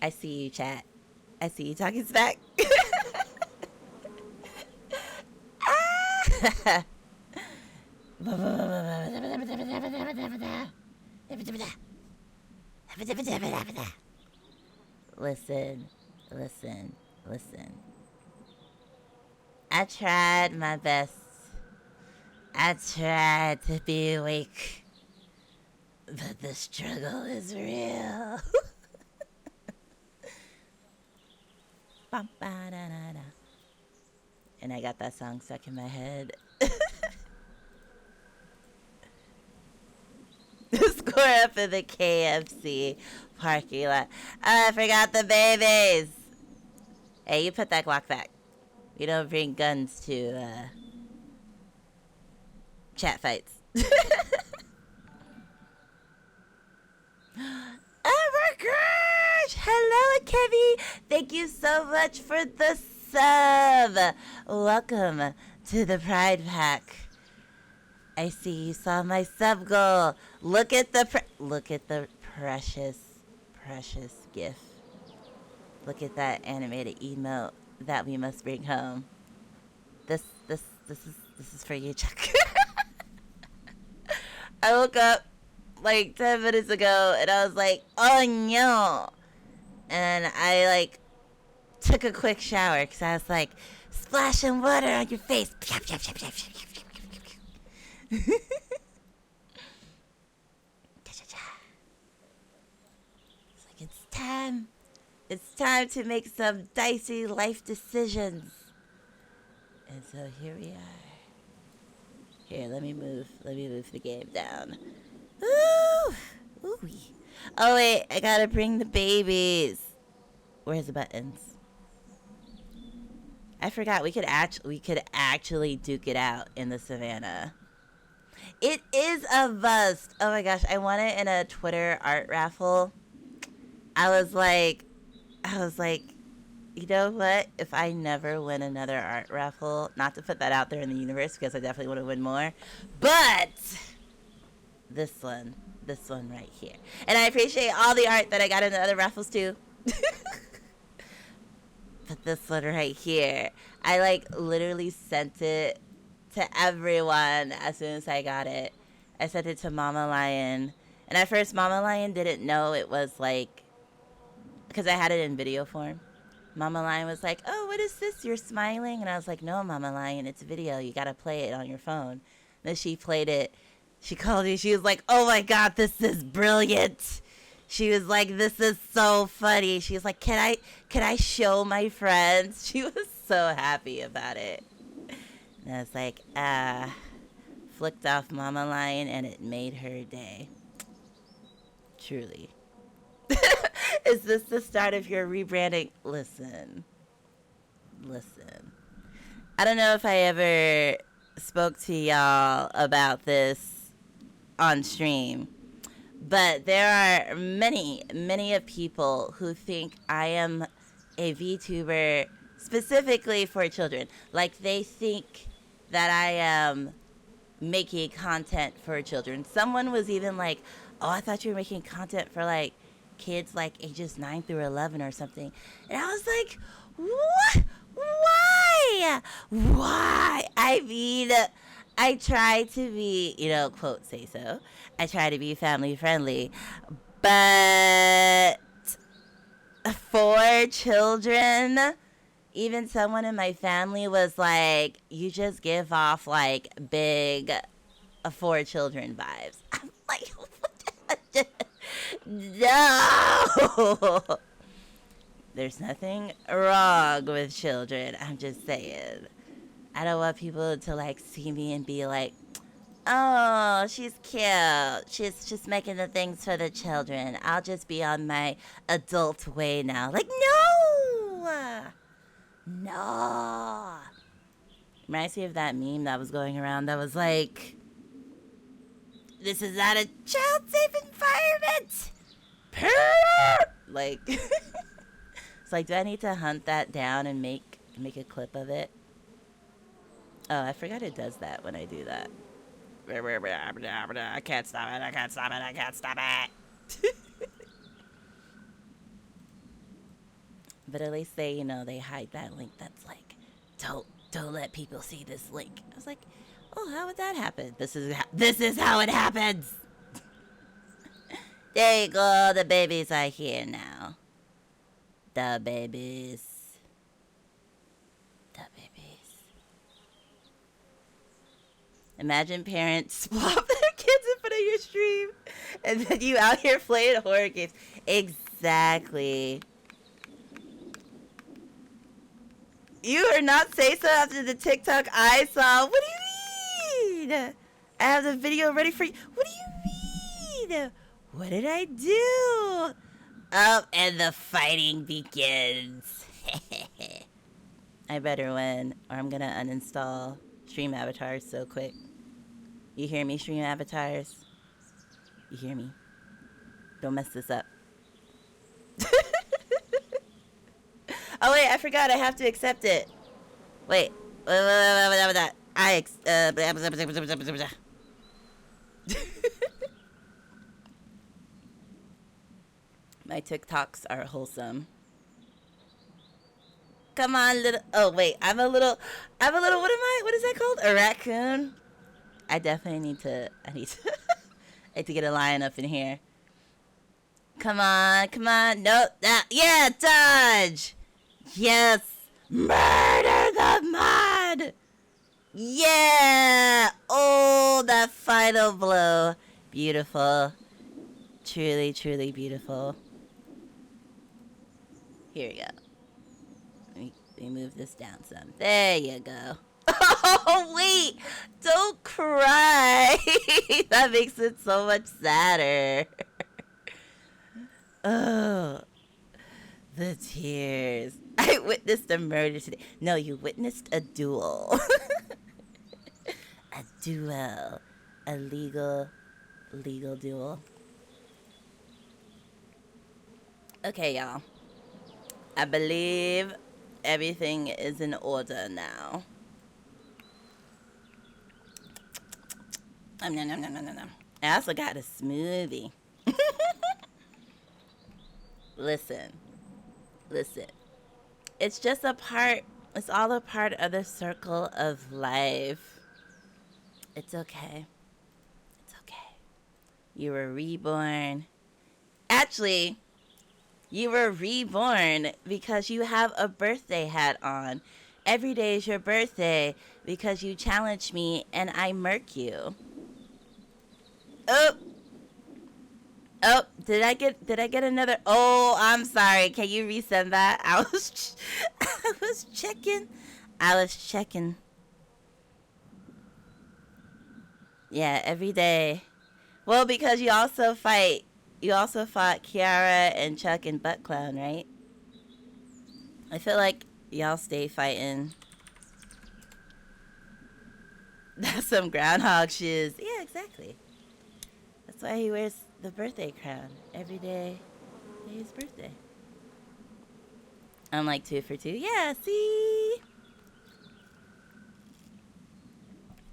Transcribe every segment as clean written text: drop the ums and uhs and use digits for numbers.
I see you, chat. I see you talking smack. Listen, listen, listen. I tried my best. I tried to be awake. But the struggle is real. And I got that song stuck in my head. Score up in the KFC parking lot. I forgot the babies. Hey, you put that Glock back. We don't bring guns to chat fights. Hello, Kevy. Thank you so much for the sub. Welcome to the Pride Pack. I see you saw my sub goal. Look at the precious gif. Look at that animated emote that we must bring home. This is for you, Chuck. I woke up like 10 minutes ago and I was like, oh no. And I like took a quick shower because I was like, splashing water on your face. It's like it's time to make some dicey life decisions. And so here we are. Here, let me move the game down. Ooh. Ooh. Oh wait, I gotta bring the babies. Where's the buttons? I forgot we could actually duke it out in the savannah. It is a bust. Oh my gosh, I won it in a Twitter art raffle. I was like, you know what? If I never win another art raffle, not to put that out there in the universe because I definitely want to win more, but this one right here. And I appreciate all the art that I got in the other raffles too. But this one right here, I like literally sent it to everyone as soon as I got it. I sent it to Mama Lion. And at first, Mama Lion didn't know it was like, because I had it in video form. Mama Lion was like, oh, what is this? You're smiling? And I was like, no, Mama Lion, it's video. You got to play it on your phone. Then she played it. She called me. She was like, oh my God, this is brilliant. She was like, this is so funny. She was like, can I show my friends? She was so happy about it. And I was like, flicked off Mama Lion and it made her day. Truly. Is this the start of your rebranding? Listen. I don't know if I ever spoke to y'all about this on stream, but there are many of people who think I am a VTuber specifically for children. Like, they think that I am making content for children. Someone was even like, oh, I thought you were making content for like kids like ages 9 through 11 or something. And I was like, what? Why? I mean, I try to be, quote, say so. I try to be family friendly, but for children, even someone in my family was like, you just give off like big for children vibes. I'm like, no. There's nothing wrong with children. I'm just saying. I don't want people to like see me and be like, oh, she's cute. She's just making the things for the children. I'll just be on my adult way now. Like, no. Reminds me of that meme that was going around that was like, this is not a child-safe environment. Like, it's like, do I need to hunt that down and make a clip of it? Oh, I forgot it does that when I do that. I can't stop it. I can't stop it. I can't stop it. But at least they, you know, they hide that link that's like, don't let people see this link. I was like, oh, how would that happen? This is how it happens. There you go. The babies are here now. The babies. The babies. Imagine parents plop their kids in front of your stream, and then you out here playing horror games. Exactly. You are not say so after the TikTok I saw. What do you mean? I have the video ready for you. What do you mean? What did I do? Oh, and the fighting begins. I better win, or I'm gonna uninstall stream avatars so quick. You hear me, stream avatars? You hear me? Don't mess this up. Oh wait, I forgot. I have to accept it. Wait. My TikToks are wholesome. Come on, little. Oh wait, I'm a little. What am I? What is that called? A raccoon? I definitely need to. I need to get a lion up in here. Come on. Nope. Yeah, dodge. Yes. Murder the mod. Yeah. Oh, that final blow. Beautiful. Truly, truly beautiful. Here we go. Let me move this down some. There you go. Oh, wait. Don't cry. That makes it so much sadder. Oh, the tears. I witnessed a murder today. No, you witnessed a duel. A duel. A legal duel. Okay, y'all. I believe everything is in order now. No. I also got a smoothie. Listen. It's just it's all a part of the circle of life. It's okay. You were reborn. Actually, you were reborn because you have a birthday hat on. Every day is your birthday because you challenged me and I murk you. Oh, did I get another? Oh, I'm sorry. Can you resend that? I was checking. Yeah, every day. Well, because you also fought Kiara and Chuck and Butt Clown, right? I feel like y'all stay fighting. That's some groundhog shoes. Yeah, exactly. That's why he wears the birthday crown every day. His birthday. I'm like 2 for 2. Yeah, see?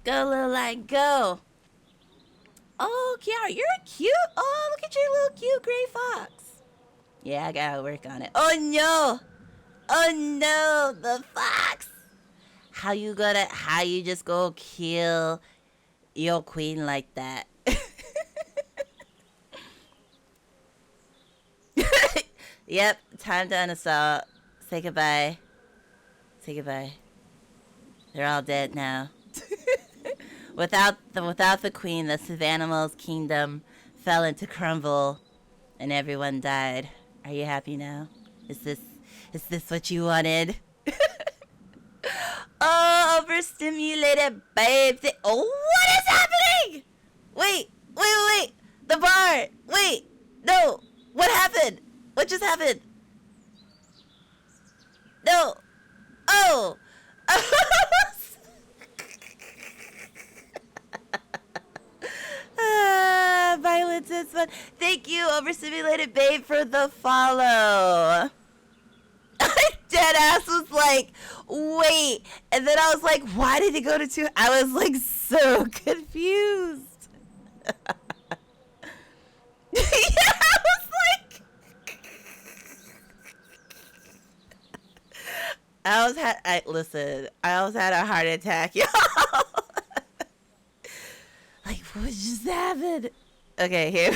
Go, little light, go. Oh, Kiara, you're cute. Oh, look at your little cute gray fox. Yeah, I gotta work on it. Oh no, the fox. How you just go kill your queen like that? Yep, time to uninstall. Say goodbye. They're all dead now. Without the queen, the Savannimals kingdom fell into crumble, and everyone died. Are you happy now? Is this what you wanted? Oh, overstimulated babe. Oh, what is happening? Wait. The bar. Wait. No. What happened? What just happened? No. Oh. Violence is fun. Thank you, overstimulated babe, for the follow. Deadass was like, wait. And then I was like, why did it go to 2? I was like so confused. Yeah, I was like, Listen, I almost had a heart attack, y'all. Like, what just happened? Okay, here.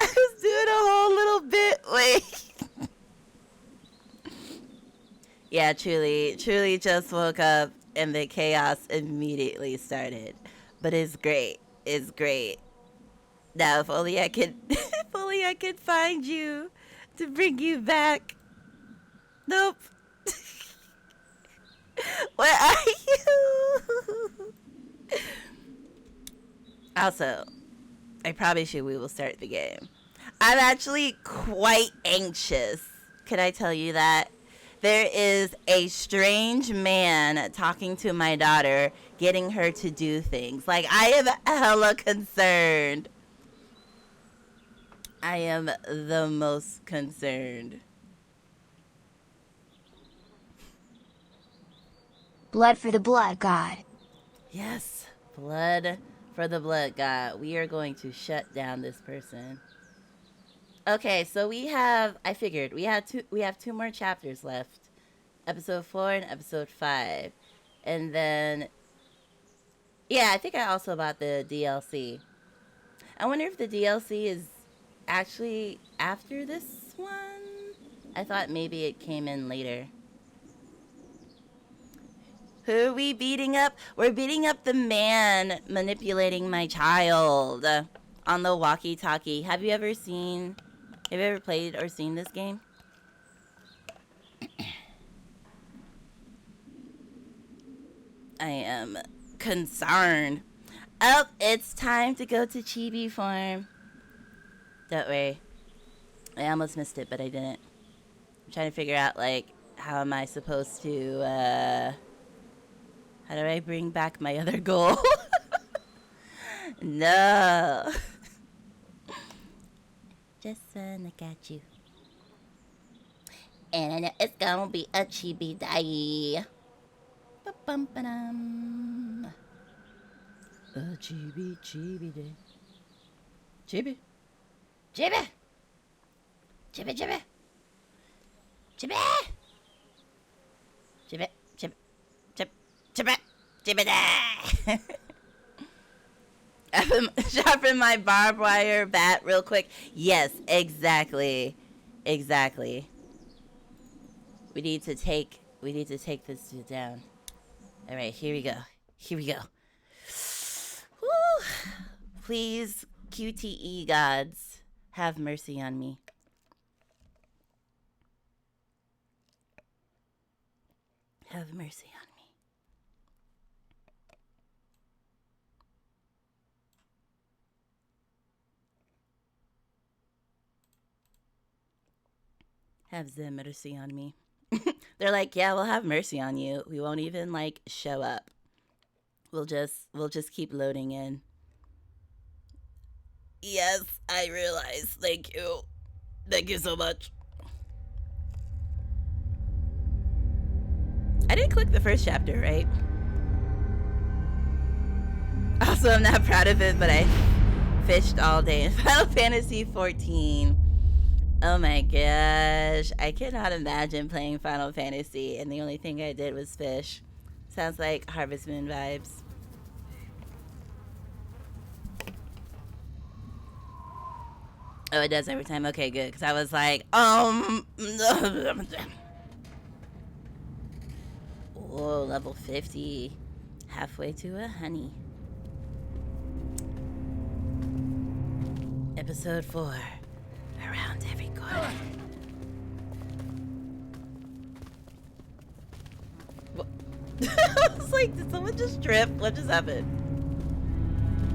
I was doing a whole little bit. Wait. Yeah, truly just woke up and the chaos immediately started. But it's great. It's great. Now, if only I could find you to bring you back. Nope. Where are you? Also, I promise you we will start the game. I'm actually quite anxious. Can I tell you that? There is a strange man talking to my daughter, getting her to do things. Like, I am hella concerned. I am the most concerned. Blood for the blood god. Yes, blood for the blood god. We are going to shut down this person. Okay, so we have two more chapters left. Episode 4 and episode 5. And then yeah, I think I also bought the DLC. I wonder if the DLC is actually after this one. I thought maybe it came in later. Who are we beating up? We're beating up the man manipulating my child on the walkie-talkie. Have you ever played or seen this game? I am concerned. Oh, it's time to go to Chibi Farm. Don't worry. I almost missed it, but I didn't. I'm trying to figure out, like, how am I supposed to, how do I bring back my other goal? No. Just wanna look at you. And I know it's gonna be a chibi day. Ba-bum-ba-dum. A chibi day. Chibi. Chibi. Chibi, chibi. Chibi. Chibi, chibi, chib, chibi, chibi day. Sharpen my barbed wire bat real quick. Yes, exactly. Exactly. We need to take this down. All right, here we go. Here we go. Woo. Please, QTE gods, have mercy on me. Have mercy on me. Have the mercy on me. They're like, yeah, we'll have mercy on you. We won't even, like, show up. We'll just keep loading in. Yes, I realize. Thank you. Thank you so much. I didn't click the first chapter, right? Also, I'm not proud of it, but I fished all day in Final Fantasy 14. Oh my gosh. I cannot imagine playing Final Fantasy and the only thing I did was fish. Sounds like Harvest Moon vibes. Oh, it does every time? Okay, good. Because I was like, Whoa, level 50. Halfway to a honey. Episode 4. Around every corner. I was like, did someone just trip? What just happened?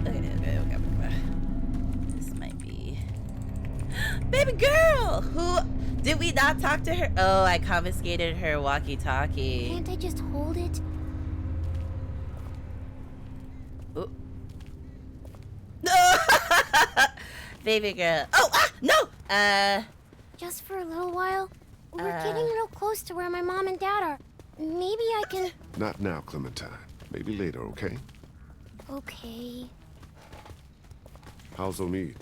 Okay. This might be... Baby girl! Who... Did we not talk to her? Oh, I confiscated her walkie-talkie. Can't I just hold it? Ooh. No! Baby girl. Oh, no! Just for a little while? We're getting real close to where my mom and dad are. Maybe I can... Not now, Clementine. Maybe later, okay? Okay. How's Omid?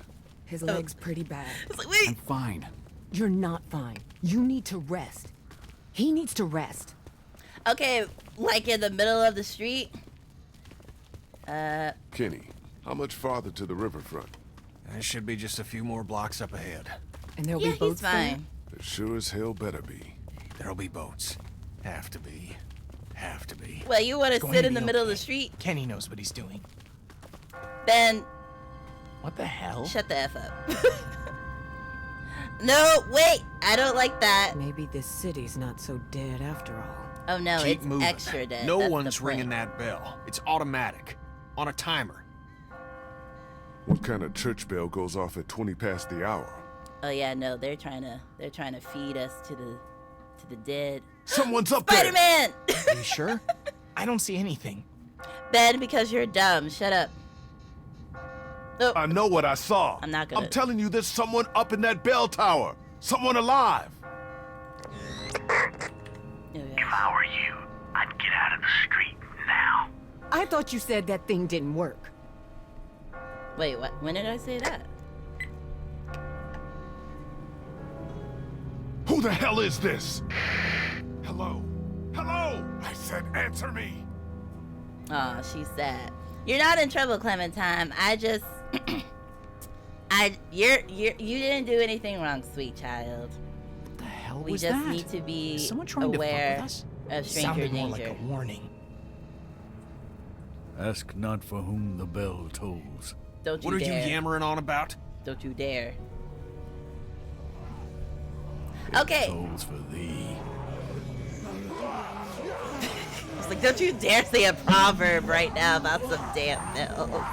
His leg's pretty bad. I was like, wait. I'm fine. You're not fine. You need to rest. He needs to rest. Okay, like in the middle of the street? Kenny, how much farther to the riverfront? There should be just a few more blocks up ahead. And there'll Yeah, be boats he's fine. There sure as hell better be. There'll be boats. Have to be. Have to be. Well, you want to Going sit to in the be middle of okay. the street? Kenny knows what he's doing. Ben, What the hell? shut the F up. No, wait! I don't like that. Maybe this city's not so dead after all. Oh no, Keep it's moving. extra dead. No That's the one's point. ringing that bell. It's automatic. On a timer. What kind of church bell goes off at 20 past the hour? Oh yeah, no, they're trying to feed us to the dead. Someone's up there! Spider-Man! Are you sure? I don't see anything. Ben, because you're dumb. Shut up. Oh, I know what I saw. I'm not gonna- I'm telling you, there's someone up in that bell tower. Someone alive. oh, If yeah. I were you, I'd get out of the street now. I thought you said that thing didn't work. Wait, what? When did I say that? Who the hell is this? Hello? Hello? I said answer me. Oh, she's sad. You're not in trouble, Clementine. I just, you didn't do anything wrong, sweet child. What the hell We was just that? need to be Is someone trying aware to fuck with us? of stranger Sounded more danger. like a warning. Ask not for whom the bell tolls. Don't you What are you dare! yammering on about? Don't you dare! It Okay. tolls for thee. It's like, don't you dare say a proverb right now about some damn bell. No.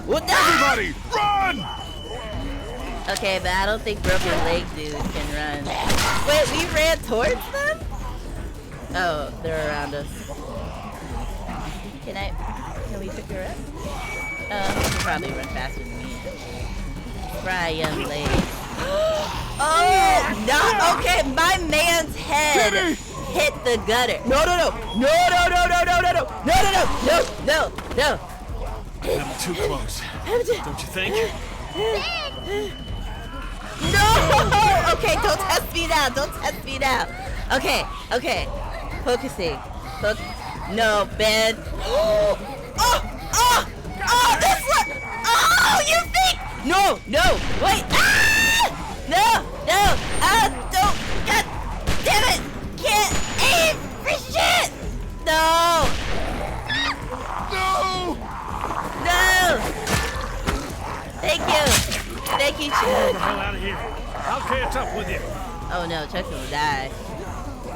What the? Everybody, run! Okay, but I don't think broken leg dude can run. Wait, we ran towards them? Oh, they're around us. Can we pick her up? He can probably run faster than me. Fry, young lady. Oh, not okay. My man's head hit the gutter. No. I'm too close. Don't you think? No! Okay, don't test me now. Don't test me now. Okay. Focusing. No, Ben. Oh, this one. Oh, you think? No. Wait. Ah! No. Don't. God damn it. Can't aim for shit. No. Thank you, Chuck. hell out of here. I'll catch up with you. Oh no, Chuck's gonna die.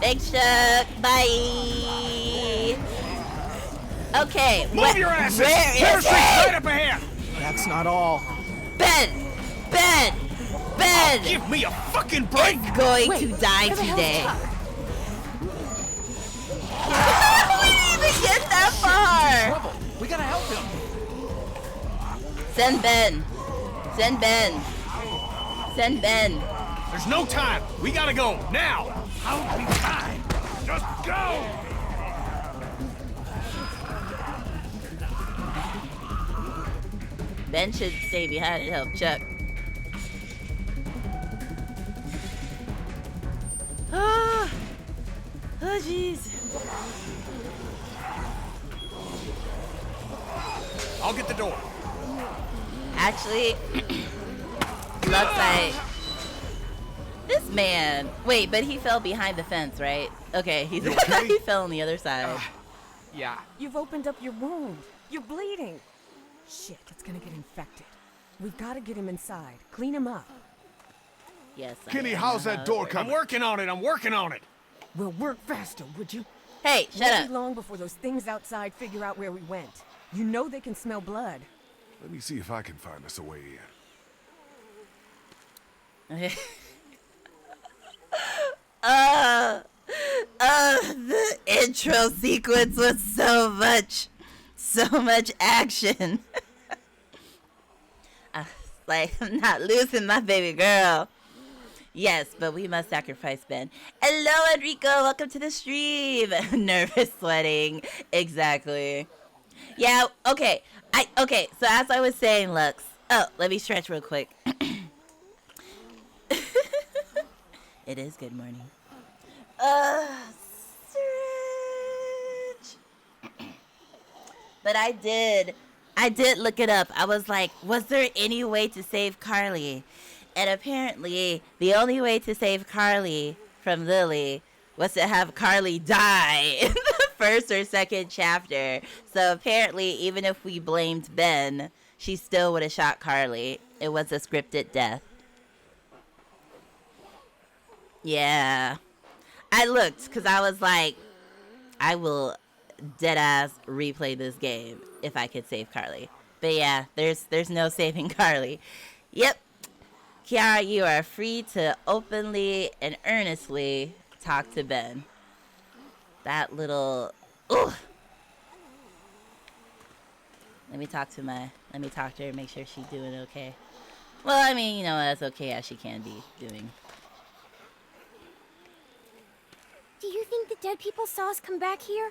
Thanks, Chuck. Bye. Okay. Move your asses! Where is Parachute right it? up ahead! That's not all. Ben! Give me a fucking break! It's going Wait, to die where the hell's today. Chuck? We didn't even get that far. Trouble. We gotta help him. Send Ben. There's no time. We gotta go now. I'll be fine. Just go! Ben should stay behind and help Chuck. Oh, jeez. I'll get the door. Actually, looks like this man. Wait, but he fell behind the fence, right? Okay, he's okay? he fell on the other side. Yeah. You've opened up your wound. You're bleeding. Shit, it's gonna get infected. We've gotta get him inside. Clean him up. Yes. I Kenny, know how's how that it door works. I'm coming? working on it. We'll work faster, would you? Hey, shut Won't up. be long before those things outside figure out where we went. You know they can smell blood. Let me see if I can find us a way in. The intro sequence was so much action. Like, I'm not losing my baby girl. Yes, but we must sacrifice Ben. Hello, Enrico. Welcome to the stream. Nervous sweating. Exactly. Yeah, okay. Okay, so as I was saying, Lux. Oh, let me stretch real quick. It is good morning. Stretch. But I did look it up. I was like, was there any way to save Carly? And apparently, the only way to save Carly from Lily was to have Carly die in the first or second chapter. So apparently, even if we blamed Ben, she still would have shot Carly. It was a scripted death. Yeah. I looked because I was like, I will deadass replay this game if I could save Carly. But yeah, there's no saving Carly. Yep. Kiara, you are free to openly and earnestly talk to Ben. That little... Ugh. Let me talk to her and make sure she's doing okay. Well, I mean, you know, as okay as she can be doing. Do you think the dead people saw us come back here?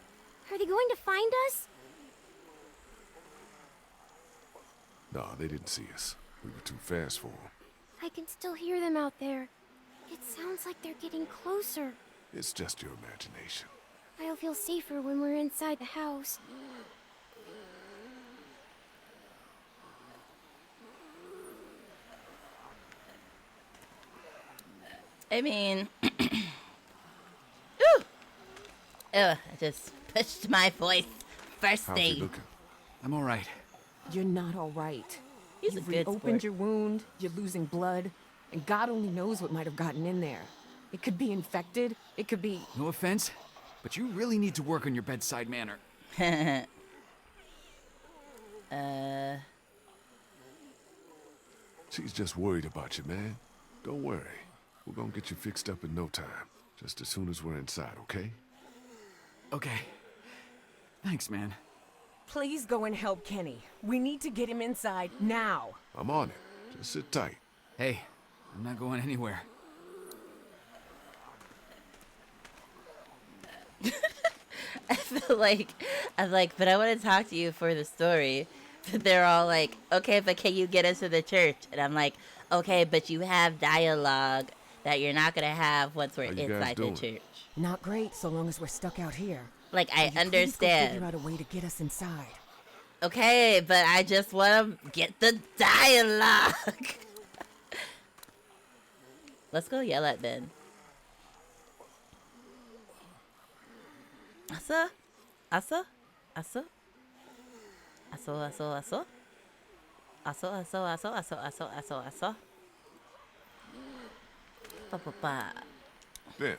Are they going to find us? No, they didn't see us. We were too fast for them. I can still hear them out there. It sounds like they're getting closer. It's just your imagination. I'll feel safer when we're inside the house. I mean... Ooh! Ugh, I just pushed my voice. First How's he thing. looking? I'm all right. You're not all right. He's a You've good reopened sport. your wound, you're losing blood, and God only knows what might have gotten in there. It could be infected, it could be... No offense, but you really need to work on your bedside manner. She's just worried about you, man. Don't worry. We're gonna get you fixed up in no time. Just as soon as we're inside, okay? Okay. Thanks, man. Please go and help Kenny. We need to get him inside now. I'm on it. Just sit tight. Hey, I'm not going anywhere. I feel like, but I want to talk to you for the story. But they're all like, okay, but can you get us to the church? And I'm like, okay, but you have dialogue that you're not going to have once we're How you guys inside the doing? church. Not great so long as we're stuck out here. Like, I Will you please go understand. figure out a way to get us inside. Okay, but I just want to get the dialogue. Let's go yell at Ben. Asa? Asa? Asa? Aso, aso, aso? Aso, aso, aso, aso, aso, aso, aso? Pa, pa, pa. Ben.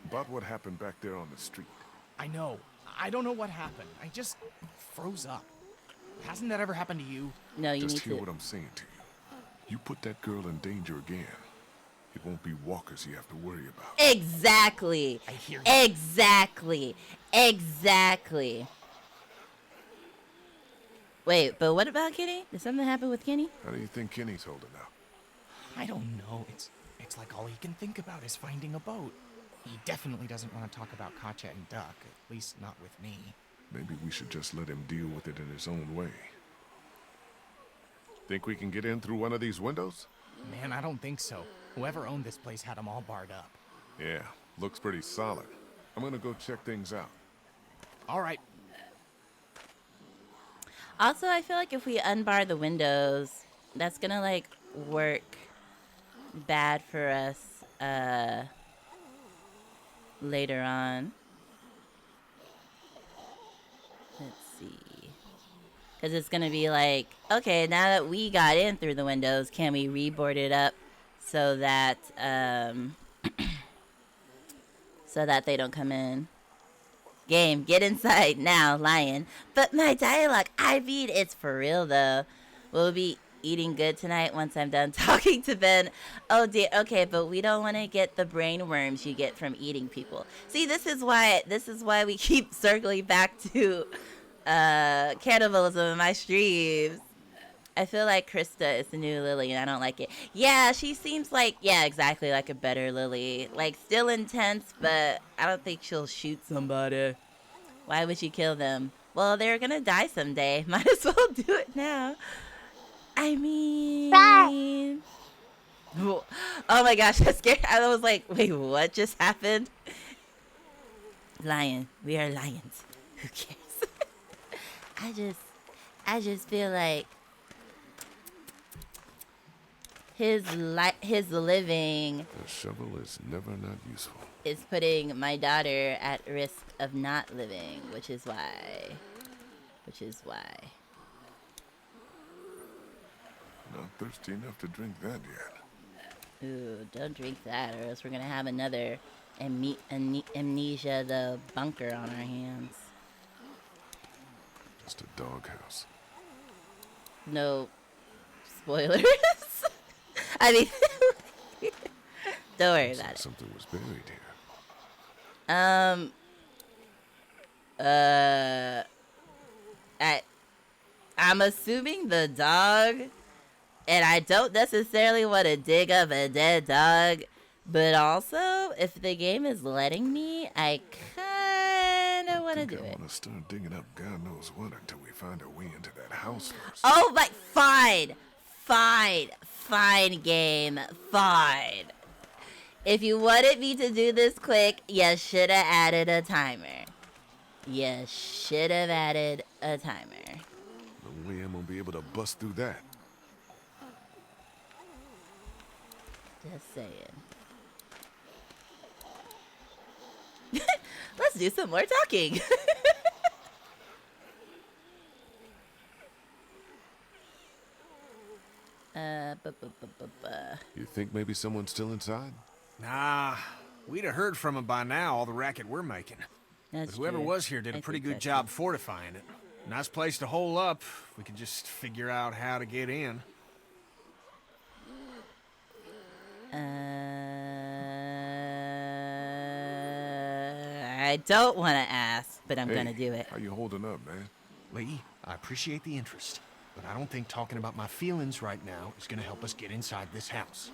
About what happened back there on the street. I know. I don't know what happened. I just froze up. Hasn't that ever happened to you? No, you Just need hear to. what I'm saying to you. You put that girl in danger again. It won't be walkers you have to worry about. Exactly. I hear you. Exactly. Exactly. Wait, but what about Kenny? Did something happen with Kenny? How do you think Kenny's holding up? I don't know. It's like all he can think about is finding a boat. He definitely doesn't want to talk about Katya and Duck, at least not with me. Maybe we should just let him deal with it in his own way. Think we can get in through one of these windows? Man, I don't think so. Whoever owned this place had them all barred up. Yeah, looks pretty solid. I'm gonna go check things out. All right. Also, I feel like if we unbar the windows, that's gonna like work bad for us later on. Let's see. Because it's gonna be like, okay, now that we got in through the windows, can we reboard it up so that so that they don't come in? Game, get inside now, lion. But my dialogue, I mean, it's for real though. We'll be eating good tonight once I'm done talking to Ben. Oh dear, okay, but we don't want to get the brain worms you get from eating people. See, this is why we keep circling back to cannibalism in my streams. I feel like Krista is the new Lily, and I don't like it. Yeah, she seems like, yeah, exactly like a better Lily. Like, still intense, but I don't think she'll shoot somebody. Why would she kill them? Well, they're gonna die someday. Might as well do it now. I mean... Oh my gosh, that's scary. I was like, wait, what just happened? Lion. We are lions. Who cares? I just feel like his living A shovel is never not useful. is putting my daughter at risk of not living, which is why. Not thirsty enough to drink that yet. Ooh, don't drink that, or else we're gonna have another amnesia the bunker on our hands. Just a doghouse. No spoilers. I mean, don't worry Looks about like it. something was buried here. I'm assuming the dog, and I don't necessarily want to dig up a dead dog, but also, if the game is letting me, I kind of want to do I it. want to start digging up God knows what until we find a way into that house first. Oh my, fine, game, fine. If you wanted me to do this quick, you should have added a timer. No way I'm gonna be able to bust through that. Just saying. Let's do some more talking. You think maybe someone's still inside? Nah, we'd have heard from him by now, all the racket we're making. That's But whoever true. was here did a I pretty think good that's job true. fortifying it. Nice place to hole up. We could just figure out how to get in. I don't want to ask, but I'm gonna do it. How you holding up, man? Lee, I appreciate the interest, but I don't think talking about my feelings right now is gonna help us get inside this house.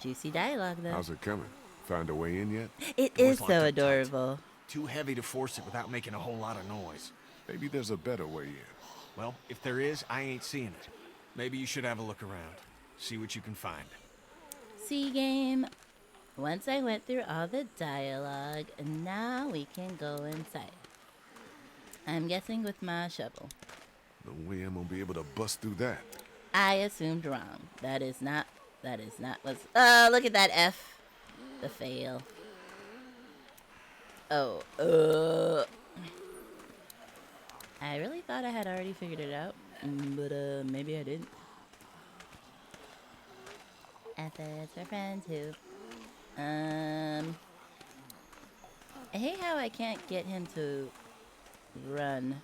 Juicy dialogue, though. How's it coming? Find a way in yet? It Door's is locked so up tight. adorable. Too heavy to force it without making a whole lot of noise. Maybe there's a better way in. Well, if there is, I ain't seeing it. Maybe you should have a look around. See what you can find. See, game. Once I went through all the dialogue, now we can go inside. I'm guessing with my shovel. No way I'm gonna be able to bust through that. I assumed wrong. That is not what's... look at that F. The fail. Oh, I really thought I had already figured it out, but maybe I didn't. Efforts for friends who... I hate how I can't get him to run.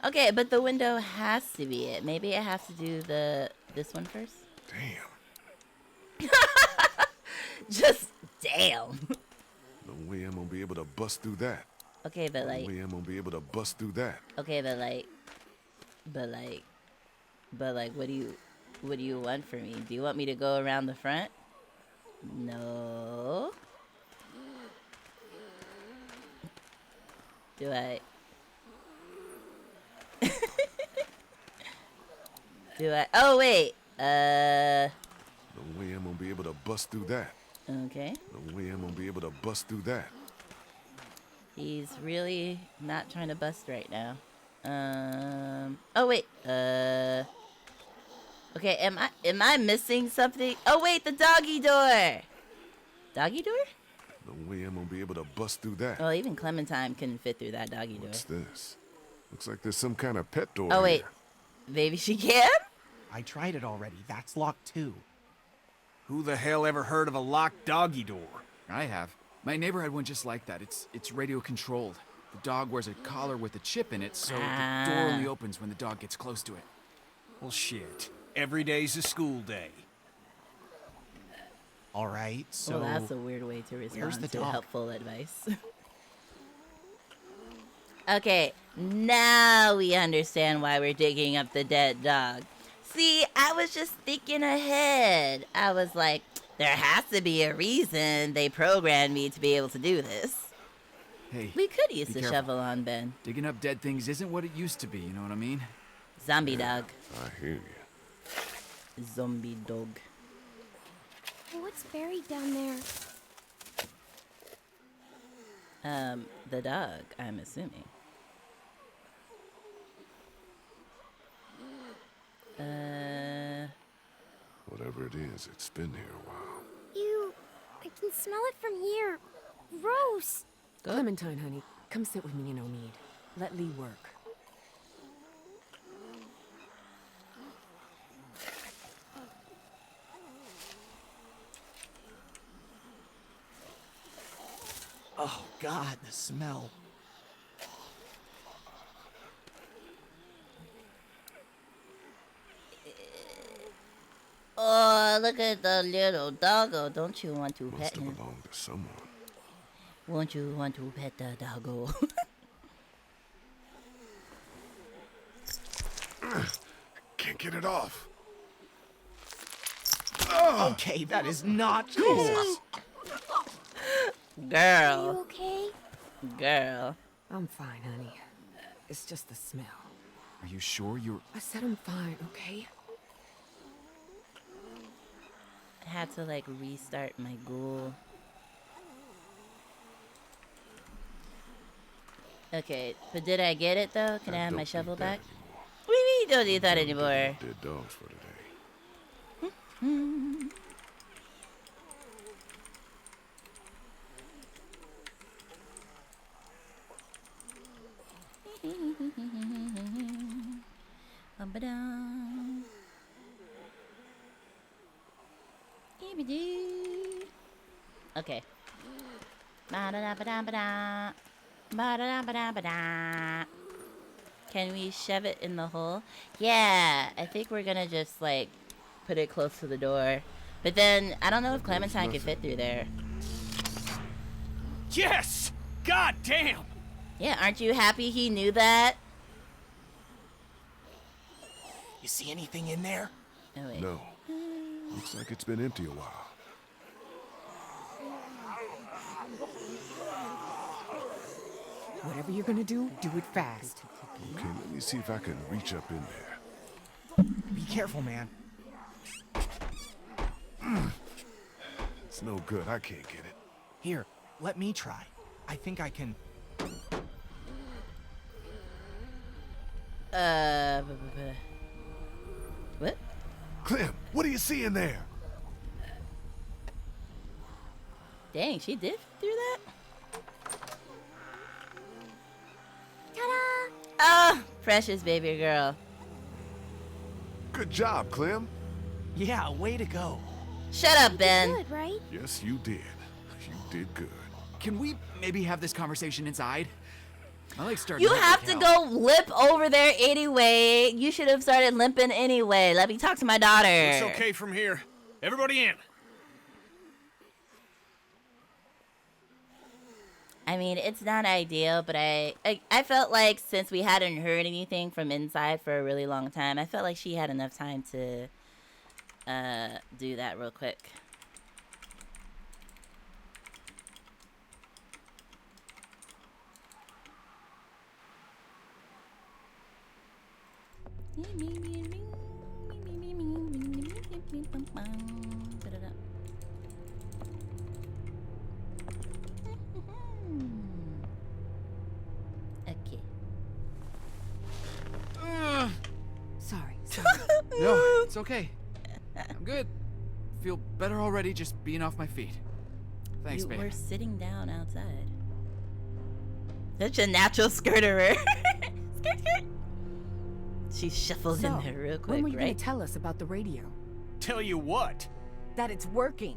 Okay, but the window has to be it. Maybe I have to do this one first. Damn. Just damn. No way I'm gonna be able to bust through that. Okay, but No like... way I'm gonna be able to bust through that. Okay, but what do you want from me? Do you want me to go around the front? No. Do I? Do I? Oh wait. No way I'm gonna be able to bust through that. Okay. No way I'm gonna be able to bust through that. He's really not trying to bust right now. Oh wait. Okay, am I missing something? Oh wait, the doggy door. Doggy door? No way I'm gonna be able to bust through that. Well, even Clementine couldn't fit through that doggy door. What's this? Looks like there's some kind of pet door Oh wait, here. maybe she can? I tried it already. That's locked too. Who the hell ever heard of a locked doggy door? I have. My neighbor had one just like that. It's radio controlled. The dog wears a collar with a chip in it, so the door only opens when the dog gets close to it. Well, shit. Every day's a school day. All right, so Well, that's a weird way to respond the to dog? helpful advice. Okay, now we understand why we're digging up the dead dog. See, I was just thinking ahead. I was like, there has to be a reason they programmed me to be able to do this. Hey, We could use be the careful. shovel on Ben. Digging up dead things isn't what it used to be, you know what I mean? Zombie dog. I hear you. Zombie dog. What's buried down there? The dog, I'm assuming. Whatever it is, it's been here a while. Ew, I can smell it from here. Gross. Clementine, honey, come sit with me in Omead. Let Lee work. Oh, God, the smell. Oh, look at the little doggo. Don't you want to Must pet have him? belonged to someone. Won't you want to pet the doggo? Can't get it off. Okay, that is not cool. Are you Girl. okay? Girl. I'm fine, honey. It's just the smell. Are you sure you're... I said I'm fine, okay? I had to like restart my ghoul. Okay, but did I get it though? Can I have my don't shovel need that back? anymore. We don't need that Done digging anymore. up Dead dogs for today. Ba-ba-dum. Ee-ba-doo. Okay. Ba-da-da-ba-da-ba-da. Ba-da-da-ba-da-ba-da. Can we shove it in the hole? Yeah, I think we're gonna just like put it close to the door. But then I don't know if Clementine can fit through there. Yes! God damn! Yeah, aren't you happy he knew that? You see anything in there? Oh wait. No. Looks like it's been empty a while. Whatever you're gonna do, do it fast. Okay, let me see if I can reach up in there. Be careful, man. It's no good. I can't get it. Here, let me try. I think I can. What? Clem, what do you see in there? Dang, she did do that? Ta-da! Oh, precious baby girl. Good job, Clem. Yeah, way to go. Shut up, Ben. Good, right? Yes, you did. You did good. Can we maybe have this conversation inside? My legs starting You to hurt have like to hell. go limp over there anyway. You should have started limping anyway. Let me talk to my daughter. It's okay from here. Everybody in. I mean, it's not ideal, but I felt like since we hadn't heard anything from inside for a really long time, I felt like she had enough time to do that real quick. Okay. Sorry. No, it's okay. I'm good. Feel better already just being off my feet. Thanks, You babe. were sitting down outside. Such a natural skirterer. Skirt, skirt. She shuffled in there real quick, when were you right? gonna tell us about the radio? Tell you what. That it's working.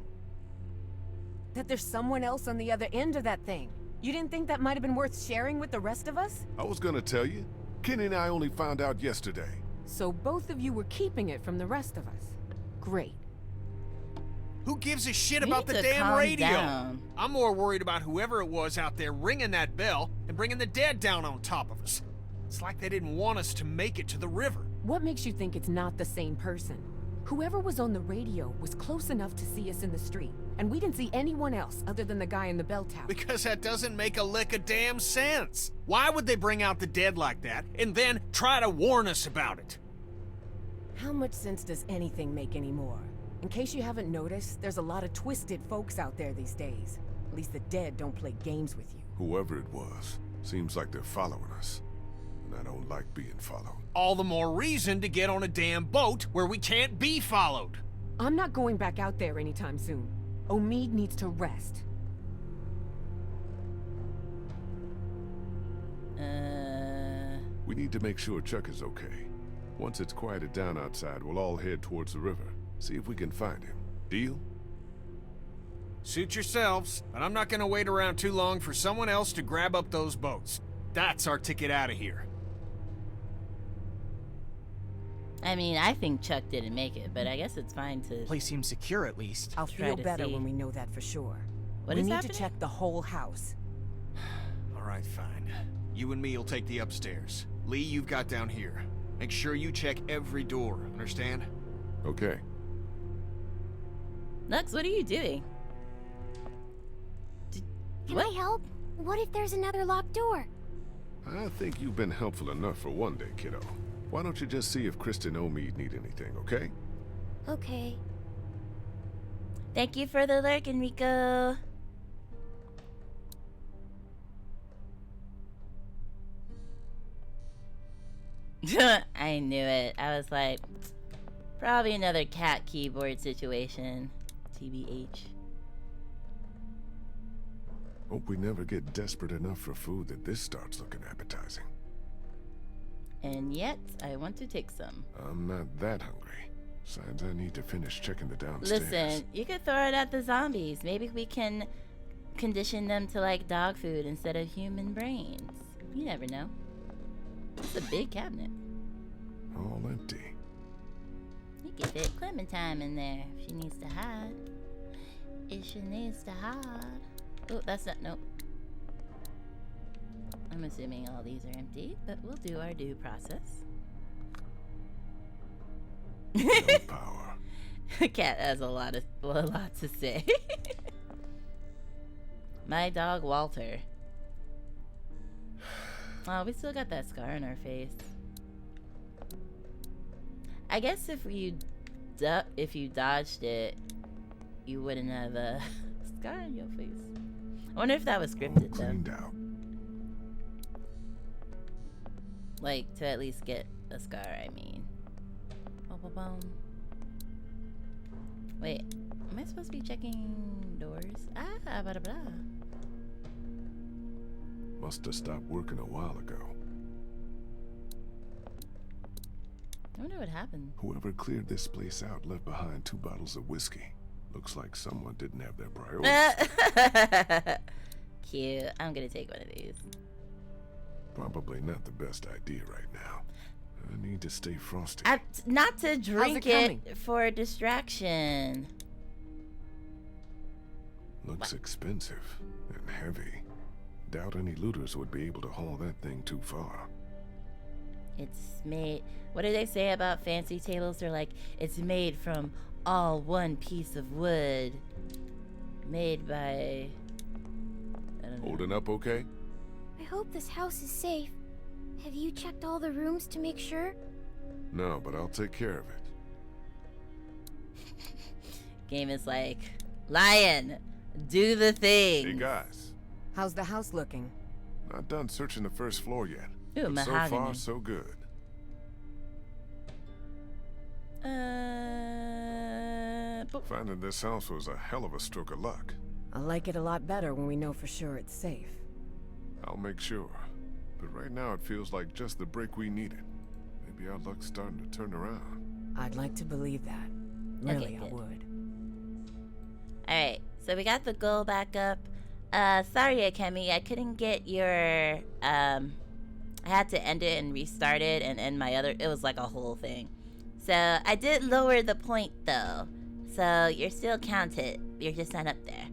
That there's someone else on the other end of that thing. You didn't think that might have been worth sharing with the rest of us? I was gonna tell you. Kenny and I only found out yesterday. So both of you were keeping it from the rest of us. Great. Who gives a shit You about need the to damn calm radio? down. I'm more worried about whoever it was out there ringing that bell and bringing the dead down on top of us. It's like they didn't want us to make it to the river. What makes you think it's not the same person? Whoever was on the radio was close enough to see us in the street, and we didn't see anyone else other than the guy in the bell tower. Because that doesn't make a lick of damn sense. Why would they bring out the dead like that and then try to warn us about it? How much sense does anything make anymore? In case you haven't noticed, there's a lot of twisted folks out there these days. At least the dead don't play games with you. Whoever it was, seems like they're following us. And I don't like being followed. All the more reason to get on a damn boat where we can't be followed. I'm not going back out there anytime soon. Omid needs to rest. We need to make sure Chuck is okay. Once it's quieted down outside, we'll all head towards the river. See if we can find him. Deal? Suit yourselves, but I'm not gonna wait around too long for someone else to grab up those boats. That's our ticket out of here. I mean, I think Chuck didn't make it, but I guess it's fine to. Place seems secure at least. I'll Try feel to better see. when we know that for sure. What we is need happening? to check the whole house. All right, fine. You and me'll take the upstairs. Lee, you've got down here. Make sure you check every door, understand? Okay. Lux, what are you doing? Can What? I help? What if there's another locked door? I think you've been helpful enough for one day, kiddo. Why don't you just see if Kristen and Omid need anything, okay? Okay. Thank you for the lurk, Enrico. I knew it. I was like, probably another cat keyboard situation. TBH. Hope we never get desperate enough for food that this starts looking appetizing. And yet, I want to take some. I'm not that hungry. Besides, I need to finish checking the downstairs. Listen, you could throw it at the zombies. Maybe we can condition them to like dog food instead of human brains. You never know. It's a big cabinet. All empty. You could fit Clementine in there if she needs to hide. If she needs to hide. Oh, that's not, nope. I'm assuming all these are empty, but we'll do our due process. No power. Cat has a lot to say. My dog Walter. Oh, we still got that scar on our face. I guess if you dodged it, you wouldn't have a scar on your face. I wonder if that was All scripted cleaned though. out. Like to at least get a scar, I mean. Boom. Wait, am I supposed to be checking doors? Ah, blah, blah. Must have stopped working a while ago. I wonder what happened. Whoever cleared this place out left behind 2 bottles of whiskey. Looks like someone didn't have their priorities. Cute. I'm gonna take one of these. Probably not the best idea right now. I need to stay frosty. Not to drink coming? it for distraction. Looks expensive and heavy. Doubt any looters would be able to haul that thing too far. It's made. What do they say about fancy tables? They're like, it's made from all one piece of wood. Made by. I don't know. Holding up okay? I hope this house is safe. Have you checked all the rooms to make sure? No, but I'll take care of it. Game is like, Lion, do the thing. Hey guys, How's the house looking? not done searching the first floor yet. Ooh, But so mahogany. far, so good. Boop. Finding this house was a hell of a stroke of luck. I like it a lot better when we know for sure it's safe. I'll make sure. But right now it feels like just the break we needed. Maybe our luck's starting to turn around. I'd like to believe that. Really, I good. would. Alright, so we got the goal back up. Sorry, Akemi, I couldn't get your, I had to end it and restart it and end my other, it was like a whole thing. So, I did lower the point though. So you're still counted. You're just not up there.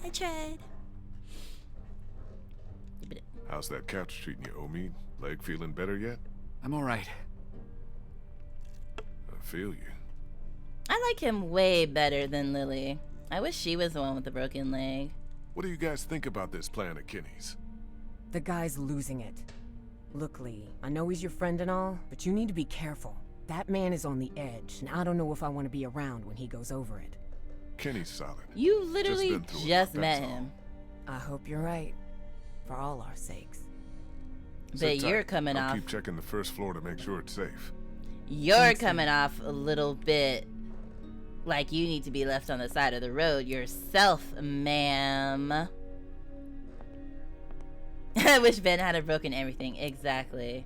I tried. How's that couch treating you, Omid? Leg feeling better yet? I'm alright. I feel you. I like him way better than Lily. I wish she was the one with the broken leg. What do you guys think about this plan of Kenny's? The guy's losing it. Look, Lee, I know he's your friend and all, but you need to be careful. That man is on the edge, and I don't know if I want to be around when he goes over it. Kenny's solid. You literally been through just it, met that's all. him. I hope you're right. For all our sakes. But Sit you're tight. coming I'll off. keep checking the first floor to make sure it's safe. You're coming off a little bit like you need to be left on the side of the road yourself, ma'am. I wish Ben had a broken everything. Exactly.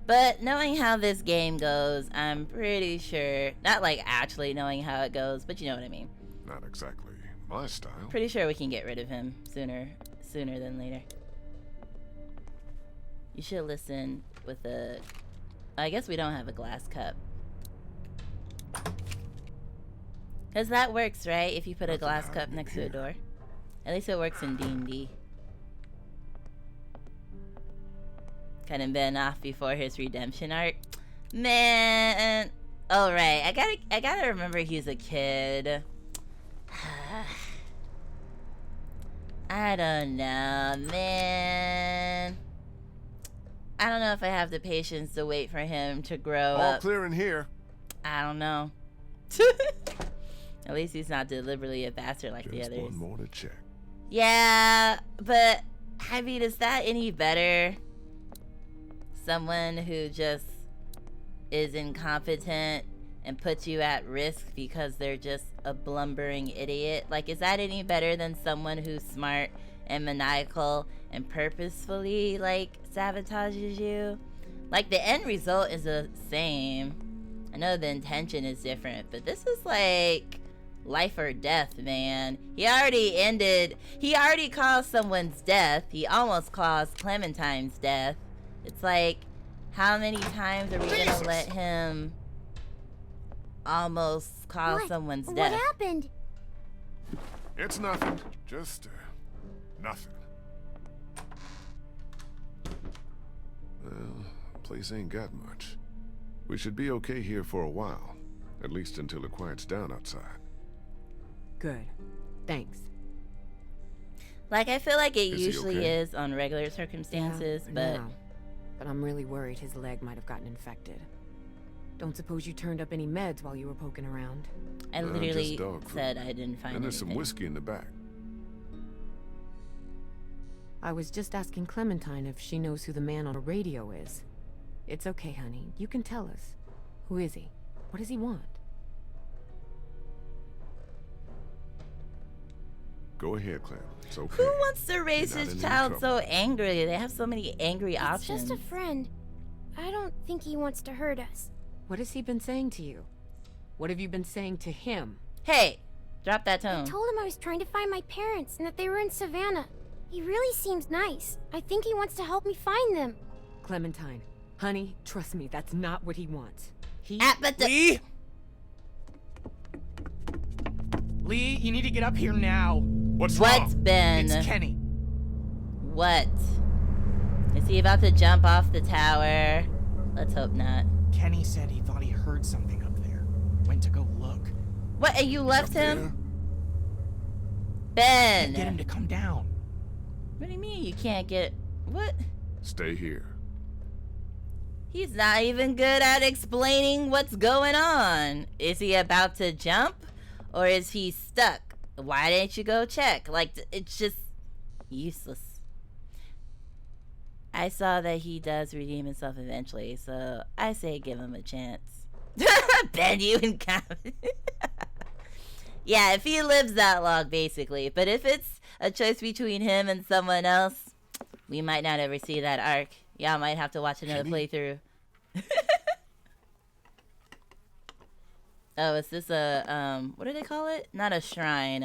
But knowing how this game goes, I'm pretty sure, not like actually knowing how it goes, but you know what I mean. Not exactly my style. Pretty sure we can get rid of him sooner than later. You should listen with a... I guess we don't have a glass cup. Because that works, right? If you put a Nothing glass cup happening next to a here. door. At least it works in D&D. Kind of been off before his redemption arc. Man. Oh, right. I gotta remember he's a kid. I don't know, man. I don't know if I have the patience to wait for him to grow All up. clear in here. I don't know. At least he's not deliberately a bastard like the Just others. one more to check. Yeah, but I mean, is that any better? Someone who just is incompetent and puts you at risk because they're just a blumbering idiot? Like, is that any better than someone who's smart and maniacal and purposefully, like, sabotages you? Like, the end result is the same. I know the intention is different, but this is like life or death, man. He already caused someone's death. He almost caused Clementine's death. It's like, how many times are we gonna let him almost cause someone's death? What happened? It's nothing. Just, nothing. Well, the place ain't got much. We should be okay here for a while. At least until it quiets down outside. Good. Thanks. Like, I feel like it Is he usually okay? is on regular circumstances, I but know. But I'm really worried his leg might have gotten infected. Don't suppose you turned up any meds while you were poking around? I just literally dog food. said I didn't find And there's some anything. whiskey in the back. I was just asking Clementine if she knows who the man on the radio is. It's okay, honey. You can tell us. Who is he? What does he want? Go ahead, Clem. It's okay. Who wants to raise You're not his in any child trouble. so angrily? They have so many angry It's options. just a friend. I don't think he wants to hurt us. What has he been saying to you? What have you been saying to him? Hey, drop that I tone. told him I was trying to find my parents and that they were in Savannah. He really seems nice. I think he wants to help me find them. Clementine, honey, trust me, that's not what he wants. He... But the Lee? Lee, you need to get up here now. What's What's wrong? Ben? It's Kenny. What? Is he about to jump off the tower? Let's hope not. Kenny said he thought he heard something up there. Went to go look. What? And you left Up him? Ben! Get him to come down. What do you mean you can't get... What? there? Stay here. He's not even good at explaining what's going on. Is he about to jump? Or is he stuck? Why didn't you go check? Like, it's just useless. I saw that he does redeem himself eventually, so I say give him a chance. Ben, you and Yeah, if he lives that long, basically. But if it's a choice between him and someone else, we might not ever see that arc. Y'all might have to watch another playthrough. Oh, is this a, what do they call it? Not a shrine,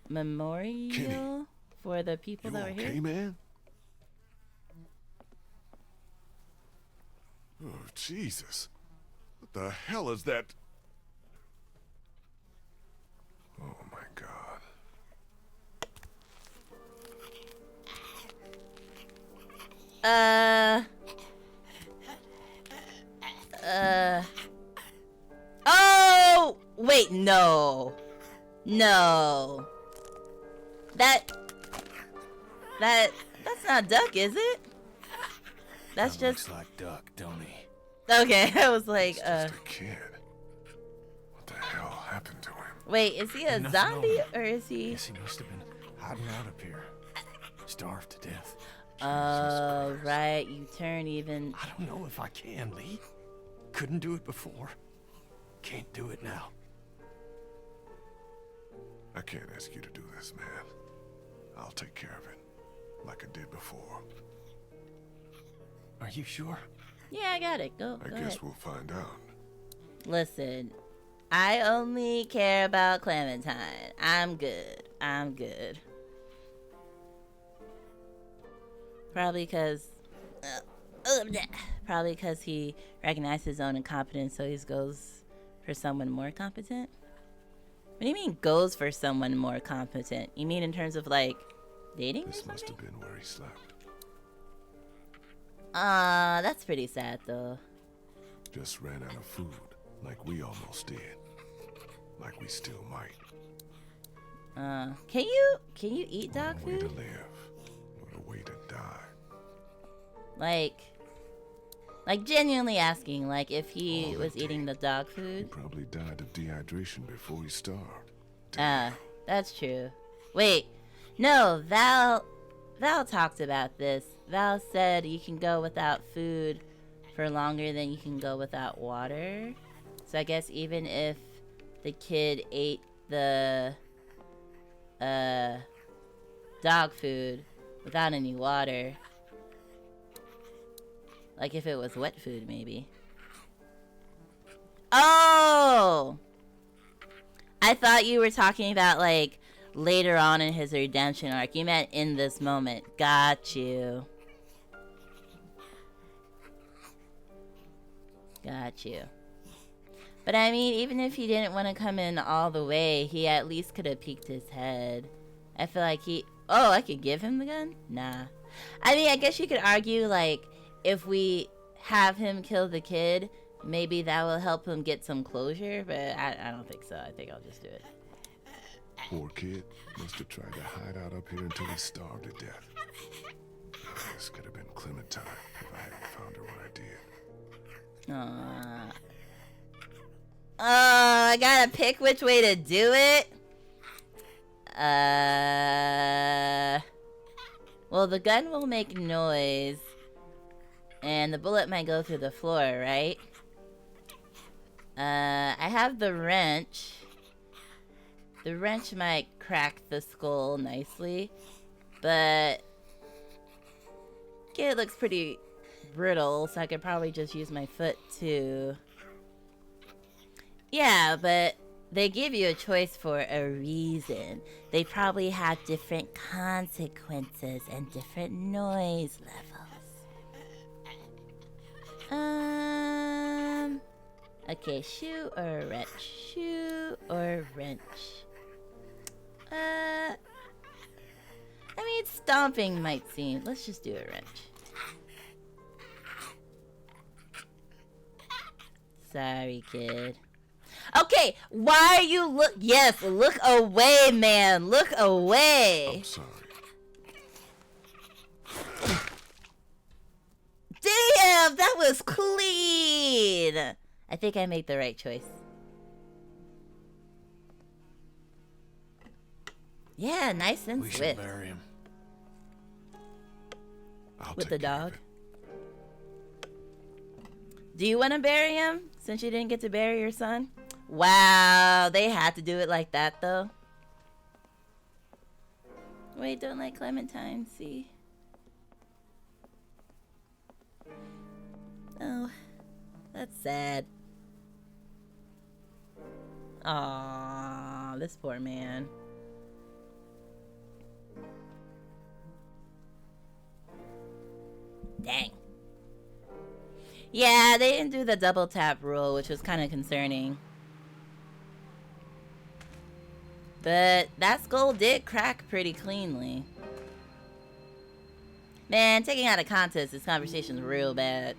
memorial Kenny, for the people You that were okay, here? man? Oh, Jesus. What the hell is that? Oh my god. Oh! Wait, no. No. That's not Duck, is it? That's That just... looks like Duck, don't he? Okay, I was like, It's just a kid. What the hell happened to him? Wait, is he a Nothing zombie on him. or is he... Guess he must have been hiding out up here. Starved to death. Oh, right, you turn even... I don't know if I can, Lee. Couldn't do it before. Can't do it now. I can't ask you to do this, man. I'll take care of it, like I did before. Are you sure? Yeah, I got it. Go I ahead. guess we'll find out. Listen, I only care about Clementine. I'm good. I'm good. Probably because he recognized his own incompetence, so he goes for someone more competent. What do you mean goes for someone more competent? You mean in terms of like dating? This must have been where he slept. That's pretty sad though. Just ran out of food, like we almost did. Like we still might. Can you eat dog What a way to food? live. What a way to die. Like genuinely asking, like if he All was they eating the did. dog He food. probably died of dehydration before he starved. That's true. Wait, no, Val talked about this. Val said you can go without food for longer than you can go without water. So I guess even if the kid ate the dog food without any water, like if it was wet food maybe. Oh! I thought you were talking about like later on in his redemption arc. You meant in this moment. Got you. Got you. But I mean, even if he didn't want to come in all the way, he at least could have peeked his head. I feel like he... Oh, I could give him the gun? Nah. I mean, I guess you could argue, like, if we have him kill the kid, maybe that will help him get some closure, but I don't think so. I think I'll just do it. Poor kid. Must have tried to hide out up here until he starved to death. This could have been Clementine if I hadn't found her when I did. I gotta pick which way to do it. Well, the gun will make noise, and the bullet might go through the floor, right? I have the wrench. The wrench might crack the skull nicely, but it looks pretty brittle, so I could probably just use my foot too. Yeah, but they give you a choice for a reason. They probably have different consequences and different noise levels. Okay, shoe or wrench? Shoe or wrench? I mean, stomping might seem... Let's just do a wrench. Sorry, kid. Okay, why are you look... Yes, look away, man. Look away. I'm sorry. Damn, that was clean. I think I made the right choice. Yeah, nice and We should swift. bury him. I'll With take the care of dog. it. Do you want to bury him since you didn't get to bury your son? Wow, they had to do it like that though. Wait, don't let Clementine see. Oh, that's sad. Aww, this poor man. Dang. Yeah, they didn't do the double tap rule, which was kind of concerning. But that skull did crack pretty cleanly. Man, taking out of context, this conversation's real bad.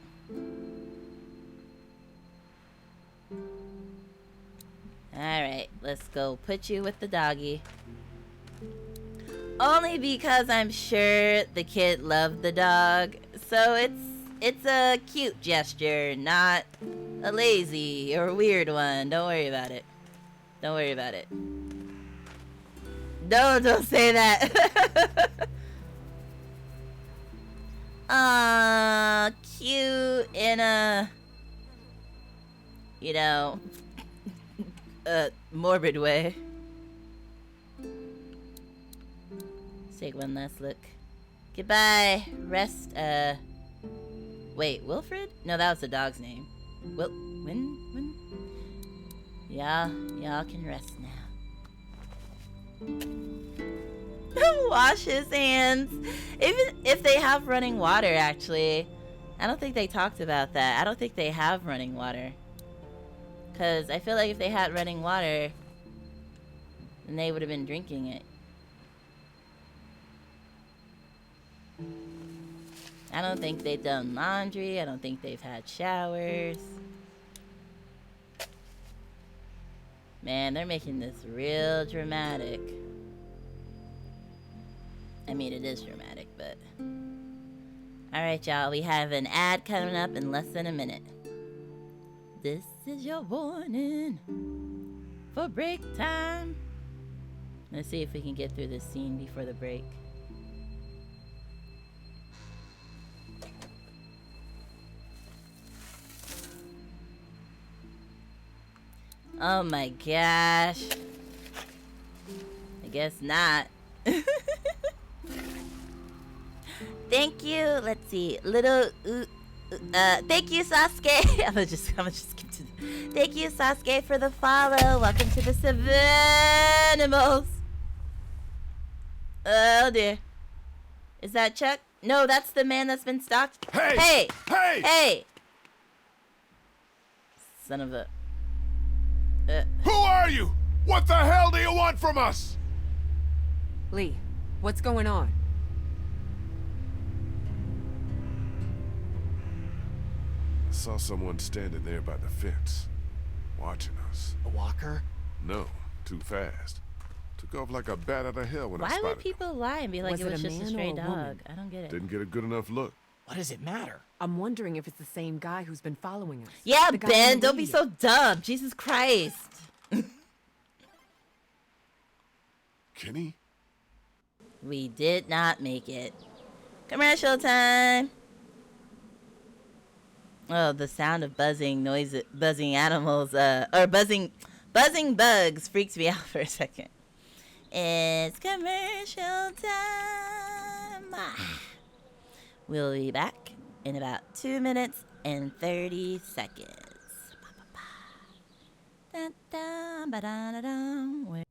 Alright, let's go put you with the doggy. Only because I'm sure the kid loved the dog. So it's a cute gesture, not a lazy or weird one. Don't worry about it. Don't worry about it. Don't say that. Cute in a, you know, a morbid way. Let's take one last look. Goodbye. Rest, wait, Wilfred? No, that was the dog's name. When? Y'all can rest now. Wash his hands. Even if they have running water, actually. I don't think they talked about that. I don't think they have running water. Because I feel like if they had running water, then they would have been drinking it. I don't think they've done laundry. I don't think they've had showers. Man, they're making this real dramatic. I mean, it is dramatic, but... Alright, y'all. We have an ad coming up in less than a minute. This is your warning for break time. Let's see if we can get through this scene before the break. Oh my gosh. I guess not. Thank you. Let's see. Thank you, Sasuke. I'm gonna just skip to. Thank you, Sasuke, for the follow. Welcome to the Savanimals. Oh dear. Is that Chuck? No, that's the man that's been stalked. Hey! Hey! Son of a. Who are you? What the hell do you want from us? Lee, what's going on? I saw someone standing there by the fence, watching us. A walker? No, too fast. Took off like a bat out of hell when I Why spotted would people lie and be like Was it it was a just a man stray or a dog? woman? I don't get it. Didn't get a good enough look. What does it matter? I'm wondering if it's the same guy who's been following us. Yeah, The guy Ben, on the don't be lead. so dumb. Jesus Christ. Kenny? We did not make it. Commercial time. Oh, the sound of buzzing animals, or buzzing bugs freaked me out for a second. It's commercial time. We'll be back in about 2 minutes and 30 seconds. Dun, dun, ba-dun-dun-dun. Where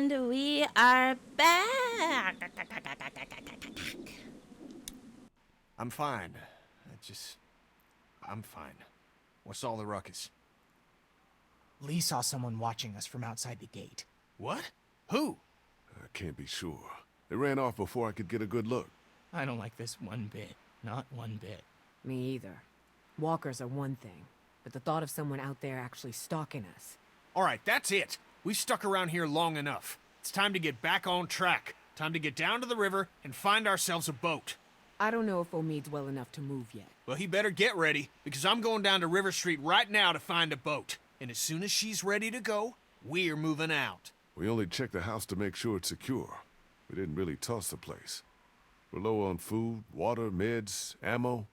And we are back. I'm fine. I'm fine. What's all the ruckus? Lee saw someone watching us from outside the gate. What? Who? I can't be sure. They ran off before I could get a good look. I don't like this one bit. Not one bit. Me either. Walkers are one thing, but the thought of someone out there actually stalking us. All right, that's it. We've stuck around here long enough. It's time to get back on track. Time to get down to the river and find ourselves a boat. I don't know if Omid's well enough to move yet. Well, he better get ready, because I'm going down to River Street right now to find a boat. And as soon as she's ready to go, we're moving out. We only checked the house to make sure it's secure. We didn't really toss the place. We're low on food, water, meds, ammo.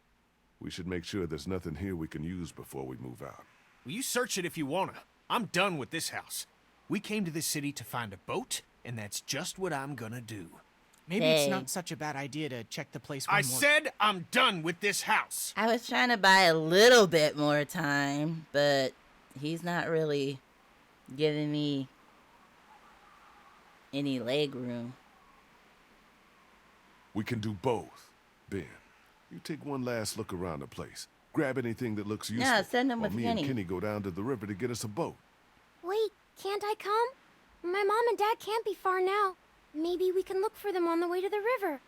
We should make sure there's nothing here we can use before we move out. Well, you search it if you wanna. I'm done with this house. We came to this city to find a boat, and that's just what I'm gonna do. Maybe it's not such a bad idea to check the place one I more... said I'm done with this house. I was trying to buy a little bit more time, but he's not really giving me any leg room. We can do both. Ben, you take one last look around the place. Grab anything that looks useful. Yeah, send him while with me Kenny. and Kenny go down to the river to get us a boat. Wait, can't I come? My mom and dad can't be far now. Maybe we can look for them on the way to the river.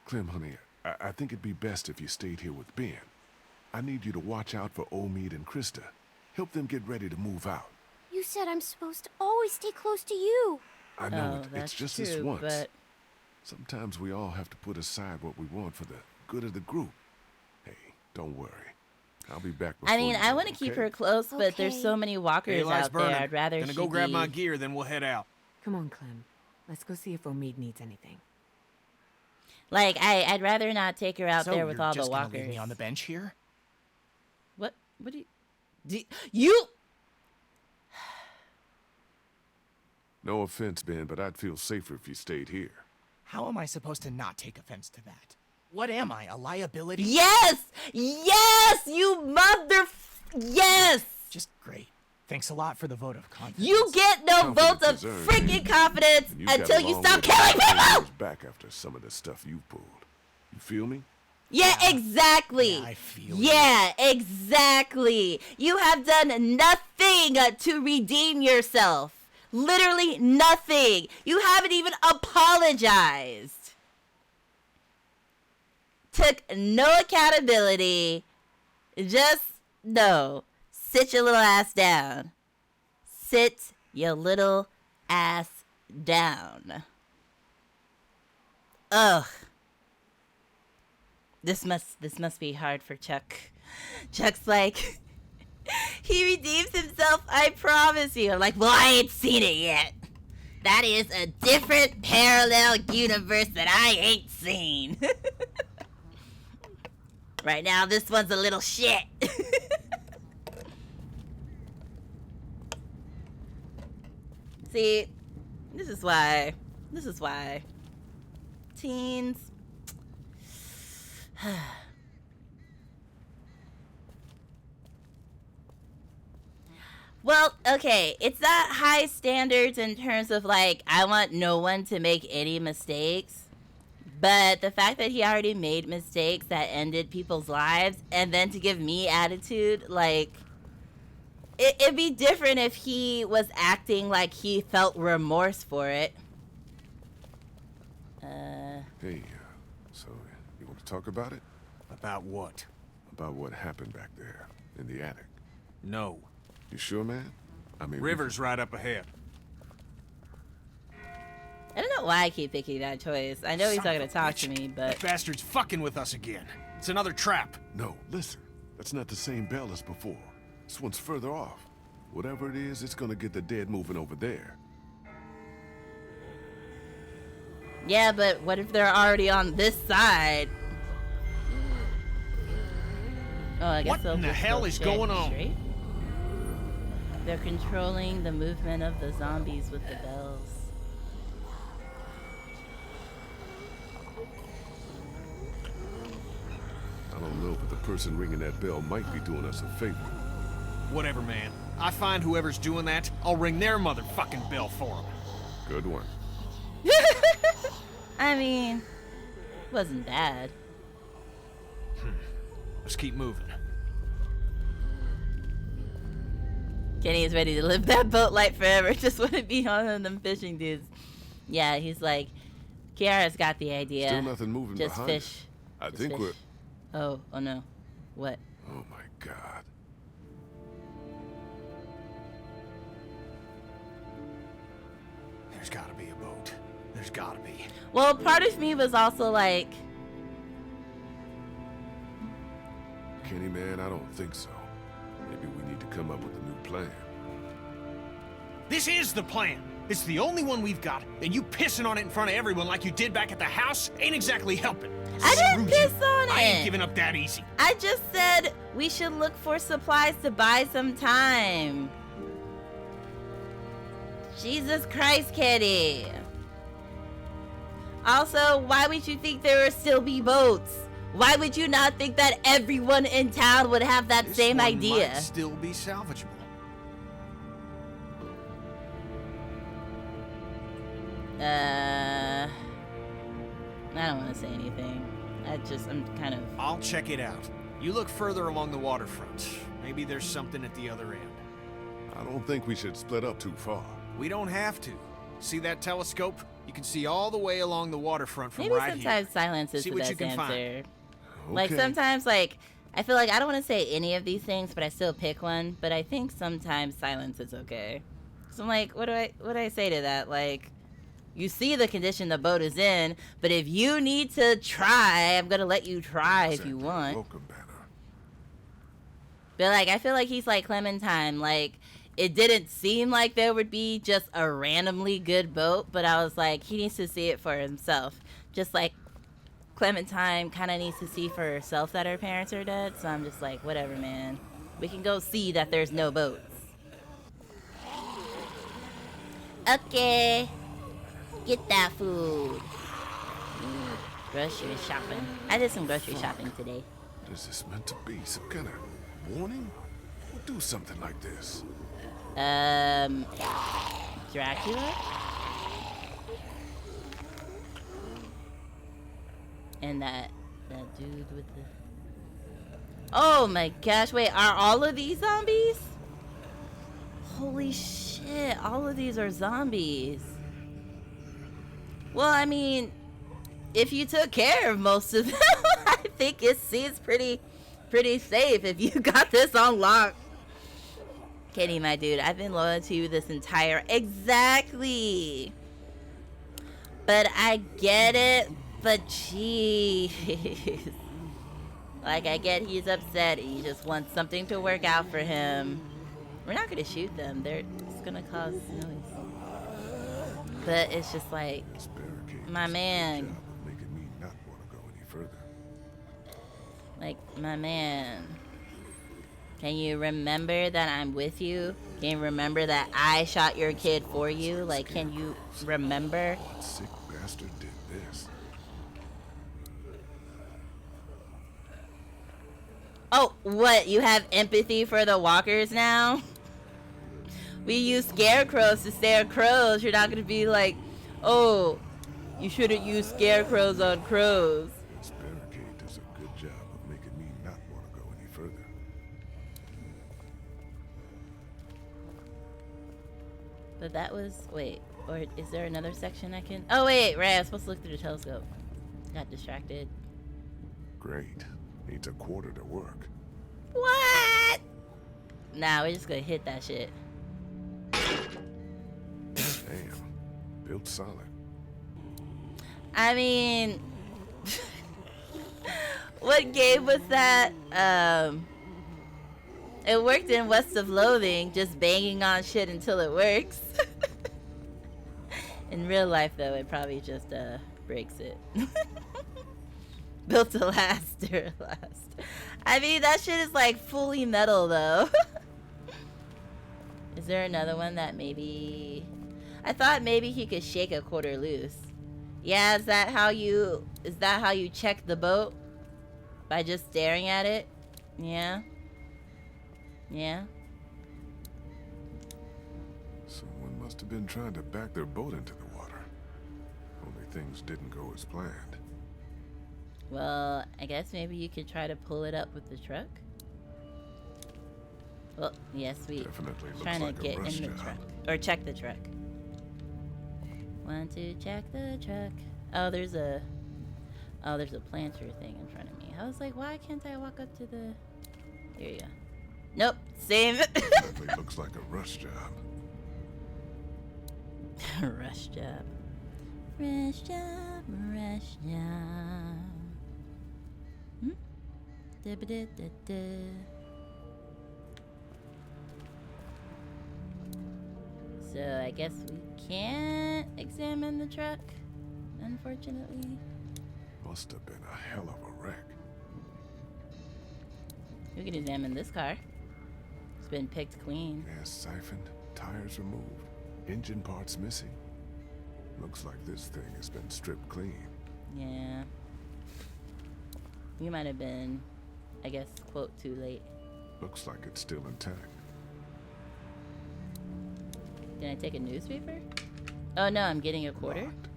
Clem, honey, I think it'd be best if you stayed here with Ben. I need you to watch out for Omid and Krista. Help them get ready to move out. You said I'm supposed to always stay close to you. I know Oh, it's that's just true, this once. but Sometimes we all have to put aside what we want for the good of the group. Hey, don't worry. I'll be back before I mean, you I go, want to keep okay? her close, but there's Okay. so many walkers Daylight's out there. burning. I'd rather Gonna she go grab be... my gear, then we'll head out. Come on, Clem. Let's go see if Omid needs anything. Like, I'd rather not take her out So there with you're all just the gonna walkers. leave me on the bench here? What do you... No offense, Ben, but I'd feel safer if you stayed here. How am I supposed to not take offense to that? What am I, a liability? Yes! Yes! You mother... Yes! Just great. Thanks a lot for the vote of confidence. You get no Confidence votes of is earned, freaking confidence And you've got until a you long stop way to killing go people! yours back after some of the stuff you pulled. You feel me? Yeah, exactly. Yeah, I feel Yeah, exactly. You have done nothing to redeem yourself. Literally nothing. You haven't even apologized. Took no accountability. Just, no. Sit your little ass down. Sit your little ass down. Ugh. This must be hard for Chuck. Chuck's like, he redeems himself, I promise you. I'm like, well, I ain't seen it yet. That is a different parallel universe that I ain't seen. Right now, this one's a little shit. See, this is why. Teens. Well, okay, it's not high standards in terms of like, I want no one to make any mistakes. But the fact that he already made mistakes that ended people's lives, and then to give me attitude, like, it'd be different if he was acting like he felt remorse for it. Hey, so you want to talk about it? About what? About what happened back there in the attic? No. You sure, man? I mean, River's right up ahead. I don't know why I keep picking that choice. I know he's not Son of gonna a talk bitch. to me, That but bastard's fucking with us again. It's another trap. No, listen. That's not the same bell as before. This one's further off. Whatever it is, it's gonna get the dead moving over there. yeah, but what if they're already on this side? Oh, I guess What they'll in the just hell go is straight- going on? straight? They're controlling the movement of the zombies with the bells. I don't know, but the person ringing that bell might be doing us a favor. Whatever, man. I find whoever's doing that, I'll ring their motherfucking bell for them. Good one. I mean, wasn't bad. Let's keep moving. Kenny is ready to live that boat life forever. Just want to be one of them fishing dudes. Yeah, he's like, Kiara's got the idea. Still nothing moving Just behind fish. us. I Just think fish. Oh no. What? Oh my God. There's gotta be a boat. There's gotta be. Well, part of me was also like, Kenny, man, I don't think so. Maybe we need to come up with a new plan. This is the plan. It's the only one we've got, and you pissing on it in front of everyone like you did back at the house ain't exactly helping. I didn't Screw piss you. on I ain't it. giving up that easy. I just said we should look for supplies to buy some time. Jesus Christ, Kenny. Also, why would you think there would still be boats? Why would you not think that everyone in town would have that This same one idea? might still be salvageable. I don't want to say anything. I'm kind of... I'll check it out. You look further along the waterfront. Maybe there's something at the other end. I don't think we should split up too far. We don't have to. See that telescope? You can see all the way along the waterfront from Maybe right sometimes here. silence is See the what you best can answer. find. Like Okay. sometimes, like, I feel like I don't want to say any of these things, but I still pick one. But I think sometimes silence is okay. So I'm like, what do I say to that? Like, you see the condition the boat is in, but if you need to try, I'm gonna let you try if you Exactly. want. Welcome, Banner. But like, I feel like he's like Clementine. Like, it didn't seem like there would be just a randomly good boat, but I was like, he needs to see it for himself. Just like Clementine kind of needs to see for herself that her parents are dead. So I'm just like, whatever, man. We can go see that there's no boats. Okay. Get that food. Grocery shopping. I did some grocery shopping today. Is this meant to be some kind of warning? We'll do something like this. Dracula? And that dude with the... Oh my gosh, wait, are all of these zombies? Holy shit, all of these are zombies. Well, I mean, if you took care of most of them, I think it seems pretty safe if you got this on lock. Kenny, my dude, I've been loyal to you this entire... Exactly. But I get it, but jeez. Like, I get he's upset. He just wants something to work out for him. We're not going to shoot them. It's going to cause noise. But it's just like, This barricade my does a good man. job of making me not want to go any further. Like, my man. Can you remember that I'm with you? Can you remember that I shot your kid for you? Like, can you remember? What sick bastard did this? Oh, what? You have empathy for the walkers now? We use scarecrows to scare crows. You're not gonna be like, oh, you shouldn't use scarecrows on crows. This barricade does a good job of making me not want to go any further. But that was, wait, or is there another section I can? Oh wait, right, I was supposed to look through the telescope. Got distracted. Great. Needs a quarter to work. What? Nah, we're just gonna hit that shit. Damn. Built solid. I mean, what game was that? It worked in West of Loathing, just banging on shit until it works. In real life, though, it probably just breaks it. Built to last, last. I mean, that shit is like fully metal, though. Is there another one that maybe... I thought maybe he could shake a quarter loose. Yeah, is that how you check the boat? By just staring at it? Yeah. Yeah. Someone must have been trying to back their boat into the water. Only things didn't go as planned. Well, I guess maybe you could try to pull it up with the truck. Well, yes, we Definitely looks trying like to get a rush in the job. truck or check the truck. Want to check the truck? Oh, there's a planter thing in front of me. I was like, why can't I walk up to the? There you go. Nope, same. Definitely looks like a rush job. Rush job. Rush job. Rush job. Da-ba-da-da-da. So I guess we can't examine the truck, unfortunately. Must have been a hell of a wreck. We can examine this car. It's been picked clean. Gas siphoned, tires removed, engine parts missing. Looks like this thing has been stripped clean. Yeah. You might have been, I guess, quote, too late. Looks like it's still intact. Can I take a newspaper? Oh no, I'm getting a quarter. Locked.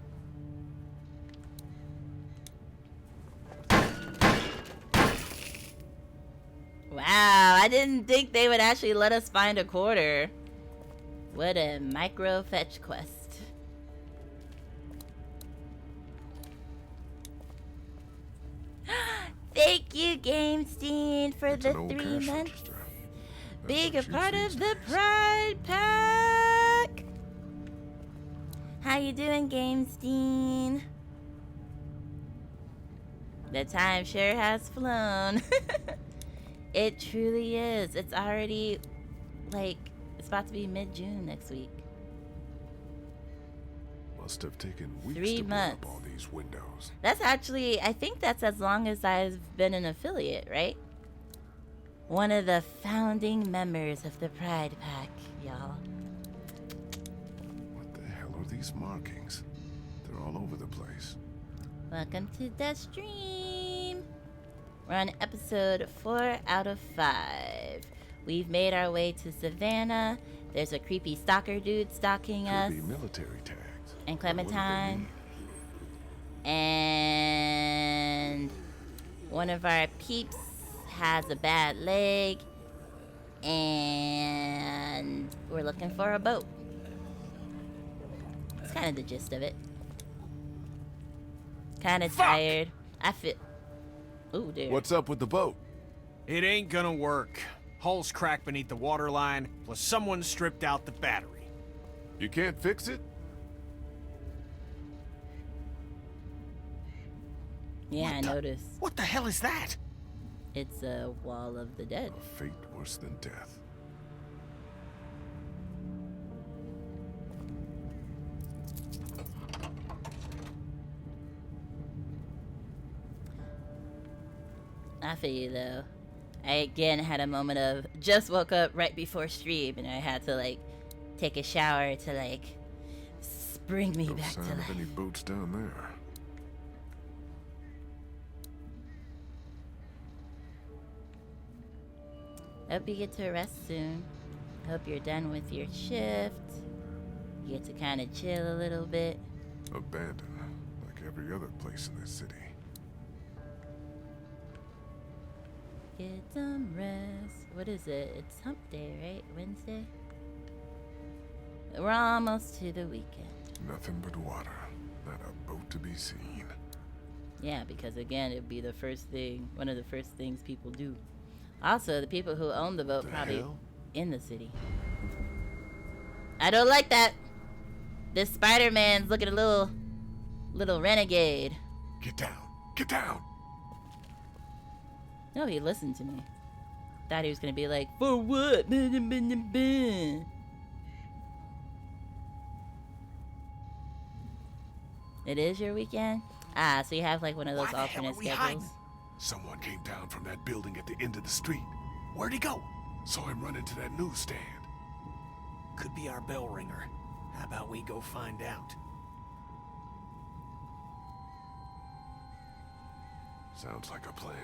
Wow, I didn't think they would actually let us find a quarter. What a micro fetch quest. Thank you, GameSteen, for It's the an old 3 cash months. register. That's Being a what she part these of the days. Pride Pack. How you doing, GameSteen? The time sure has flown. It truly is. It's already, like, it's about to be mid-June next week. Must have taken weeks 3 to blow months. up all these windows. That's actually, I think that's as long as I've been an affiliate, right? One of the founding members of the Pride Pack, y'all. What the hell are these markings? They're all over the place. Welcome to the stream. We're on episode 4 out of 5. We've made our way to Savannah. There's a creepy stalker dude stalking us. Could be military tags. And But what do they Clementine. mean? And one of our peeps has a bad leg. And we're looking for a boat. That's kind of the gist of it. Kind of tired. I feel... Ooh, dear. What's up with the boat? It ain't gonna work. Hull's cracked beneath the waterline, plus someone stripped out the battery. You can't fix it? Yeah, I noticed. What the hell is that? It's a wall of the dead. A fate worse than death. I feel you though. I again had a moment of just woke up right before stream and I had to like take a shower to like bring me No back to sign of life. any boats down there. Hope you get to rest soon. Hope you're done with your shift. You get to kind of chill a little bit. Abandoned, like every other place in this city. Get some rest. What is it? It's hump day, right? Wednesday? We're almost to the weekend. Nothing but water. Not a boat to be seen. Yeah, because again, it'd be the first thing, one of the first things people do. Also, the people who own the boat The probably hell? in the city. I don't like that. This Spider-Man's looking a little renegade. Get down! Get down! No, he listened to me. Thought he was gonna be like, for what? It is your weekend? Ah, so you have like one of those Why the hell alternate are we schedules? hiding? Someone came down from that building at the end of the street. Where'd he go? Saw him run into that newsstand. Could be our bell ringer. How about we go find out? Sounds like a plan.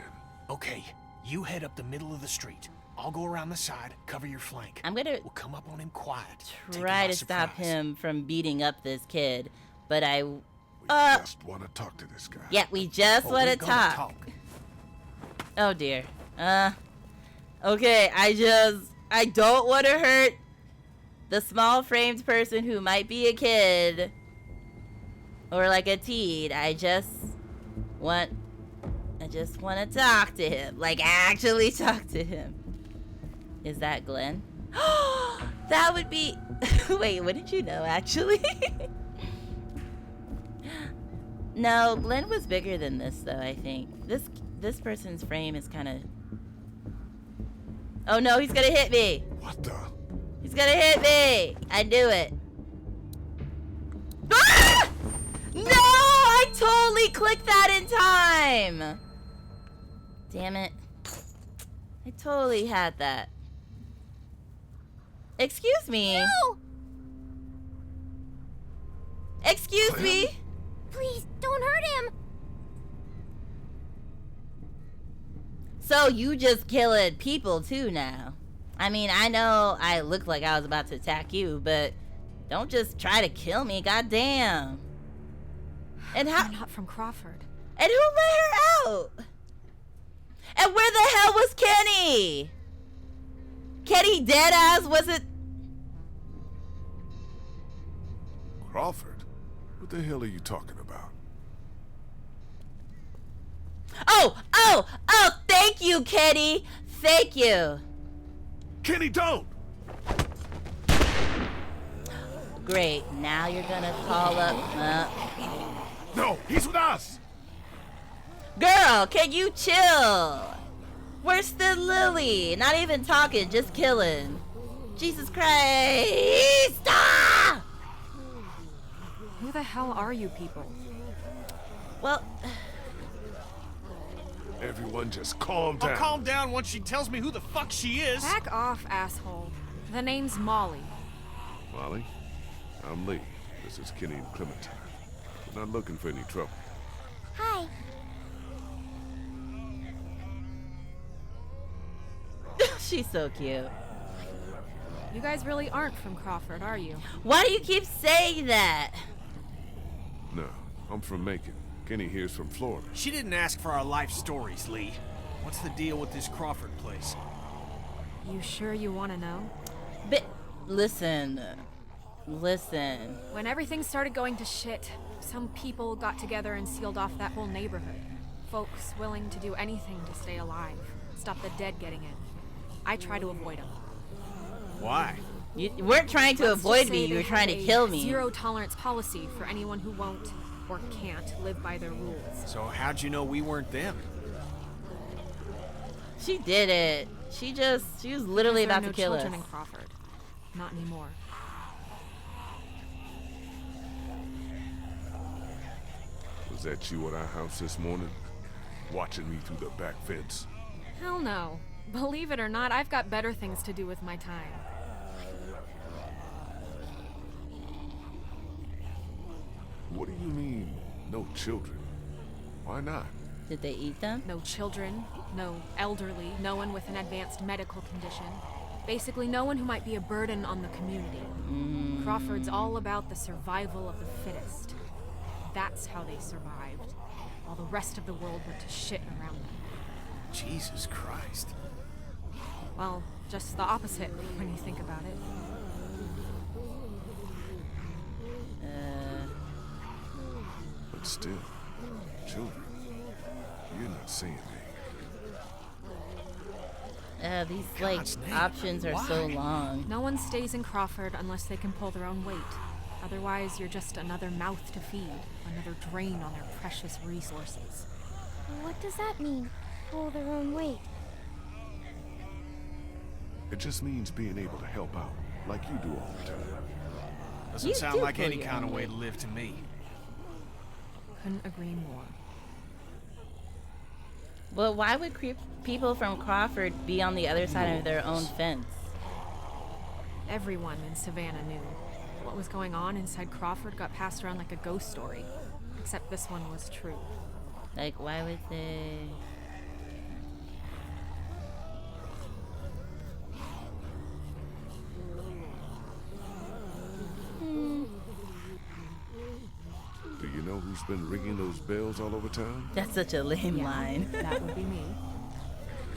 Okay, you head up the middle of the street. I'll go around the side, cover your flank. I'm gonna We'll come up on him quiet. take him try by to stop surprise. him from beating up this kid, but I. We just want to talk to this guy. Yeah, we just Oh, want we're to gonna talk. Oh dear. Okay, I don't want to hurt the small framed person who might be a kid or like a teen. I just want to talk to him. Like actually talk to him. Is that Glenn? That would be Wait, what did you know actually? No, Glenn was bigger than this though, I think. This person's frame is kind of... Oh no, he's gonna hit me! What the? He's gonna hit me! I knew it. Ah! No! I totally clicked that in time! Damn it. I totally had that. Excuse me. No! Excuse me. Please, don't hurt him! So you just killing people too now. I mean, I know I looked like I was about to attack you, but don't just try to kill me, goddamn. And how? I'm not from Crawford. And who let her out? And where the hell was Kenny? Kenny deadass wasn't. Crawford? What the hell are you talking about? Oh, thank you, Kenny. Thank you. Kenny, don't! Great, now you're gonna call up, No, he's with us! Girl, can you chill? Worse than Lily. Not even talking, just killing. Jesus Christ! Ah! Who the hell are you people? Well, Everyone just calm down. I'll calm down once she tells me who the fuck she is. Back off, asshole. The name's Molly. Molly, I'm Lee. This is Kenny and Clementine. We're not looking for any trouble. Hi. she's so cute. You guys really aren't from Crawford, are you? Why do you keep saying that? No, I'm from Macon. Kenny here's from Florida. She didn't ask for our life stories, Lee. What's the deal with this Crawford place? You sure you want to know? But listen. When everything started going to shit, some people got together and sealed off that whole neighborhood. Folks willing to do anything to stay alive, stop the dead getting in. I try to avoid them. Why? You weren't trying to Let's avoid just me, say you were they trying to have a kill me. Zero tolerance policy for anyone who won't or can't live by their rules. So how'd you know we weren't them? She did it. She was literally There are about no to kill us. children in Crawford. Not anymore. Was that you at our house this morning? Watching me through the back fence? Hell no. Believe it or not, I've got better things to do with my time. What do you mean, no children? Why not? Did they eat them? No children, no elderly, no one with an advanced medical condition. Basically, no one who might be a burden on the community. Crawford's all about the survival of the fittest. That's how they survived, while the rest of the world went to shit around them. Jesus Christ. Well, just the opposite when you think about it. But still, children. You're not saying me. These God's like name, options are so why? long. No one stays in Crawford unless they can pull their own weight. Otherwise, you're just another mouth to feed, another drain on their precious resources. What does that mean? Pull their own weight. It just means being able to help out, like you do all the time. Doesn't You sound do like pull any your kind of own way weight. to live to me. Couldn't agree more. But why would people from Crawford be on the other side of their own fence? Everyone in Savannah knew. What was going on inside Crawford got passed around like a ghost story. Except this one was true. Like, why would they? who's been ringing those bells all over town? That's such a lame line. That would be me.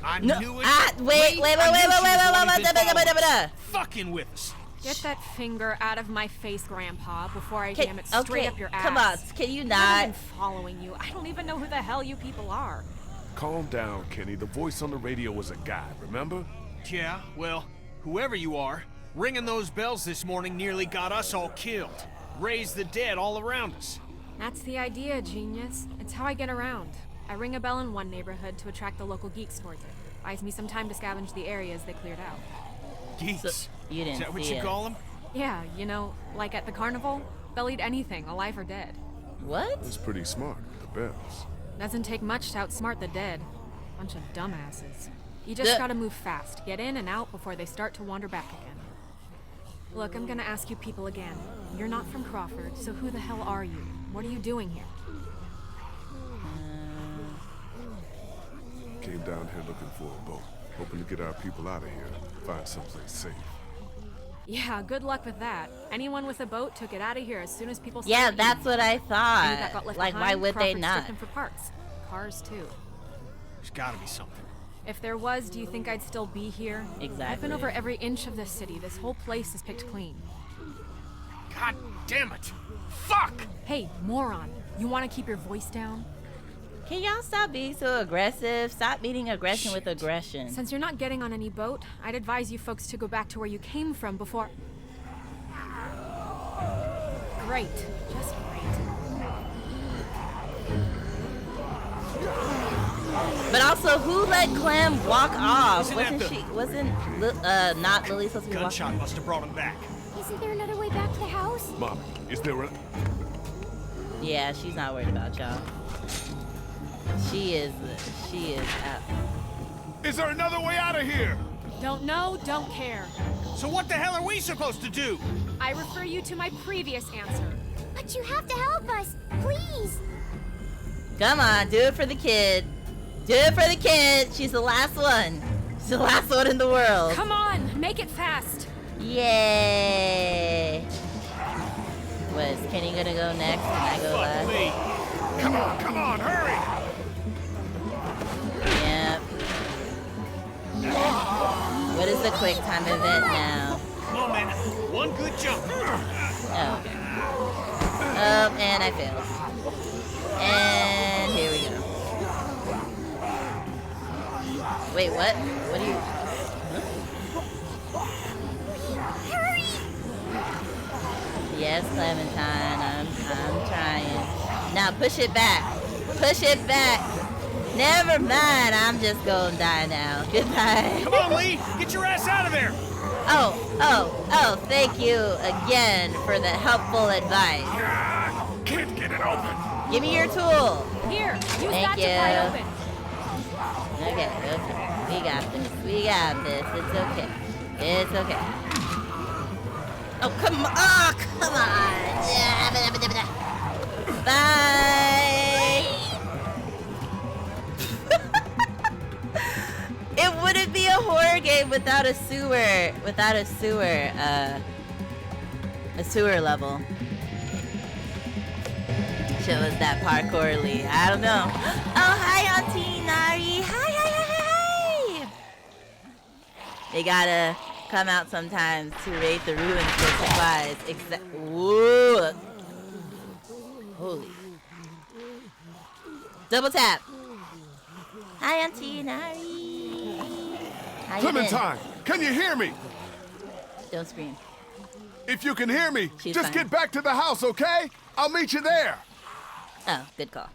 I No. knew it. Wait. Fucking with us. Get that finger out of my face, Grandpa, before I jam it straight Okay, up your ass. come on. Can you I've not? been following you. I don't even know who the hell you people are. Calm down, Kenny. The voice on the radio was a guy, remember? Yeah, well, whoever you are, ringing those bells this morning nearly got us all killed. Raised the dead all around us. That's the idea, genius. It's how I get around. I ring a bell in one neighborhood to attract the local geeks towards it. Buys me some time to scavenge the areas they cleared out. Geeks. So, you didn't Is that what see you it. call them? Yeah, you know, like at the carnival, they'll eat anything, alive or dead. What? That's pretty smart, the bells. Doesn't take much to outsmart the dead. Bunch of dumbasses. You just gotta move fast, get in and out before they start to wander back again. Look, I'm gonna ask you people again. You're not from Crawford, so who the hell are you? What are you doing here? Came down here looking for a boat, hoping to get our people out of here, find someplace safe. Yeah, good luck with that. Anyone with a boat took it out of here as soon as people started Yeah, eating. that's what I Any that got thought. left Like, behind, why would they Crawford not? stripped them for parts. Cars, too. There's gotta be something. If there was, do you think I'd still be here? I've Exactly. been over every inch of this city. This whole place is picked clean. God damn it! Fuck! Hey, moron. You want to keep your voice down? Can y'all stop being so aggressive? Stop meeting aggression with aggression. Since you're not getting on any boat, I'd advise you folks to go back to where you came from before... Great. Just great. But also, who let Clem walk off? Isn't that Wasn't not Lily supposed to be walking? Gunshot must have brought him back. Isn't there another way back to the house? Mommy, is there a... Yeah, she's not worried about y'all. She is out. Is there another way out of here? Don't know, don't care. So what the hell are we supposed to do? I refer you to my previous answer. But you have to help us, please. Come on, do it for the kid. Do it for the kid. She's the last one. She's the last one in the world. Come on, make it fast. Yay. Was Kenny gonna go next and I go Fuck last? me. Come on, hurry! Yep. What is the quick time event now? Come on, man. One good jump. Oh, okay. Oh, and I failed. And here we go. Wait, what? What do you... Hurry! Yes, Clementine, I'm trying. Now push it back. Push it back. Never mind, I'm just gonna die now. Goodbye. Come on, Lee. Get your ass out of there. Oh, thank you again for the helpful advice. Can't get it open. Give me your tool. Here, use Thank that to pry you. open. Okay. We got this. It's okay. It's okay. Oh, come on. Oh, come on. Bye. It wouldn't be a horror game without a sewer level. Show us that parkour, Lee. I don't know. Oh, hi, Auntie Nari. Hi. They gotta come out sometimes to raid the ruins for supplies. Whoa. Holy. Double tap. Hi, Auntie Nari. How you Clementine, can you hear me? been? Don't scream. If you can hear me, She's just fine. get back to the house, okay? I'll meet you there. Oh, good call.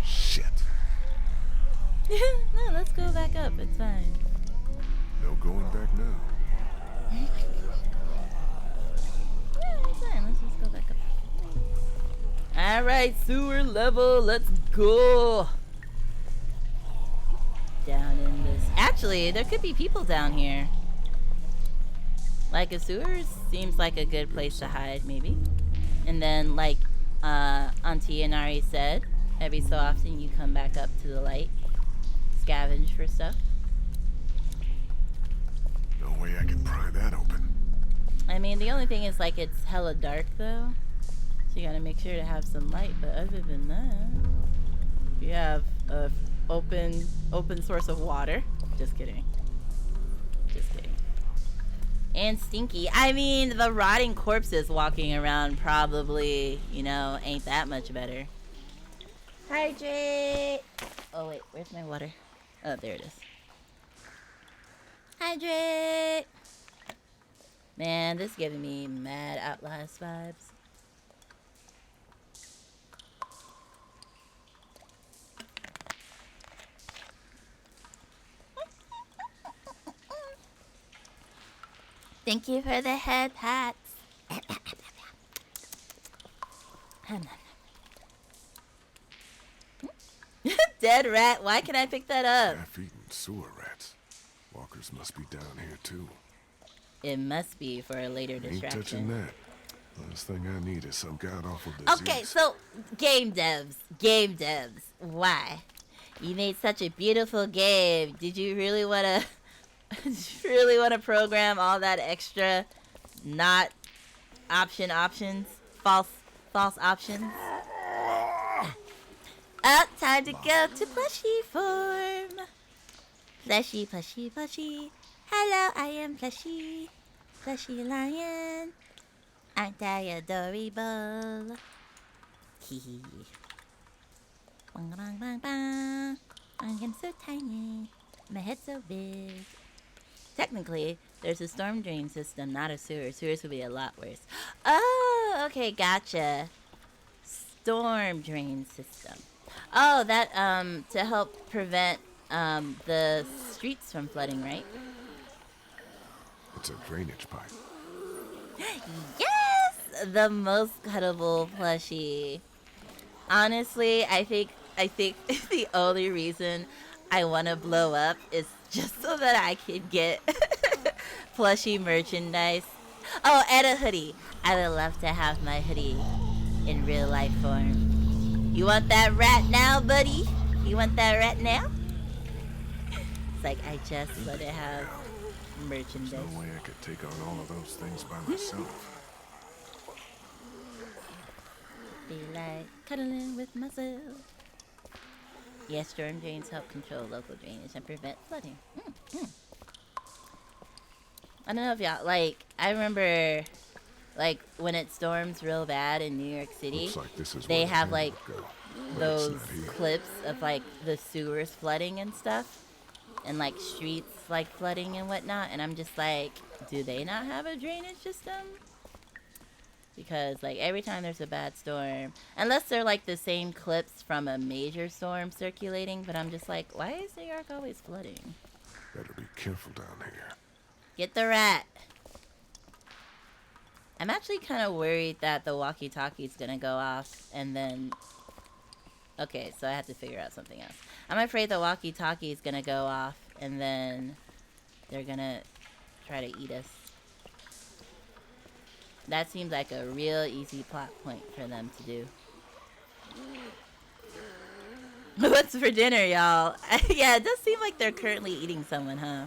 Shit. No, let's go back up. It's fine. No going back now. Yeah, it's fine. Let's just go back up. All right, sewer level. Let's go. Down in this. Actually, there could be people down here. Like a sewer seems like a good place to hide, maybe. And then, like Auntie Inari said, every so often you come back up to the light, scavenge for stuff. No way I can pry that open. I I mean, the only thing is, like, it's hella dark, though. So you gotta make sure to have some light. But other than that, you have a open source of water. Just kidding. Just kidding. And stinky. I mean, the rotting corpses walking around probably, you know, ain't that much better. Hydrate! Oh, wait. Where's my water? Oh, there it is. Hydrate! Man, this is giving me mad Outlast vibes. Thank you for the head pats. Dead rat. Why can I pick that up? Half-eaten sewer rats. Walkers must be down here too. It must be for a later distraction. Ain't touching that. Last thing I need is some god-awful disease. Okay, so game devs, why? You made such a beautiful game. Did you really wanna program all that extra not options? False options? Oh, time to go to plushie form. Plushie. Hello, I am plushie. Plushie lion. Aren't I adorable? Hee. Bang, bang, bang, bang. I am so tiny. My head's so big. Technically, there's a storm drain system, not a sewer. Sewers would be a lot worse. Oh, okay, gotcha. Storm drain system. Oh, that, to help prevent, the streets from flooding, right? It's a drainage pipe. Yes! The most cuttable plushie. Honestly, I think the only reason I want to blow up is just so that I can get plushie merchandise. Oh, and a hoodie. I would love to have my hoodie in real life form. You want that rat now, buddy? You want that rat now? It's like, I just want to have merchandise. There's no way I could take on all of those things by myself. Be like cuddling with myself. Yes, storm drains help control local drainage and prevent flooding. I don't know if y'all, like, I remember, like, when it storms real bad in New York City, like they have, like, those clips of, like, the sewers flooding and stuff, and, like, streets, like, flooding and whatnot, and I'm just like, do they not have a drainage system? Because, like, every time there's a bad storm, unless they're, like, the same clips from a major storm circulating, but I'm just like, why is New York always flooding? Better be careful down here. Get the rat. I'm actually kind of worried that the walkie-talkie's gonna go off, and then... Okay, so I have to figure out something else. I'm afraid the walkie-talkie's gonna go off, and then they're gonna try to eat us. That seems like a real easy plot point for them to do. What's for dinner, y'all? Yeah, it does seem like they're currently eating someone, huh?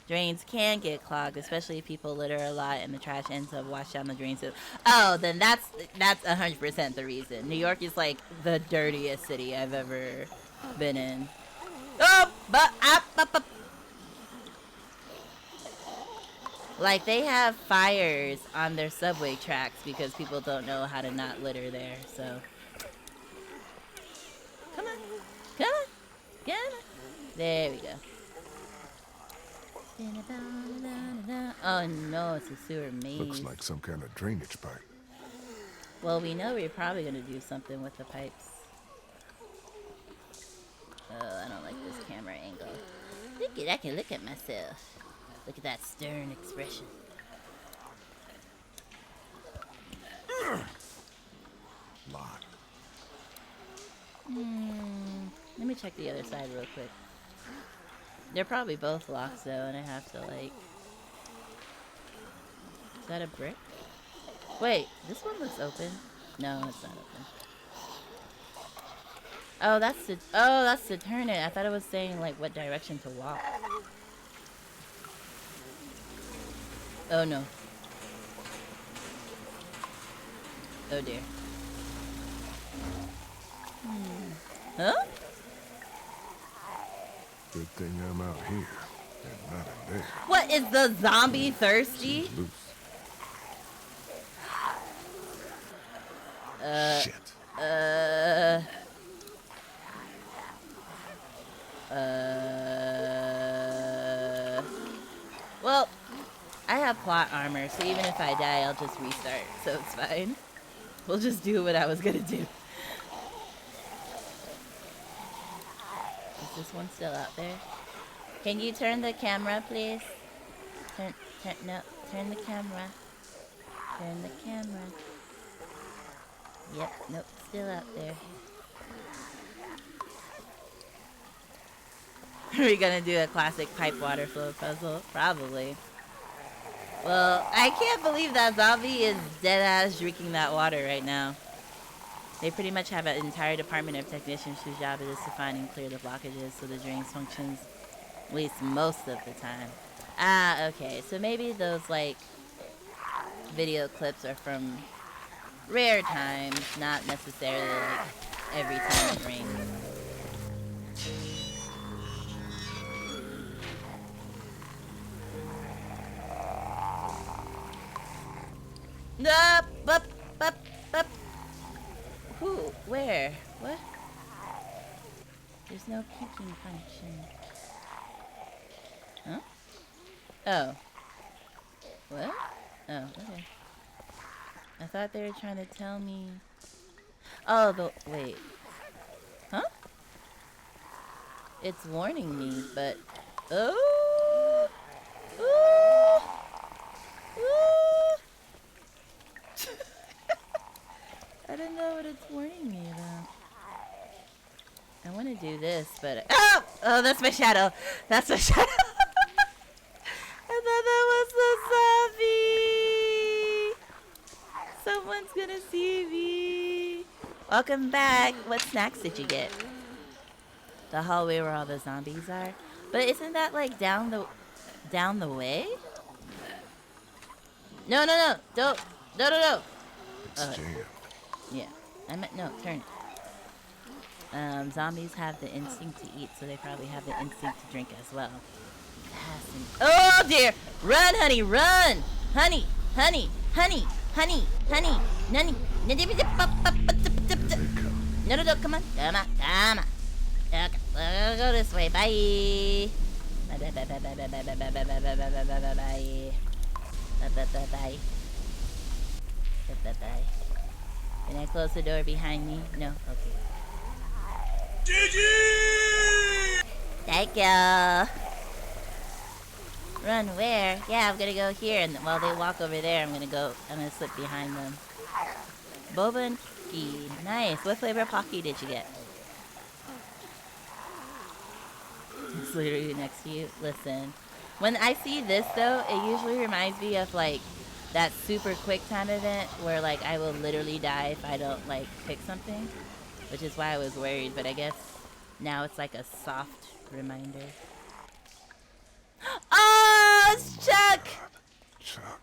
Drains can get clogged, especially if people litter a lot and the trash ends up washed down the drain system. Oh, then that's 100% the reason. New York is like the dirtiest city I've ever been in. Oh, but like they have fires on their subway tracks because people don't know how to not litter there. So come on. There we go. Oh no, it's a sewer maze. Looks like some kind of drainage pipe. Well, we know we're probably gonna do something with the pipes. Oh, I don't like this camera angle. I can look at myself. Look at that stern expression. Lock. Let me check the other side real quick. They're probably both locked though, and I have to like... Is that a brick? Wait, this one looks open. No, it's not open. Oh, that's to turn it. I thought it was saying like what direction to walk. Oh no. Oh dear. Huh? Good thing I'm out here and not in there. What, is the zombie thirsty? Loose. Shit. Well, I have plot armor, so even if I die, I'll just restart, so it's fine. We'll just do what I was gonna do. Is this one still out there? Can you turn the camera, please? Turn the camera. Turn the camera. Yep, nope, still out there. Are we gonna do a classic pipe water flow puzzle? Probably. Well, I can't believe that zombie is dead ass drinking that water right now. They pretty much have an entire department of technicians whose job it is to find and clear the blockages so the drains functions at least most of the time. Ah, okay, so maybe those like video clips are from rare times, not necessarily like every time it rains. Up, up, up, up. Who? Where? What? There's no peeking function. Huh? Oh. What? Oh, okay. I thought they were trying to tell me... Oh, wait. Huh? It's warning me, but... Oh! Ooh! Ooh! I don't know what it's warning me about. I want to do this, but... Oh! Oh, that's my shadow. That's my shadow. I thought that was the zombie. Someone's gonna see me. Welcome back. What snacks did you get? The hallway where all the zombies are. But isn't that like down the way? No, no, no. Don't. No, no, no. It's jammed. Yeah. I meant no. Turn. Zombies have the instinct to eat, so they probably have the instinct to drink as well. Oh dear! Run, honey, run! Honey, honey, honey, honey, honey, honey. No, no, no, come on, come on, come on. Okay, we'll go this way. Bye. Bye, bye, bye, bye, bye, bye, bye, bye, bye, bye, bye, bye, bye, bye, bye, bye, bye. Bye, bye, bye, bye. Bye, bye, bye. Can I close the door behind me? No? Okay. GG! Thank you. Run where? Yeah, I'm gonna go here, and while they walk over there, I'm gonna slip behind them. Boba and Pocky. Nice. What flavor Pocky did you get? It's literally next to you. Listen. When I see this, though, it usually reminds me of, like, that super quick time event where, like, I will literally die if I don't, like, pick something. Which is why I was worried, but I guess now it's like a soft reminder. Oh, it's Chuck! Chuck,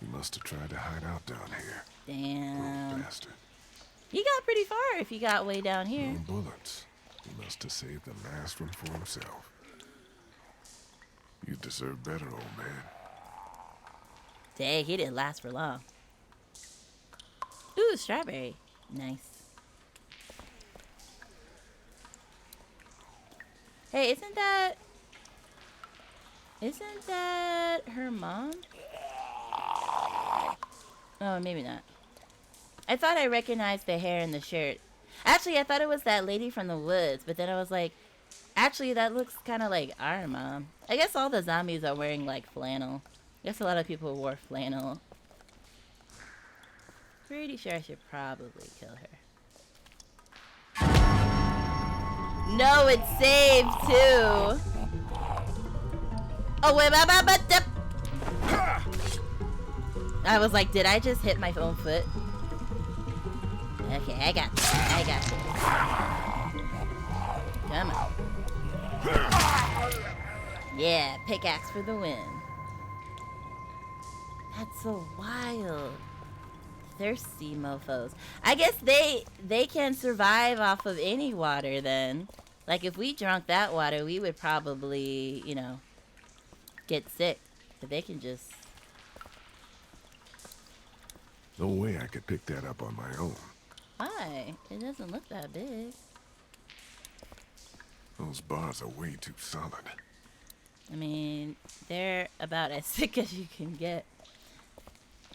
you must have tried to hide out down here. Damn. Poor bastard. He got pretty far if he got way down here. No bullets. He must have saved the last one for himself. You deserve better, old man. Dang, he didn't last for long. Ooh, strawberry. Nice. Hey, isn't that her mom? Oh, maybe not. I thought I recognized the hair in the shirt. Actually, I thought it was that lady from the woods, but then I was like, actually, that looks kind of like our mom. I guess all the zombies are wearing, like, flannel. I guess a lot of people wore flannel. Pretty sure I should probably kill her. No, it saved, too. Oh, wait, I was like, did I just hit my own foot? Okay, I got this. I got this. Come on. Yeah, pickaxe for the win. That's so wild. Thirsty mofos. I guess they can survive off of any water then. Like if we drank that water, we would probably, you know, get sick. But they can just... No way I could pick that up on my own. Why? It doesn't look that big. Those bars are way too solid. I mean, they're about as thick as you can get.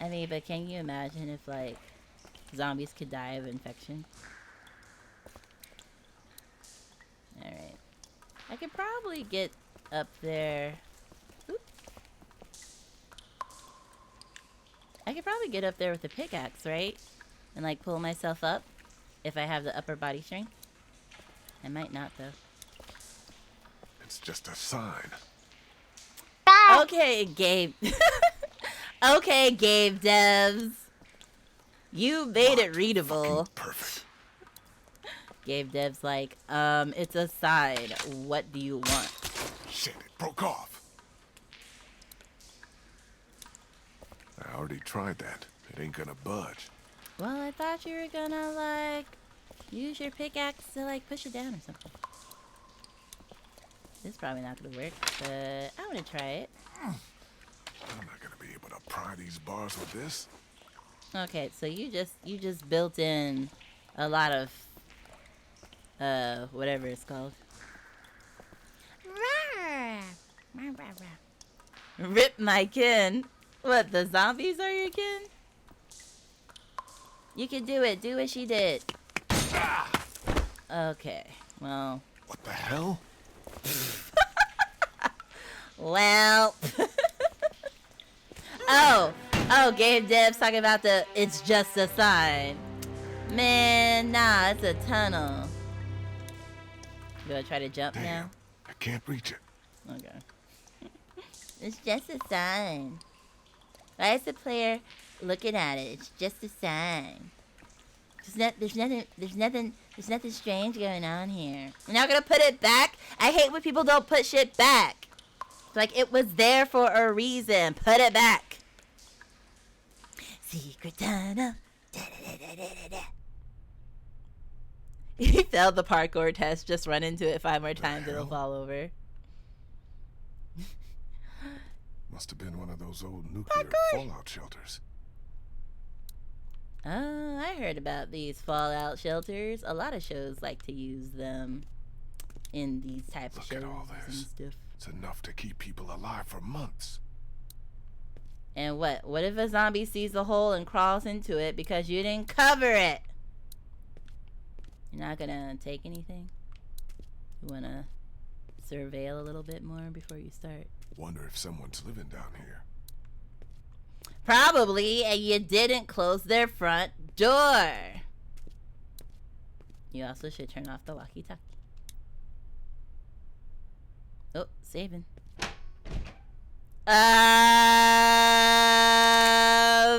I mean, but can you imagine if, like, zombies could die of infection? Alright. I could probably get up there. Oop. I could probably get up there with a pickaxe, right? And, like, pull myself up if I have the upper body strength. I might not, though. It's just a sign. Okay, Gabe. Okay, Gabe Devs. You made it readable. Perfect. Gabe Dev's like, it's a sign. What do you want? Shit, it broke off. I already tried that. It ain't gonna budge. Well, I thought you were gonna, like, use your pickaxe to, like, push it down or something. This is probably not gonna work, but I wanna try it. I'm not gonna be able to pry these bars with this. Okay, so you just built in a lot of whatever it's called. Rip my kin. What, the zombies are your kin? You can do it. Do what she did. Okay, well. What the hell? Well. Oh, Gabe Dev's talking about the it's just a sign. Man, nah, it's a tunnel. You gonna try to jump now? I can't reach it. Okay. It's just a sign. Why is the player looking at it? It's just a sign. There's nothing strange going on here. You're not gonna put it back? I hate when people don't put shit back. It's like it was there for a reason. Put it back. Secret tunnel. He failed the parkour test. Just run into it 5 more times. It'll fall over. Must have been one of those old nuclear fallout shelters. Oh, I heard about these fallout shelters. A lot of shows like to use them in these types of shows Look at all and this. stuff. It's enough to keep people alive for months. And what? What if a zombie sees the hole and crawls into it because you didn't cover it? You're not gonna take anything? You wanna surveil a little bit more before you start? Wonder if someone's living down here. Probably, and you didn't close their front door. You also should turn off the walkie-talkie. Oh, saving. Who are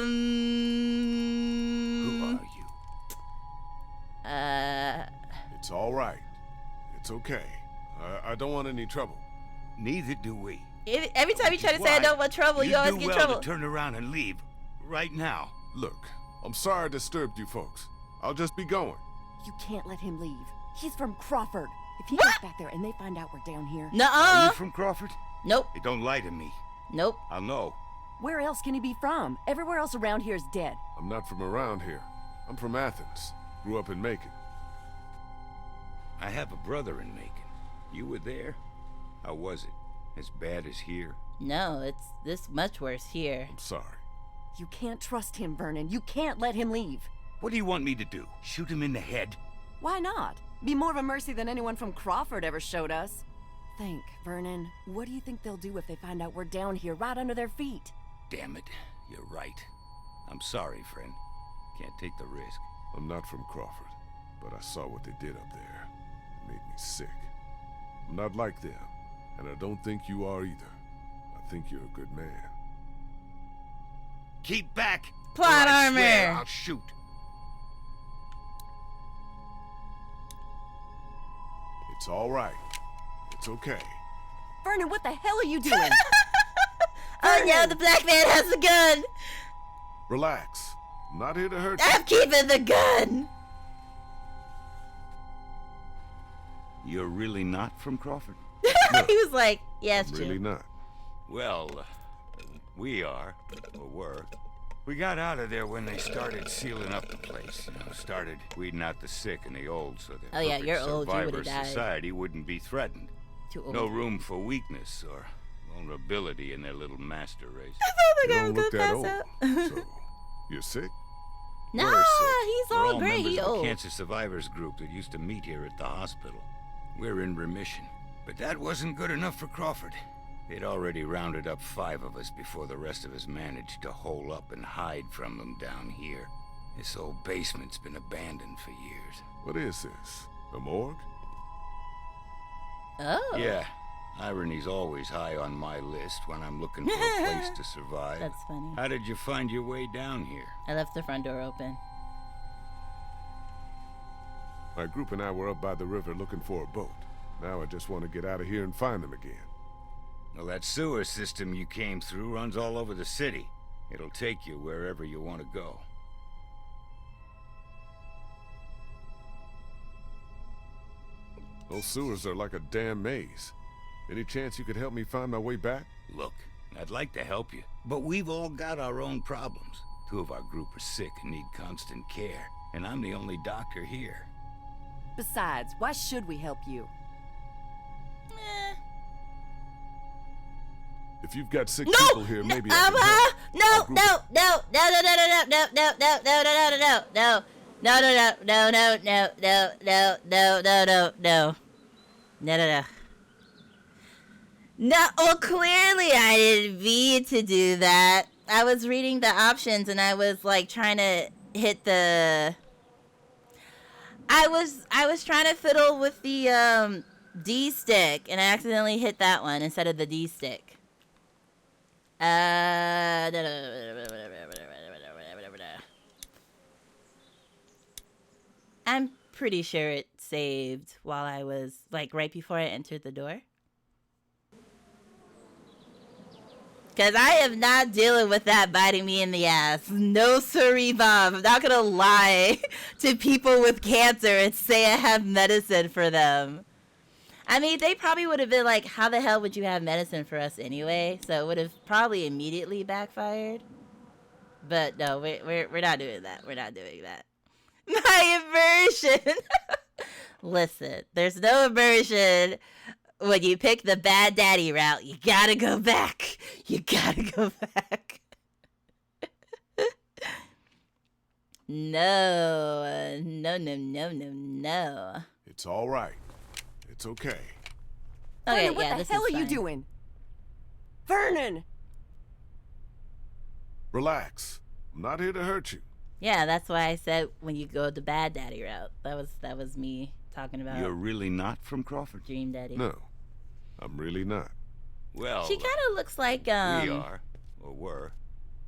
you? It's all right. It's okay. I don't want any trouble. Neither do we. Every time you try to say I don't want trouble, you always do get well trouble. to turn around and leave right now. Look, I'm sorry I disturbed you folks. I'll just be going. You can't let him leave. He's from Crawford. If he goes back there and they find out we're down here... Are Nuh-uh. you from Crawford? Nope. Hey, don't lie to me. Nope. I'll know. Where else can he be from? Everywhere else around here is dead. I'm not from around here. I'm from Athens. Grew up in Macon. I have a brother in Macon. You were there? How was it? As bad as here? No, it's this much worse here. I'm sorry. You can't trust him, Vernon. You can't let him leave. What do you want me to do? Shoot him in the head? Why not? Be more of a mercy than anyone from Crawford ever showed us. Think, Vernon. What do you think they'll do if they find out we're down here right under their feet? Damn it. You're right. I'm sorry, friend. Can't take the risk. I'm not from Crawford, but I saw what they did up there. It made me sick. I'm not like them, and I don't think you are either. I think you're a good man. Keep back! Plot or I swear armor. I'll shoot. It's all right. It's okay. Vernon, what the hell are you doing? Oh no, the black man has a gun! Relax. I'm not here to hurt you. I'm keeping the gun. You're really not from Crawford? He was like, yeah, it's I'm true. really not. Well, we are, or were. We got out of there when they started sealing up the place. Started weeding out the sick and the old so that Oh, yeah, you're old. You survivor would've died. society wouldn't be threatened. Too old. No room for weakness or vulnerability in their little master race. I thought the You guy don't was look gonna that pass old. out. So, you're sick? Nah, We're sick. he's We're all all great. members He of a old. cancer survivors group that used to meet here at the hospital. We're in remission. But that wasn't good enough for Crawford. They'd already rounded up 5 of us before the rest of us managed to hole up and hide from them down here. This old basement's been abandoned for years. What is this? A morgue? Oh. Yeah, irony's always high on my list when I'm looking for a place to survive. That's funny. How did you find your way down here? I left the front door open. My group and I were up by the river looking for a boat. Now I just want to get out of here and find them again. Well, that sewer system you came through runs all over the city. It'll take you wherever you want to go. Those sewers are like a damn maze. Any chance you could help me find my way back? Look, I'd like to help you, but we've all got our own problems. 2 of our group are sick and need constant care, and I'm the only doctor here. Besides, why should we help you? If you've got sick No! people here, maybe I can help. No, Our group- no, no. No, well, clearly I didn't mean to do that. I was reading the options and I was like trying to hit the. I was trying to fiddle with the D stick and I accidentally hit that one instead of the D stick. I'm pretty sure it saved while I was, like, right before I entered the door. Because I am not dealing with that biting me in the ass. No siree, Bob. I'm not going to lie to people with cancer and say I have medicine for them. I mean, they probably would have been like, how the hell would you have medicine for us anyway? So it would have probably immediately backfired. But no, we're not doing that. We're not doing that. My immersion. Listen, there's no immersion when you pick the bad daddy route. You gotta go back. You gotta go back. No. It's all right. It's okay. Okay, Vernon, what yeah, the this hell is are you fine. doing? Vernon! Relax. I'm not here to hurt you. Yeah, that's why I said when you go the bad daddy route. That was me talking about You're really not from Crawford? Dream Daddy. No, I'm really not. Well, She kind of looks like we are, or were.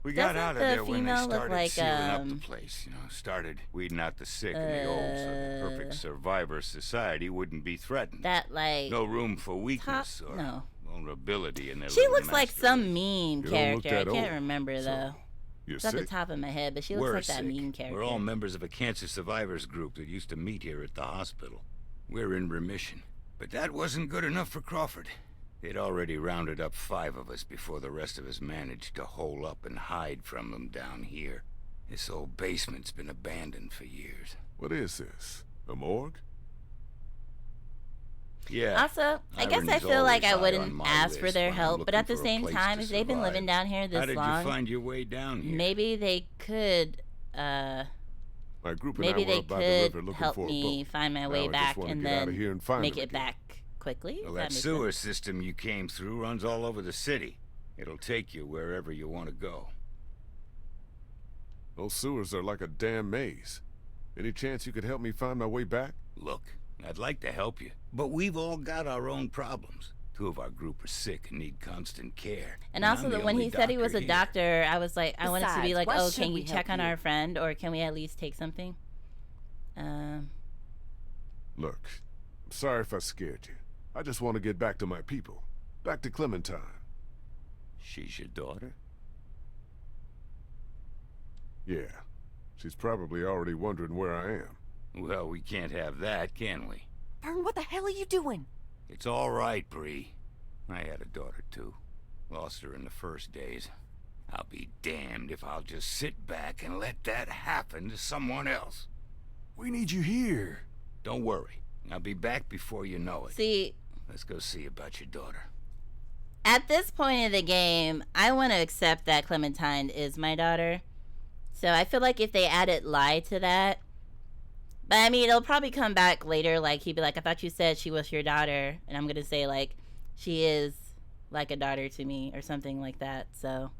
We got doesn't out of the there when they female look started like, sealing up the place. Started weeding out the sick and the old so the perfect survivor society wouldn't be threatened. that like No room for weakness or no. vulnerability in their She little looks like master some race. meme You don't look character. I that can't old, remember so though. You're It's at the sick? top of my head, but she looks We're like that sick. meme character. We're all members of a cancer survivors group that used to meet here at the hospital. We're in remission. But that wasn't good enough for Crawford. They'd already rounded up 5 of us before the rest of us managed to hole up and hide from them down here. This old basement's been abandoned for years. What is this? A morgue? Yeah. Also, I guess I irony's feel like always I high wouldn't on my ask for list their when I'm help, but looking at the for a same place time, to if they've been survive. living down here How this did long, you find your way down here? maybe they could My group and maybe I were they up by the river could looking help for a me boat. find my Now way I just back wanna and get out of here then and find make them it again. back quickly. Well, If that makes sewer sense. system you came through runs all over the city. It'll take you wherever you want to go. Those sewers are like a damn maze. Any chance you could help me find my way back? Look, I'd like to help you, but we've all got our own problems. 2 of our group are sick and need constant care. And also, I'm the when only he said he was a here. doctor, I was like, I wanted to be Besides, like, why oh, should can we you check help on you? our friend, or can we at least take something? Look, I'm sorry if I scared you. I just want to get back to my people. Back to Clementine. She's your daughter? Yeah. She's probably already wondering where I am. Well, we can't have that, can we? Vern, what the hell are you doing? It's all right, Bree. I had a daughter, too. Lost her in the first days. I'll be damned if I'll just sit back and let that happen to someone else. We need you here. Don't worry. I'll be back before you know it. See, Let's go see about your daughter. at this point in the game, I want to accept that Clementine is my daughter. So I feel like if they added lie to that, but I mean, it'll probably come back later. Like, he'd be like, I thought you said she was your daughter. And I'm going to say, like, she is like a daughter to me or something like that. So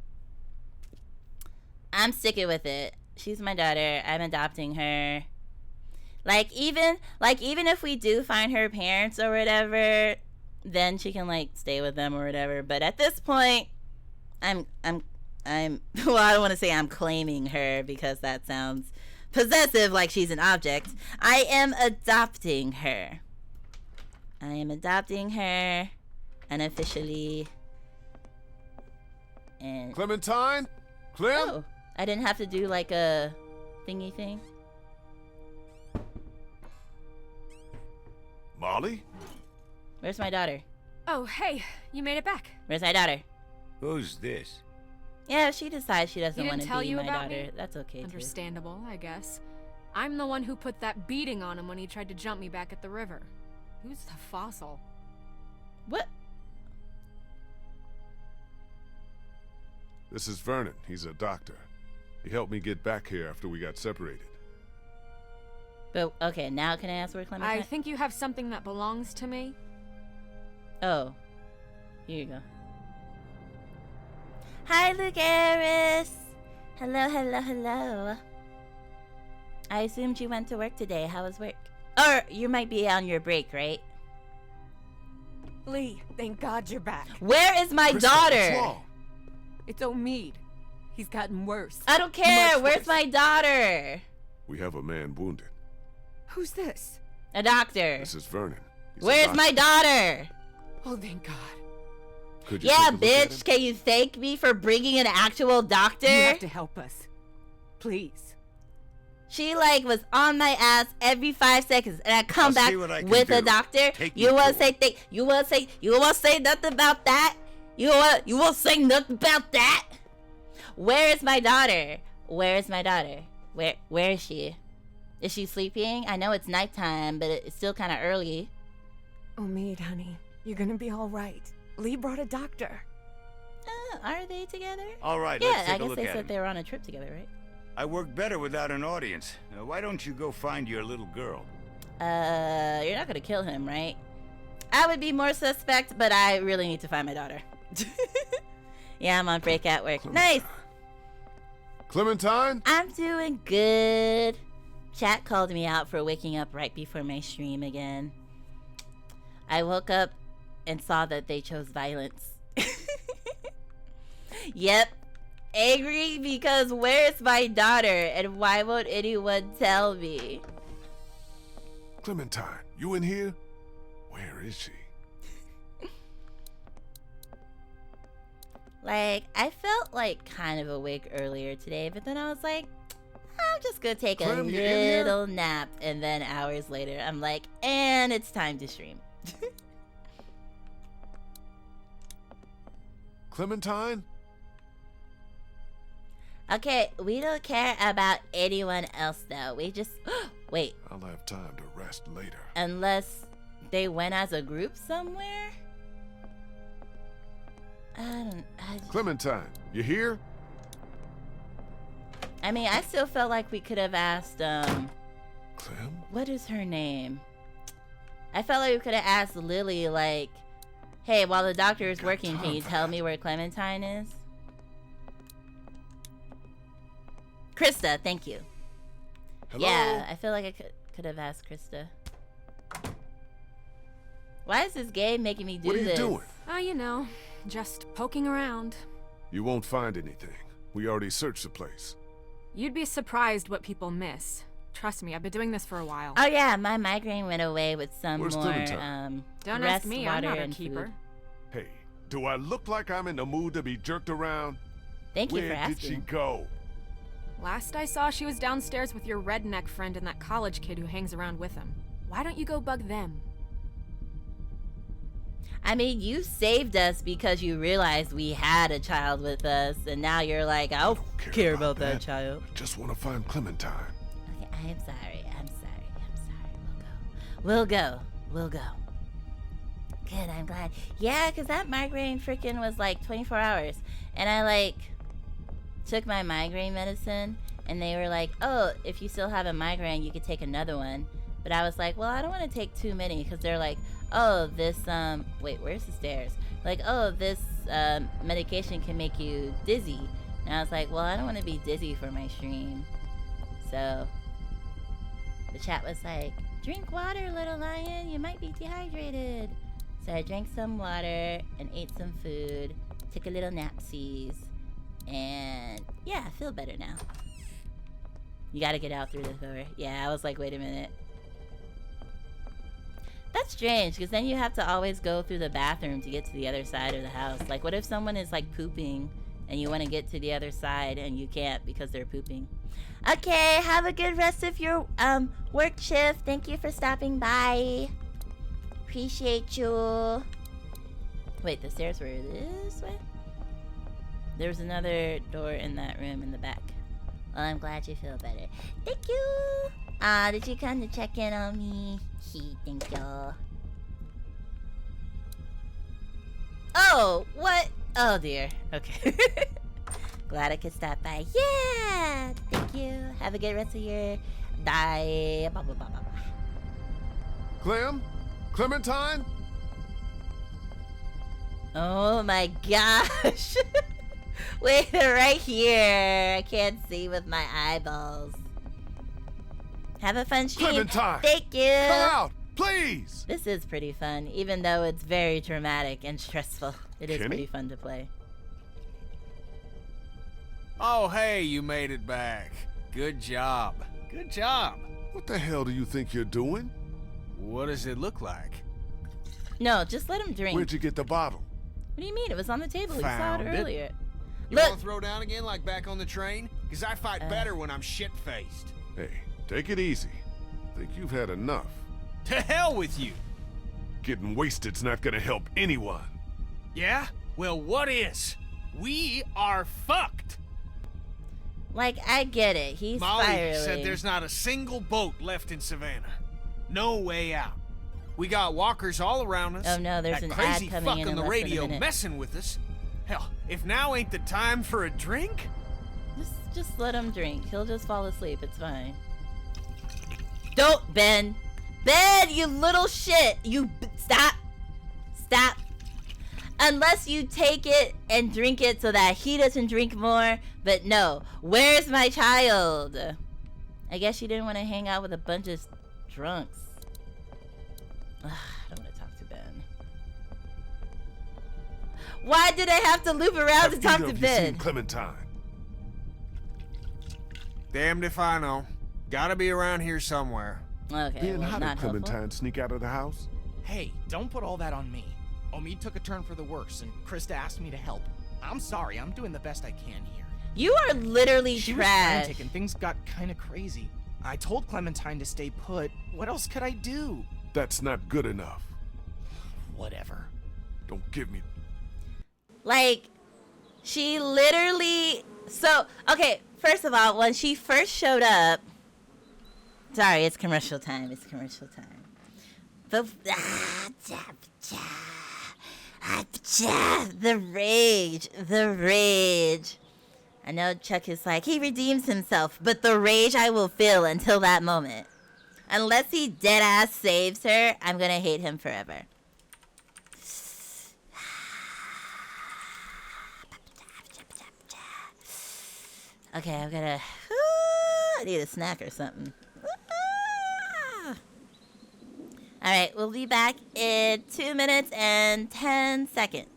I'm sticking with it. She's my daughter. I'm adopting her. Like even if we do find her parents or whatever, then she can like stay with them or whatever. But at this point, I'm well, I don't want to say I'm claiming her because that sounds possessive, like she's an object. I am adopting her. I am adopting her unofficially. And Clementine? Clem? oh, I didn't have to do like a thingy thing. Molly? Where's my daughter? Oh, hey, you made it back. Where's my daughter? Who's this? Yeah, if she decides she doesn't He want didn't to tell be you my about daughter, me? that's okay too. Understandable, I guess. I'm the one who put that beating on him when he tried to jump me back at the river. Who's the fossil? What? This is Vernon. He's a doctor. He helped me get back here after we got separated. But okay, now can I ask where Clementine? I think you have something that belongs to me. Oh, here you go. Hi, Lugaris. Hello, hello, hello. I assumed you went to work today. How was work? Or you might be on your break, right? Lee, thank God you're back. Where is my Krista, daughter? what's wrong? It's Omid. He's gotten worse. I don't care. Much Where's worse. my daughter? We have a man wounded. Who's this? A doctor. This is Vernon. He's a Where's doctor. my daughter? Oh, thank God. Could you Yeah, take a look at bitch. him? Can you thank me for bringing an actual doctor? You have to help us. Please. She like was on my ass every 5 seconds, and I come I'll back see what I can with a do. doctor. Take You me want to to say him. thing? You want to say nothing about that? You want to say nothing about that? Where is my daughter? Where is my daughter? Where is she? Is she sleeping? I know it's nighttime, but it's still kind of early. Omid, honey, you're gonna be all right. Lee brought a doctor. Are they together? All right, Yeah, let's take I a guess look they at said him. they were on a trip together, right? I work better without an audience. Why don't you go find your little girl? You're not gonna kill him, right? I would be more suspect, but I really need to find my daughter. Yeah, I'm on break at work. Nice. Clementine? I'm doing good. Chat called me out for waking up right before my stream again. I woke up and saw that they chose violence. Yep. Angry because where's my daughter and why won't anyone tell me? Clementine, you in here? Where is she? Like, I felt like kind of awake earlier today, but then I was like, I'm just gonna take a Clem, you in here? little nap, and then hours later, I'm like, and it's time to stream. Clementine? Okay, we don't care about anyone else though. We just wait, I'll have time to rest later. unless they went as a group somewhere. Clementine, you here? I mean, I still felt like we could have asked Clem? what is her name? I felt like we could have asked Lily, like, hey, while the doctor is working, can you tell me where Clementine is? Krista, thank you. Hello? Yeah, I feel like I could have asked Krista. Why is this game making me do What are you this? doing? You know, just poking around. You won't find anything. We already searched the place. You'd be surprised what people miss. Trust me, I've been doing this for a while. Oh yeah, my migraine went away with some Where's more Clementine? Don't rest, ask me, water, I'm not a and keeper. food. Hey, do I look like I'm in the mood to be jerked around? Thank you Where for did she asking. go? Last I saw, she was downstairs with your redneck friend and that college kid who hangs around with him. Why don't you go bug them? I mean, you saved us because you realized we had a child with us, and now you're like, I don't care about that child. I just want to find Clementine. Okay, I'm sorry. We'll go. Good, I'm glad. Yeah, because that migraine freaking was like 24 hours. And I like took my migraine medicine, and they were like, oh, if you still have a migraine, you could take another one. But I was like, well, I don't want to take too many, because they're like, oh, this, wait, where's the stairs? Like, oh, this, medication can make you dizzy. And I was like, well, I don't want to be dizzy for my stream. So, the chat was like, drink water, little lion, you might be dehydrated. So I drank some water and ate some food, took a little napsies, and yeah, I feel better now. You gotta get out through the door. Yeah, I was like, wait a minute. That's strange, because then you have to always go through the bathroom to get to the other side of the house. Like, what if someone is like pooping and you want to get to the other side and you can't because they're pooping? Okay, have a good rest of your work shift. Thank you for stopping by. Appreciate you. Wait, the stairs were this way? There was another door in that room in the back. Well, I'm glad you feel better. Thank you. Did you come to check in on me? Thank you. Oh, what? Oh dear. Okay. Glad I could stop by. Yeah! Thank you. Have a good rest of your day. Blah, blah, blah, blah, blah. Clementine? Oh my gosh. Wait, they're right here. I can't see with my eyeballs. Have a fun stream. Clementine! Thank you. Come out, please! This is pretty fun, even though it's very dramatic and stressful. It is pretty fun to play. Oh, hey, you made it back. Good job. Good job. What the hell do you think you're doing? What does it look like? No, just let him drink. Where'd you get the bottle? What do you mean? It was on the table. You saw Found it it. earlier. You want to throw down again like back on the train? Because I fight better when I'm shit-faced. Hey, take it easy. Think you've had enough. To hell with you. Getting wasted's not gonna help anyone. Yeah? Well, what is? We are fucked. Like, I get it. He's Molly spiraling. said there's not a single boat left in Savannah. No way out. We got walkers all around us. Oh no, there's that an crazy ad coming fuck in on the less than a radio minute. messing with us. Hell, if now ain't the time for a drink? Just let him drink. He'll just fall asleep. It's fine. Don't, Ben. Ben, you little shit. Stop. Stop. Unless you take it and drink it so that he doesn't drink more. But no. Where's my child? I guess you didn't want to hang out with a bunch of drunks. Ugh, I don't want to talk to Ben. Why did I have to loop around to talk to Ben? Clementine. Damned if I know. Gotta be around here somewhere. Okay, Ben, well, how not did Clementine sneak out of the house? Hey, don't put all that on me. Omid took a turn for the worse, and Krista asked me to help. I'm sorry, I'm doing the best I can here. You are literally She was trash. frantic and things got kind of crazy. I told Clementine to stay put. What else could I do? That's not good enough. Whatever. Don't give me... Like, she literally... So, okay, first of all, when she first showed up... Sorry, it's commercial time. It's commercial time. The rage. The rage. I know Chuck is like, he redeems himself, but the rage I will feel until that moment. Unless he deadass saves her, I'm gonna hate him forever. Okay, I'm gonna... I need a snack or something. Alright, we'll be back in 2 minutes and 10 seconds.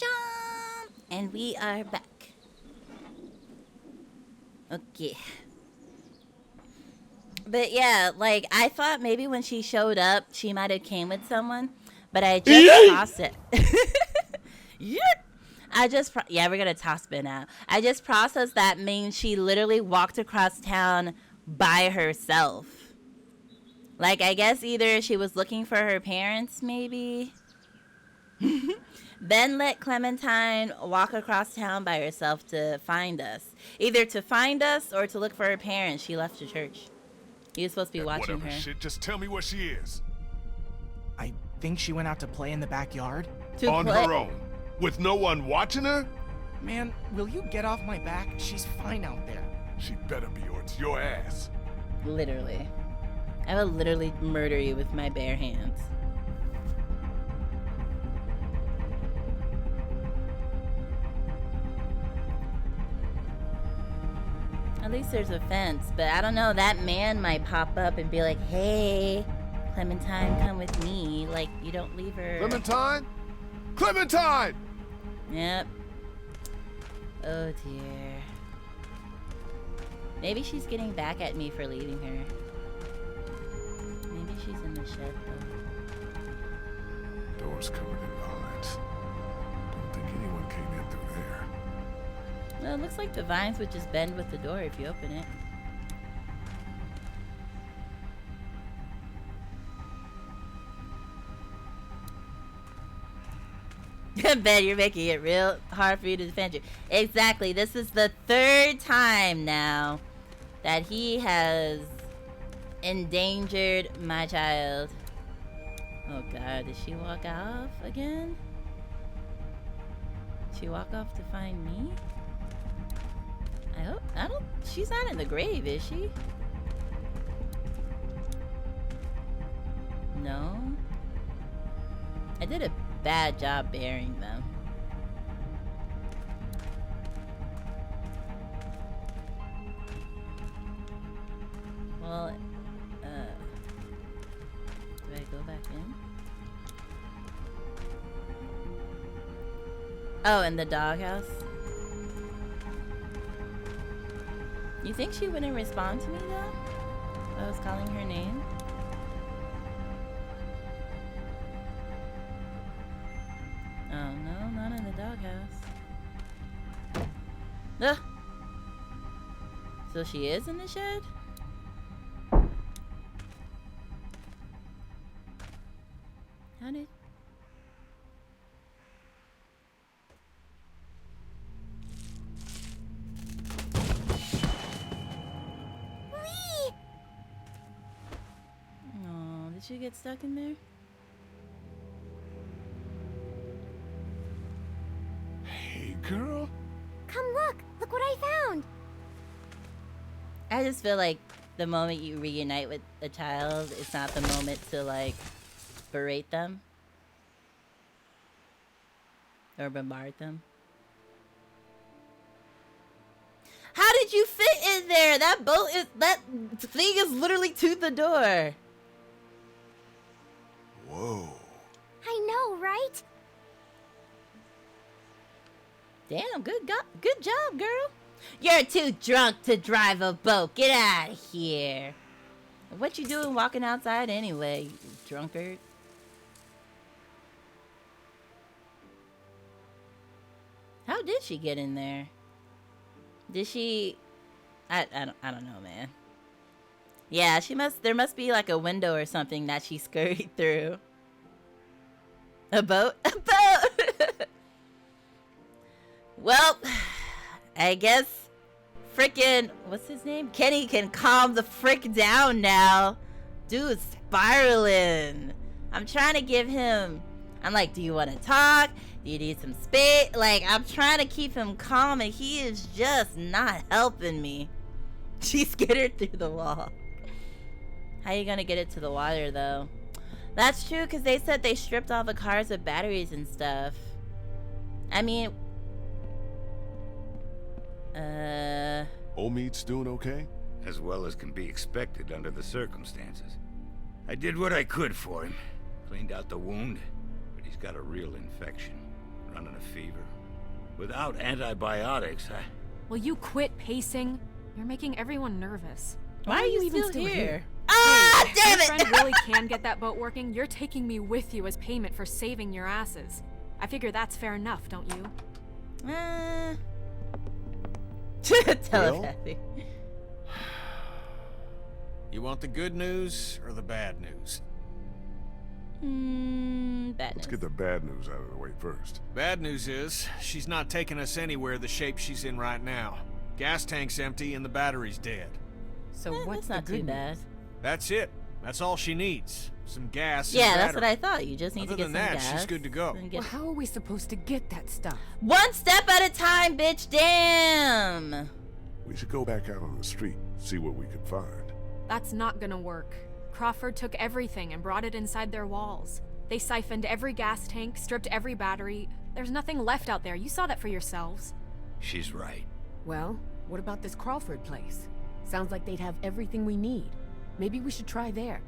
Jump! And we are back. Okay. But yeah, like, I thought maybe when she showed up, she might have came with someone. But I just tossed it. Yeah, we're gonna toss it now. I just processed that means she literally walked across town by herself. Like, I guess either she was looking for her parents, maybe. Then let Clementine walk across town by herself to find us. Either to find us or to look for her parents. She left the church. He was supposed to be watching whatever her. Shit, just tell me where she is. I think she went out to play in the backyard. On her own, with no one watching her? Man, will you get off my back? She's fine out there. She better be, or it's your ass. Literally. I will literally murder you with my bare hands. At least there's a fence, but I don't know, that man might pop up and be like, hey, Clementine, come with me. Like, you don't leave her. Clementine? Clementine! Yep. Oh dear. Maybe she's getting back at me for leaving her. Maybe she's in the shed though. Door's covered in vines. Don't think anyone came in through there. Well, it looks like the vines would just bend with the door if you open it. Ben, you're making it real hard for you to defend you. Exactly. This is the third time now that he has endangered my child. Oh God, did she walk off again? Did she walk off to find me? I don't, she's not in the grave, is she? No. I did a bad job burying them. Well, do I go back in? Oh, in the doghouse? You think she wouldn't respond to me though? If I was calling her name? Oh no, not in the doghouse. Ugh. So she is in the shed? How did... Lee! Oh, did she get stuck in there? Hey, girl. Come look! Look what I found! I just feel like the moment you reunite with a child, it's not the moment to like berate them or bombard them. How did you fit in there? That boat is, that thing is literally to the door. Whoa. I know, right? Damn, good job, girl. You're too drunk to drive a boat. Get out of here. What you doing walking outside anyway, you drunkard? How did she get in there? Did she... I don't know, man. Yeah, there must be like a window or something that she scurried through. A boat? A boat! Well, I guess frickin', what's his name? Kenny can calm the frick down now. Dude's spiraling. I'm trying to give him, I'm like, do you want to talk? Do you need some space? Like, I'm trying to keep him calm and he is just not helping me. She skittered through the wall. How you gonna get it to the water though? That's true, because they said they stripped all the cars of batteries and stuff. I mean... Omid's doing okay? As well as can be expected under the circumstances. I did what I could for him. Cleaned out the wound, but he's got a real infection. running a fever. Without antibiotics, Will you quit pacing? You're making everyone nervous. Why are you even still here? Ah, Ah, damn if it! your friend really can get that boat working, you're taking me with you as payment for saving your asses. I figure that's fair enough, don't you? Telepathy. You want the good news or the bad news? Bad Let's news. get the bad news out of the way first. Bad news is, she's not taking us anywhere the shape she's in right now. Gas tank's empty and the battery's dead. So That's what's the not too good bad. news? That's it. That's all she needs. Some gas and Yeah, that's what battery. I thought. You just need Other to get than some that, gas. she's good to go. and get- Well, how are we supposed to get that stuff? One step at a time, bitch. Damn. We should go back out on the street, see what we can find. That's not gonna work. Crawford took everything and brought it inside their walls. They siphoned every gas tank, stripped every battery. There's nothing left out there. You saw that for yourselves. she's right. Well, what about this Crawford place? Sounds like they'd have everything we need. Maybe we should try there.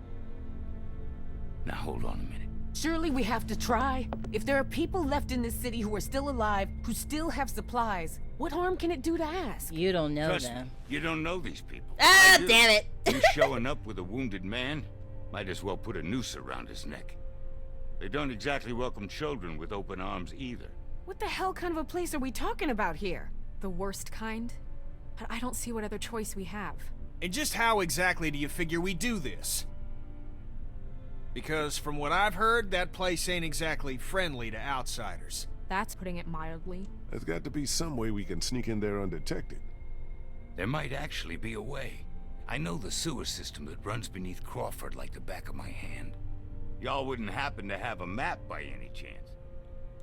Now hold on a minute. Surely we have to try. If there are people left in this city who are still alive, who still have supplies, what harm can it do to ask? You don't know Trust them. me, you don't know these people. Ah, I do. damn it. You showing up with a wounded man? Might as well put a noose around his neck. They don't exactly welcome children with open arms either. What the hell kind of a place are we talking about here? The worst kind? But I don't see what other choice we have. And just how exactly do you figure we do this? Because from what I've heard, that place ain't exactly friendly to outsiders. That's putting it mildly. There's got to be some way we can sneak in there undetected. There might actually be a way. I know the sewer system that runs beneath Crawford like the back of my hand. Y'all wouldn't happen to have a map by any chance?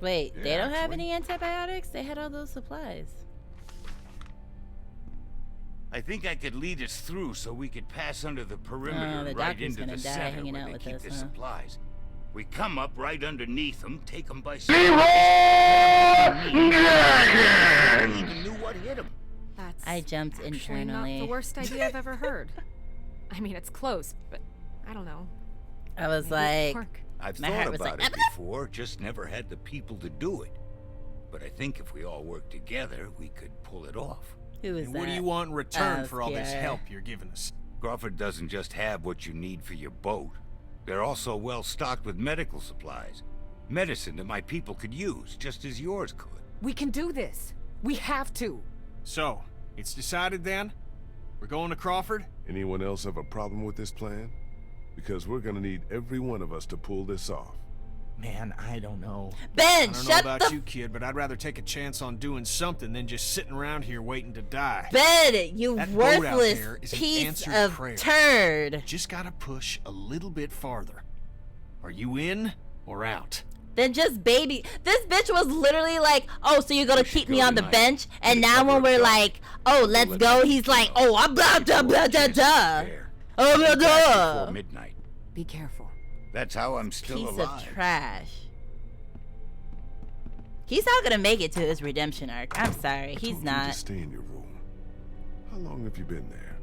Wait, they Yeah, don't have actually. any antibiotics? They had all those supplies. I think I could lead us through so we could pass under the perimeter the right doctor's into gonna the die center hanging where out they with keep us, their huh? supplies. We come up right underneath them, take them by surprise. We even knew what hit them. That's I jumped actually internally. not the worst idea I've ever heard. I mean, it's close, but I don't know. I was Maybe it'll like, work. I've My thought heart was about like, it before, just never had the people to do it. But I think if we all work together, we could pull it off. who is And that? what do you want in return for all this Pierre. help you're giving us? Crawford doesn't just have what you need for your boat. They're also well stocked with medical supplies. Medicine that my people could use, just as yours could. We can do this. We have to. So, it's decided then? We're going to Crawford? Anyone else have a problem with this plan? Because we're gonna need every one of us to pull this off. Man, I don't know. I Ben, don't know shut about the you, kid, but I'd rather take a chance on doing something than just sitting around here waiting to die. Ben, you That boat out worthless there is an piece answered of prayer. turd. Just gotta push a little bit farther. Are you in or out? Then just baby. This bitch was literally like, oh, so you're gonna We should keep me go on the tonight. bench? And Get now when covered we're up. like, oh, let's let go, the he's people like, know. oh, I'm blah, blah, blah, blah, blah. Oh, blah, Back blah. before midnight. Be careful. That's how I'm still Piece alive. of trash. He's not gonna make it to his redemption arc. I'm sorry, I he's told you not. to stay in your room. How long have you been there?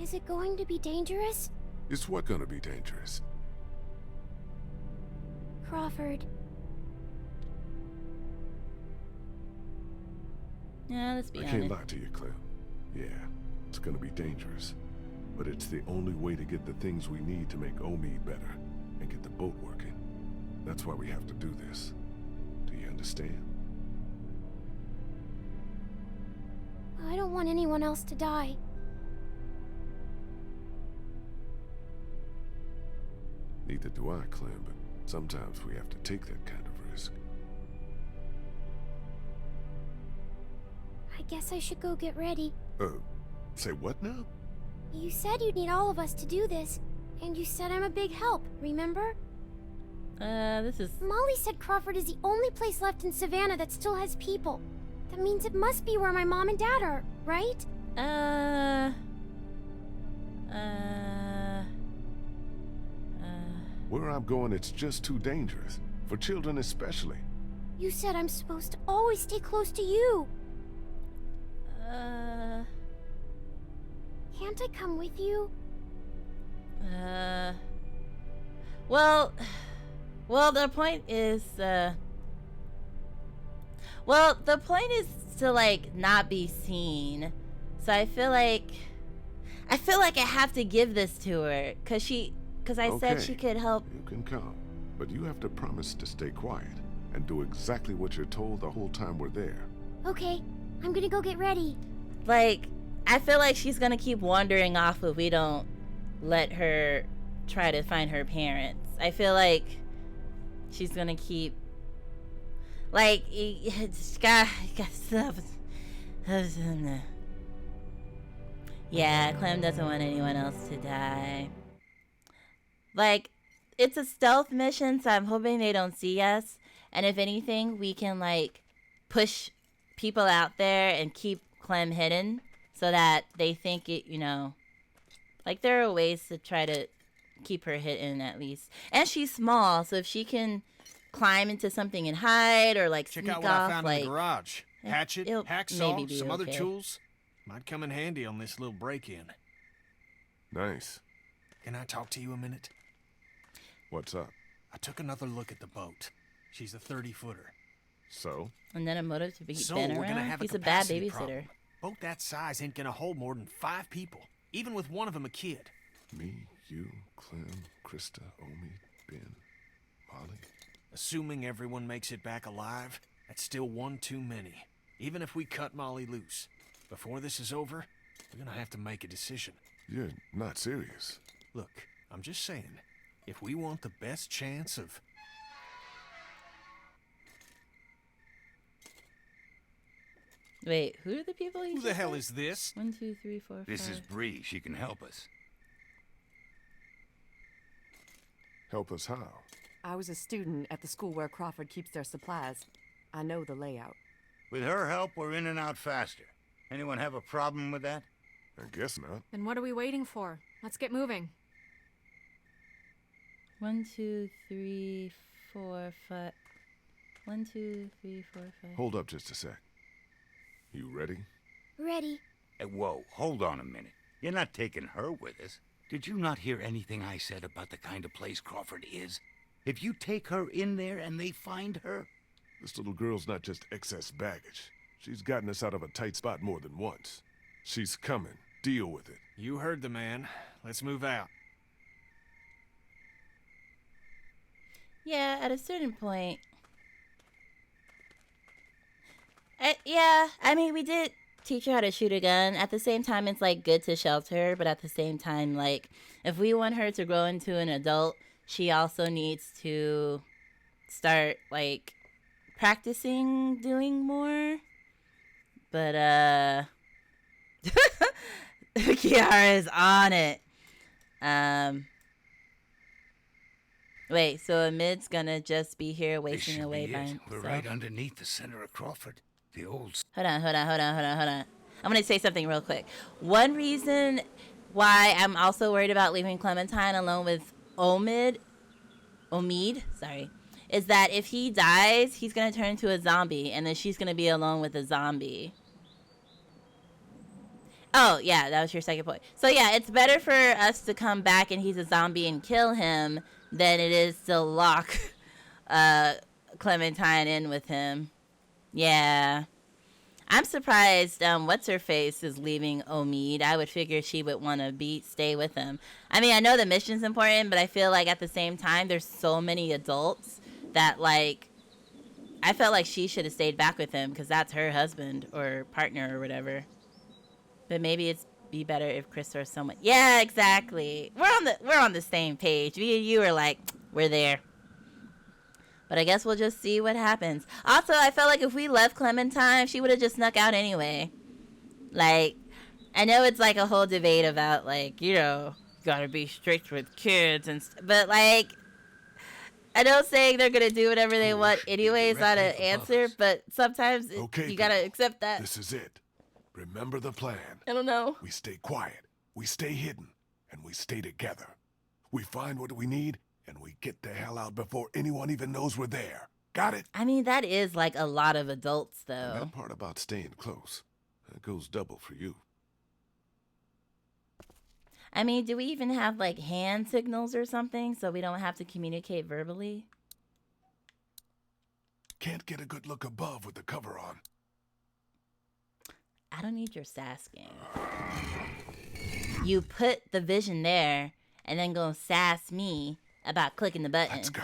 Is it going to be dangerous? Is what gonna be dangerous? Crawford, Yeah, let's be I can't honest. lie to you, Clem. Yeah, it's gonna be dangerous. But it's the only way to get the things we need to make Omi better and get the boat working. That's why we have to do this. Do you understand? I don't want anyone else to die. Neither do I, Clem, but sometimes we have to take that kind of risk. I guess I should go get ready. Say what now? You said you'd need all of us to do this, and you said I'm a big help, remember? This is Molly said Crawford is the only place left in Savannah that still has people. That means it must be where my mom and dad are, right? Where I'm going, it's just too dangerous. For children especially. You said I'm supposed to always stay close to you. Can't I come with you? well, Well, the point is, the point is to like not be seen. So I feel like I have to give this to her because I said she could help. You can come, but you have to promise to stay quiet and do exactly what you're told the whole time we're there. Okay, I'm gonna go get ready. Like, I feel like she's gonna keep wandering off if we don't let her try to find her parents. I feel like she's gonna keep, like, yeah, Clem doesn't want anyone else to die. Like, it's a stealth mission, so I'm hoping they don't see us. And if anything, we can, like, push people out there and keep Clem hidden so that they think it, you know, like, there are ways to try to keep her hidden at least. And she's small, so if she can climb into something and hide or, like, Check sneak out what off, I found like, in the garage. Hatchet, maybe hacksaw, be some other okay. tools. Might come in handy on this little break-in. Nice. Can I talk to you a minute? What's up? I took another look at the boat. She's a 30-footer. So? And then a motive to be So Ben we're gonna around? have He's a a bad capacity babysitter. problem. Boat that size ain't gonna hold more than 5 people, even with one of them a kid. Me, you, Clem, Krista, Omi, Ben, Molly. Assuming everyone makes it back alive, that's still one too many. Even if we cut Molly loose. Before this is over, we're gonna have to make a decision. You're not serious. Look, I'm just saying, if we want the best chance of... Wait, who are the people you Who the hell is this? 1, 2, 3, 4, 5. This is Bree. She can help us. Help us how? I was a student at the school where Crawford keeps their supplies. I know the layout. With her help, we're in and out faster. Anyone have a problem with that? I guess not. Then what are we waiting for? Let's get moving. 1, 2, 3, 4, 5. 1, 2, 3, 4, 5. Hold up just a sec. You ready? Ready. Hey, whoa, hold on a minute. You're not taking her with us. Did you not hear anything I said about the kind of place Crawford is? If you take her in there and they find her... This little girl's not just excess baggage. She's gotten us out of a tight spot more than once. She's coming. Deal with it. You heard the man. Let's move out. Yeah, at a certain point. Yeah, I mean, we did teach her how to shoot a gun. At the same time, it's, like, good to shelter her, but at the same time, like, if we want her to grow into an adult, she also needs to start, like, practicing doing more. But, Kiara is on it. Wait, so Amid's gonna just be here wasting away by himself? We're right underneath the center of Crawford. The old... Hold on. I'm gonna say something real quick. One reason why I'm also worried about leaving Clementine alone with Omid, is that if he dies, he's gonna turn into a zombie, and then she's gonna be alone with a zombie. Oh, yeah, that was your second point. So, yeah, it's better for us to come back and he's a zombie and kill him than it is to lock Clementine in with him. Yeah. I'm surprised What's-Her-Face is leaving Omid. I would figure she would want to stay with him. I mean, I know the mission's important, but I feel like at the same time, there's so many adults that, like, I felt like she should have stayed back with him because that's her husband or partner or whatever. But maybe it's be better if Chris or someone. Yeah, exactly. We're on the same page. Me and you are like, we're there. But I guess we'll just see what happens. Also, I felt like if we left Clementine, she would have just snuck out anyway. Like, I know it's like a whole debate about, like, you know, gotta be strict with kids and but like, I know saying they're gonna do whatever they want anyway is not an answer, but sometimes you gotta accept that. This is it. Remember the plan. I don't know. We stay quiet, we stay hidden, and we stay together. We find what we need, and we get the hell out before anyone even knows we're there. Got it? I mean, that is like a lot of adults, though. And that part about staying close, that goes double for you. I mean, do we even have like hand signals or something so we don't have to communicate verbally? can't get a good look above with the cover on. I don't need your sass game. You put the vision there and then go sass me about clicking the button. Let's go.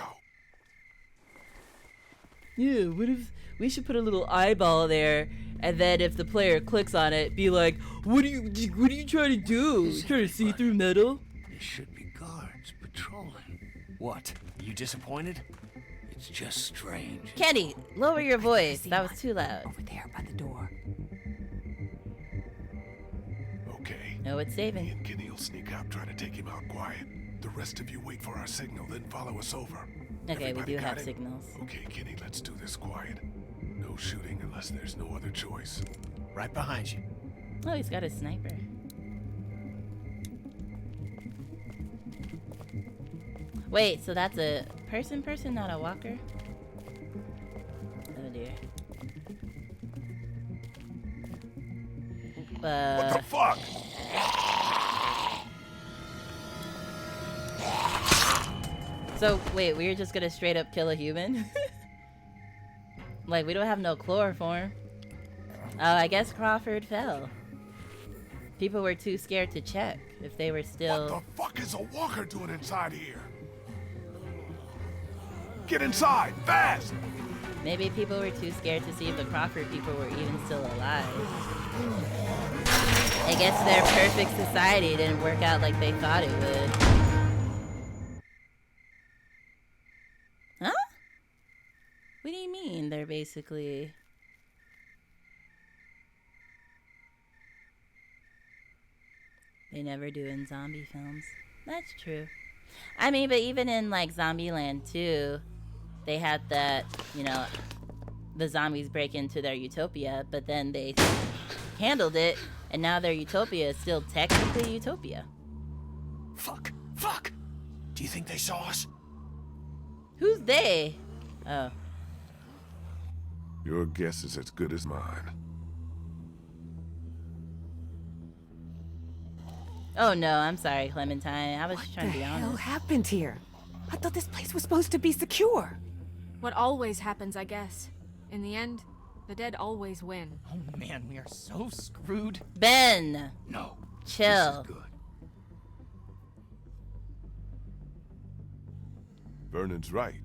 Yeah, what if we should put a little eyeball there, and then if the player clicks on it, be like, what are you trying to do? You trying to see through metal? There should be guards patrolling. What? Are you disappointed? It's just strange. Kenny, lower your voice. That was too loud. Over there by the door. Okay. No, it's saving. Me and Kenny will sneak out, try to take him out quiet. The rest of you wait for our signal, then follow us over. Okay, Everybody we do got have it? signals. Okay, Kenny, let's do this quiet. No shooting unless there's no other choice. Right behind you. Oh, he's got a sniper. Wait, so that's a person, not a walker? Oh dear. What the fuck? So, wait, we're just gonna straight up kill a human? Like, we don't have no chloroform. Oh, I guess Crawford fell. People were too scared to check if they were still... What the fuck is a walker doing inside here? Get inside, fast! Maybe people were too scared to see if the Crawford people were even still alive. I guess their perfect society didn't work out like they thought it would. Huh? What do you mean they're basically... They never do in zombie films. That's true. I mean, but even in like Zombieland 2, they had that, you know, the zombies break into their utopia, but then they handled it, and now their utopia is still technically utopia. Fuck! Fuck! Do you think they saw us? Who's they? Oh. Your guess is as good as mine. Oh no, I'm sorry, Clementine. I was just trying to be What the hell honest. happened here? I thought this place was supposed to be secure. What always happens, I guess. In the end, the dead always win. Oh man, we are so screwed. Ben! No. Chill. This is good. Vernon's right.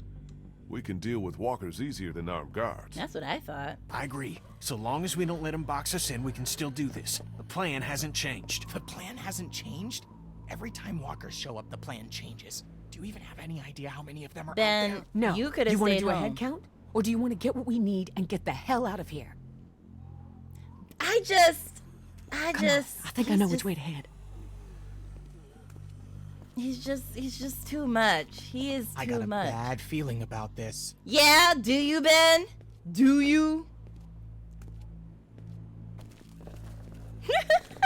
We can deal with walkers easier than armed guards. That's what I thought. I agree. So long as we don't let them box us in, we can still do this. The plan hasn't changed. The plan hasn't changed? Every time walkers show up, the plan changes. Do you even have any idea how many of them are out Ben, there? No. you could have you want to stayed do a home. head count? Or do you want to get what we need and get the hell out of here? I just... Come on, I think I know which way to head. He's just too much. He is I too got a much. bad feeling about this. Yeah, do you, Ben? Do you?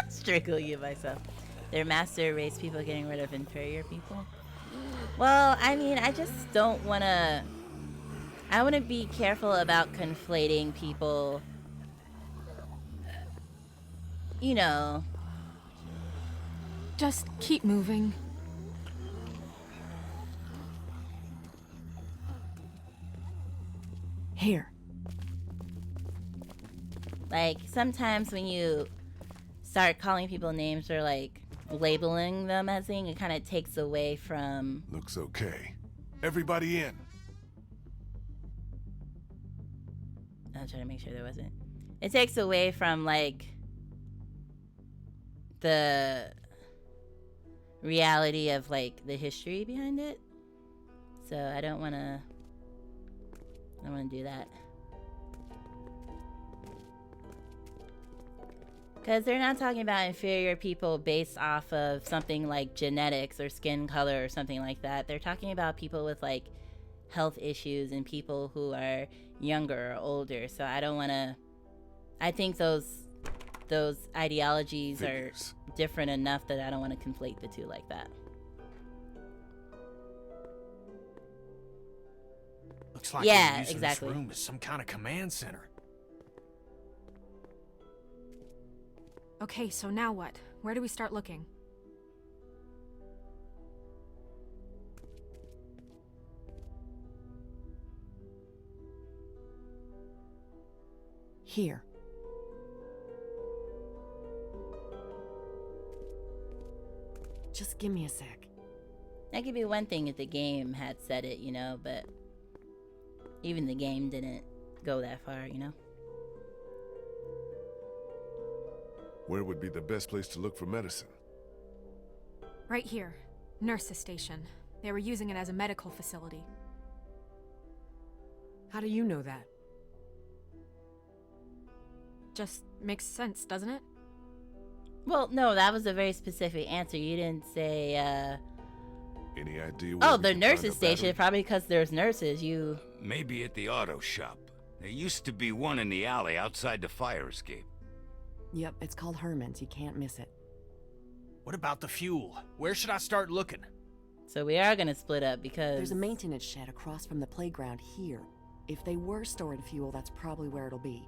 Strictly you myself. Their master race people getting rid of inferior people. Well, I mean, I just don't want to... I want to be careful about conflating people. You know. Just keep moving. Here. Like, sometimes when you start calling people names or, like, labeling them as thing, it kind of takes away from... Looks okay. Everybody in. I'm trying to make sure there wasn't... It takes away from, like, the reality of, like, the history behind it. So I don't want to... I don't want to do that. Because they're not talking about inferior people based off of something like genetics or skin color or something like that. They're talking about people with, like, health issues and people who are younger or older. So I don't want to... I think those ideologies Figures. are different enough that I don't want to conflate the two like that. Looks like Yeah, they're using exactly. this room as some kind of command center. Okay, so now what? Where do we start looking? Here. Just give me a sec. That could be one thing if the game had said it, you know, but even the game didn't go that far, you know? Where would be the best place to look for medicine? Right here. Nurse's station. They were using it as a medical facility. How do you know that? Just makes sense, doesn't it? Well, no, that was a very specific answer. You didn't say, Any idea where oh, we the can find nurse's a station, battery? probably because there's nurses. You... Maybe at the auto shop. There used to be one in the alley outside the fire escape. Yep, it's called Herman's. You can't miss it. What about the fuel? Where should I start looking? So we are gonna split up because... There's a maintenance shed across from the playground here. If they were storing fuel, that's probably where it'll be.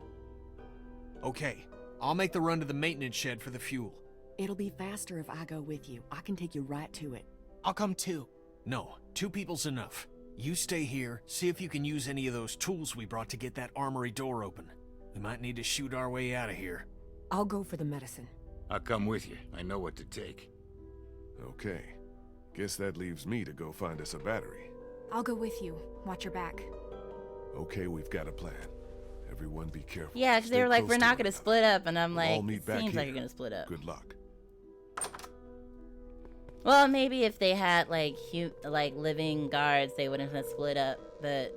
Okay, I'll make the run to the maintenance shed for the fuel. It'll be faster if I go with you. I can take you right to it. I'll come too. No, 2 people's enough. You stay here, see if you can use any of those tools we brought to get that armory door open. We might need to shoot our way out of here. I'll go for the medicine. I'll come with you. I know what to take. Okay. Guess that leaves me to go find us a battery. I'll go with you. Watch your back. Okay, we've got a plan. Everyone be careful. Yeah, because they were like, we're not gonna split up, and I'm We'll all like, meet it back seems like here. you're gonna split up. Good luck. Well, maybe if they had like living guards, they wouldn't have split up. But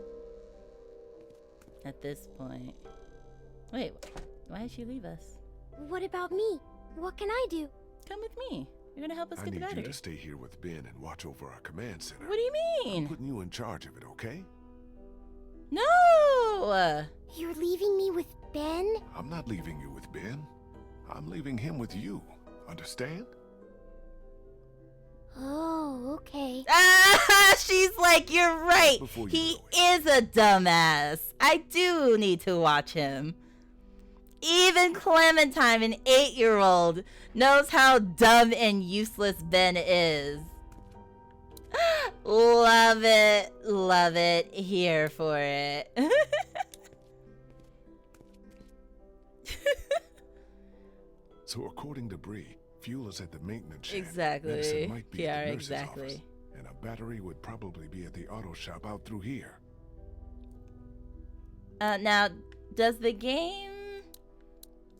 at this point, wait, why did she leave us? What about me? What can I do? Come with me. You're gonna help us I get the need you battery. to stay here with Ben and watch over our command center. What do you I'm mean? putting you in charge of it, okay? No. You're leaving me with Ben? I'm not leaving you with Ben. I'm leaving him with you. Understand? Oh, okay. Ah, she's like, you're right. Before you He know it. is a dumbass. I do need to watch him. Even Clementine, an 8-year-old, knows how dumb and useless Ben is. Love it. Love it. Here for it. So according to Bree, fuel is at the maintenance shed. Exactly. Medicine might be Yeah, at the nurse's exactly. office, and a battery would probably be at the auto shop out through here. Now, does the game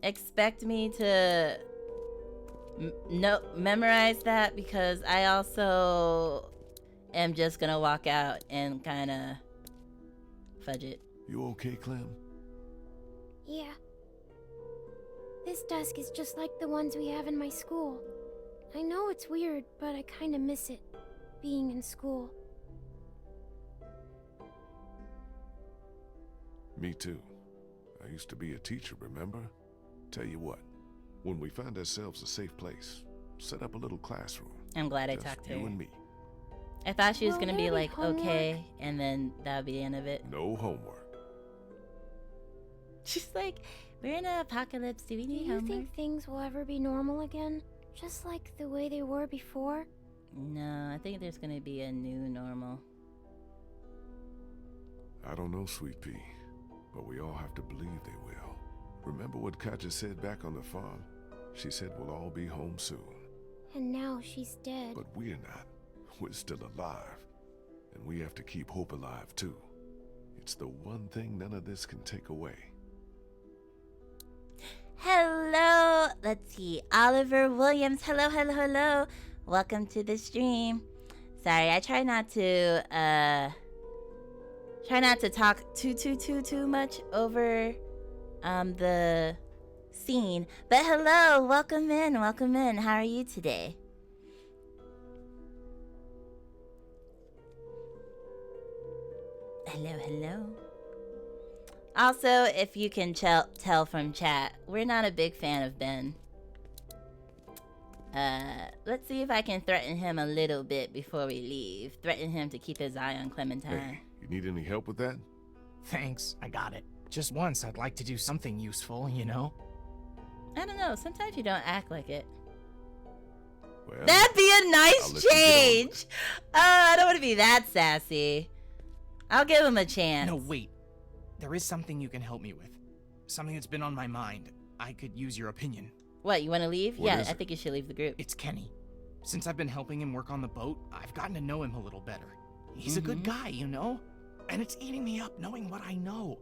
expect me to memorize that? Because I also am just gonna walk out and kind of fudge it. You okay, Clem? Yeah. This desk is just like the ones we have in my school. I know it's weird, but I kind of miss it, being in school. Me too. I used to be a teacher, remember? Tell you what, when we find ourselves a safe place, set up a little classroom. I'm glad I Just talked to you her. and me. I thought she was Will gonna there be be like, homework? okay, and then that would be the end of it. No homework. She's like, we're in an apocalypse. Do we Do need you homework? think things will ever be normal again? Just like the way they were before? No, I think there's gonna be a new normal. I don't know, Sweet Pea, but we all have to believe they will. Remember what Katja said back on the farm? She said we'll all be home soon. And now she's dead. But we're not. We're still alive. And we have to keep hope alive, too. It's the one thing none of this can take away. Hello, let's see, Oliver Williams. Hello, hello, hello. Welcome to the stream. Sorry, I try not to talk too much over the scene. But hello, welcome in, welcome in. How are you today? Hello, hello. Also, if you can tell from chat, we're not a big fan of Ben. Let's see if I can threaten him a little bit before we leave. Threaten him to keep his eye on Clementine. Hey, you need any help with that? Thanks, I got it. Just once, I'd like to do something useful, you know? I don't know, sometimes you don't act like it. Well, That'd be a I'll nice let you get on change! I don't want to be that sassy. I'll give him a chance. No, wait. There is something you can help me with. something that's been on my mind. I could use your opinion. What, you want to leave? What Yeah, is I it? think you should leave the group. It's Kenny. Since I've been helping him work on the boat, I've gotten to know him a little better. He's a good guy, you know? And it's eating me up knowing what I know.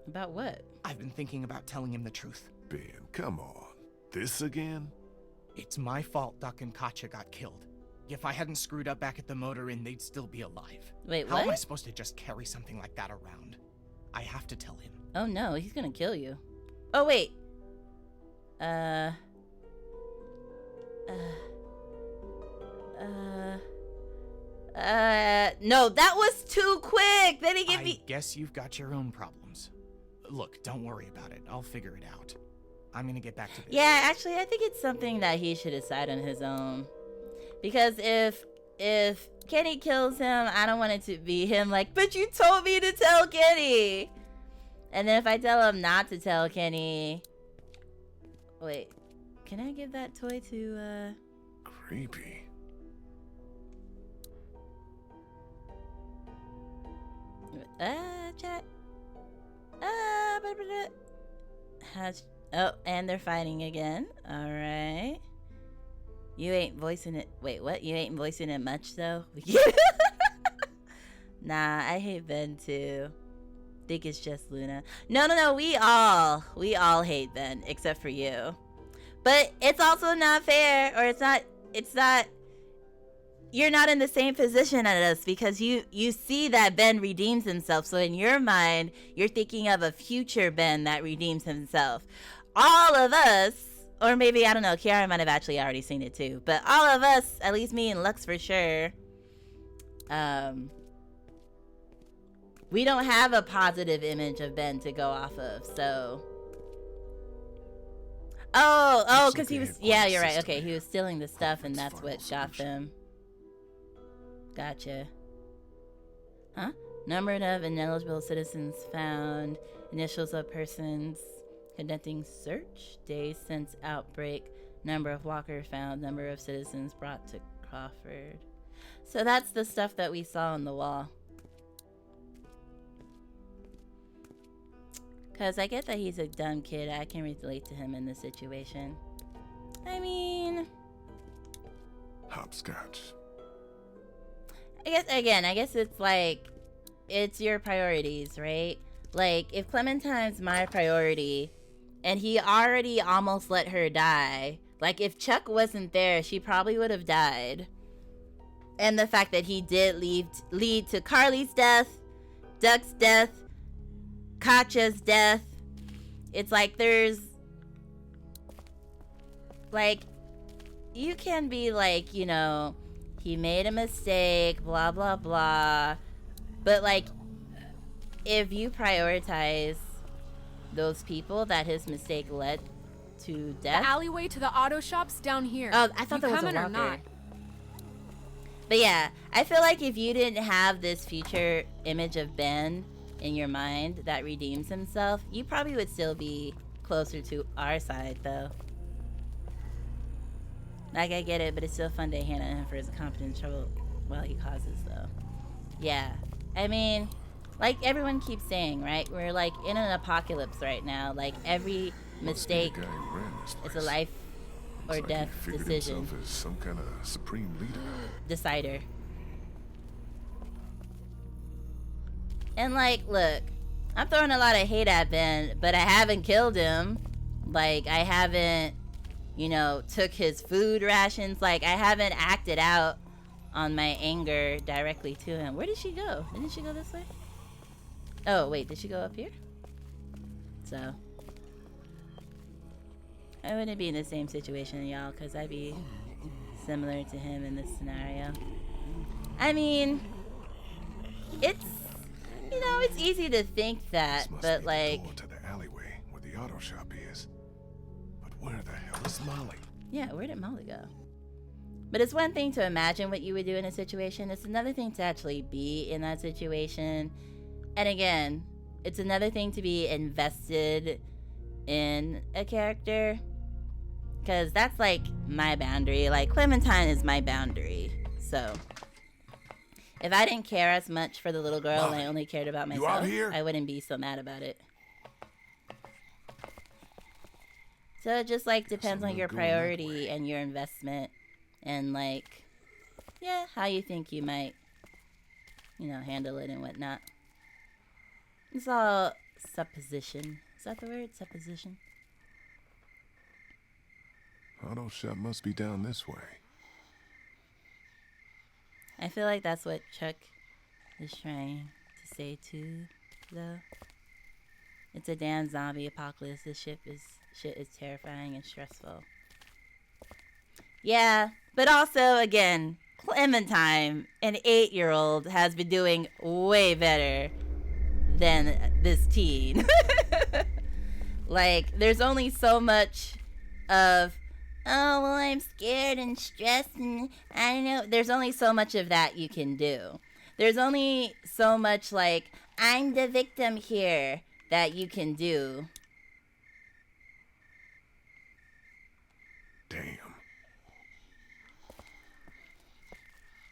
About what? I've been thinking about telling him the truth. Ben, come on. This again? It's my fault Duck and Katya got killed. If I hadn't screwed up back at the motor inn, they'd still be alive. Wait, How am I what? supposed to just carry something like that around? I have to tell him. Oh no, he's gonna kill you. Oh wait. No, that was too quick. Then he gave me. I guess you've got your own problems. Look, don't worry about it. I'll figure it out. I'm gonna get back to this. Yeah, actually, I think it's something that he should decide on his own. Because if Kenny kills him, I don't want it to be him like, but you told me to tell Kenny. And then if I tell him not to tell Kenny, wait, can I give that toy to Creepy. chat. Oh, and they're fighting again. All right. You ain't voicing it. Wait, what? You ain't voicing it much though. Nah, I hate Ben too. Think it's just Luna. No. We all hate Ben except for you. But it's also not fair, or it's not. You're not in the same position as us because you see that Ben redeems himself. So in your mind, you're thinking of a future Ben that redeems himself. All of us, or maybe, I don't know, Kiara might have actually already seen it too. But all of us, at least me and Lux for sure, we don't have a positive image of Ben to go off of, so... Oh, because he was... Yeah, you're right. Okay, he was stealing the stuff, and that's what got them. Gotcha. Huh? Number of ineligible citizens found. Initials of persons conducting search. Days since outbreak. Number of walkers found. Number of citizens brought to Crawford. So that's the stuff that we saw on the wall. Because I get that he's a dumb kid. I can relate to him in this situation. I mean... Hopscotch. I guess it's like, it's your priorities, right? Like, if Clementine's my priority, and he already almost let her die, like, if Chuck wasn't there, she probably would have died. And the fact that he did lead to Carly's death, Duck's death, Katya's death, it's like there's, like, you can be like, you know, he made a mistake, blah, blah, blah. But, like, if you prioritize those people that his mistake led to death. The alleyway to the auto shop's down here. Oh, I thought you that was a coming or walker. not? But yeah, I feel like if you didn't have this future image of Ben in your mind that redeems himself, you probably would still be closer to our side, though. Like, I get it, but it's still fun to hand at him for his competent trouble while he causes, though. Yeah. I mean, like everyone keeps saying, right? We're, like, in an apocalypse right now. Like, every mistake is a life or death decision. Himself as some kind of supreme leader. Decider. And, like, look, I'm throwing a lot of hate at Ben, but I haven't killed him. Like, I haven't, you know, took his food rations. Like, I haven't acted out on my anger directly to him. Where did she go? Didn't she go this way? Oh, wait, did she go up here? So, I wouldn't be in the same situation, y'all, because I'd be similar to him in this scenario. I mean, it's, you know, it's easy to think that, but like... Door to the alleyway where the auto shop is. But where the hell is Molly? Yeah, where did Molly go? But it's one thing to imagine what you would do in a situation. It's another thing to actually be in that situation. And again, it's another thing to be invested in a character. Because that's like my boundary. Like, Clementine is my boundary. So, if I didn't care as much for the little girl and I only cared about myself, I wouldn't be so mad about it. So it just like depends on I'm your going that priority way. and your investment and like, yeah, how you think you might, handle it and whatnot. It's all supposition. Is that the word? Supposition? Auto shop must be down this way. I feel like that's what Chuck is trying to say too, though. It's a damn zombie apocalypse. This shit is terrifying and stressful. Yeah, but also again, Clementine, an 8-year-old, has been doing way better than this teen. Like, there's only so much of, oh, well, I'm scared and stressed and I don't know. There's only so much of that you can do. There's only so much, like, I'm the victim here that you can do. Damn.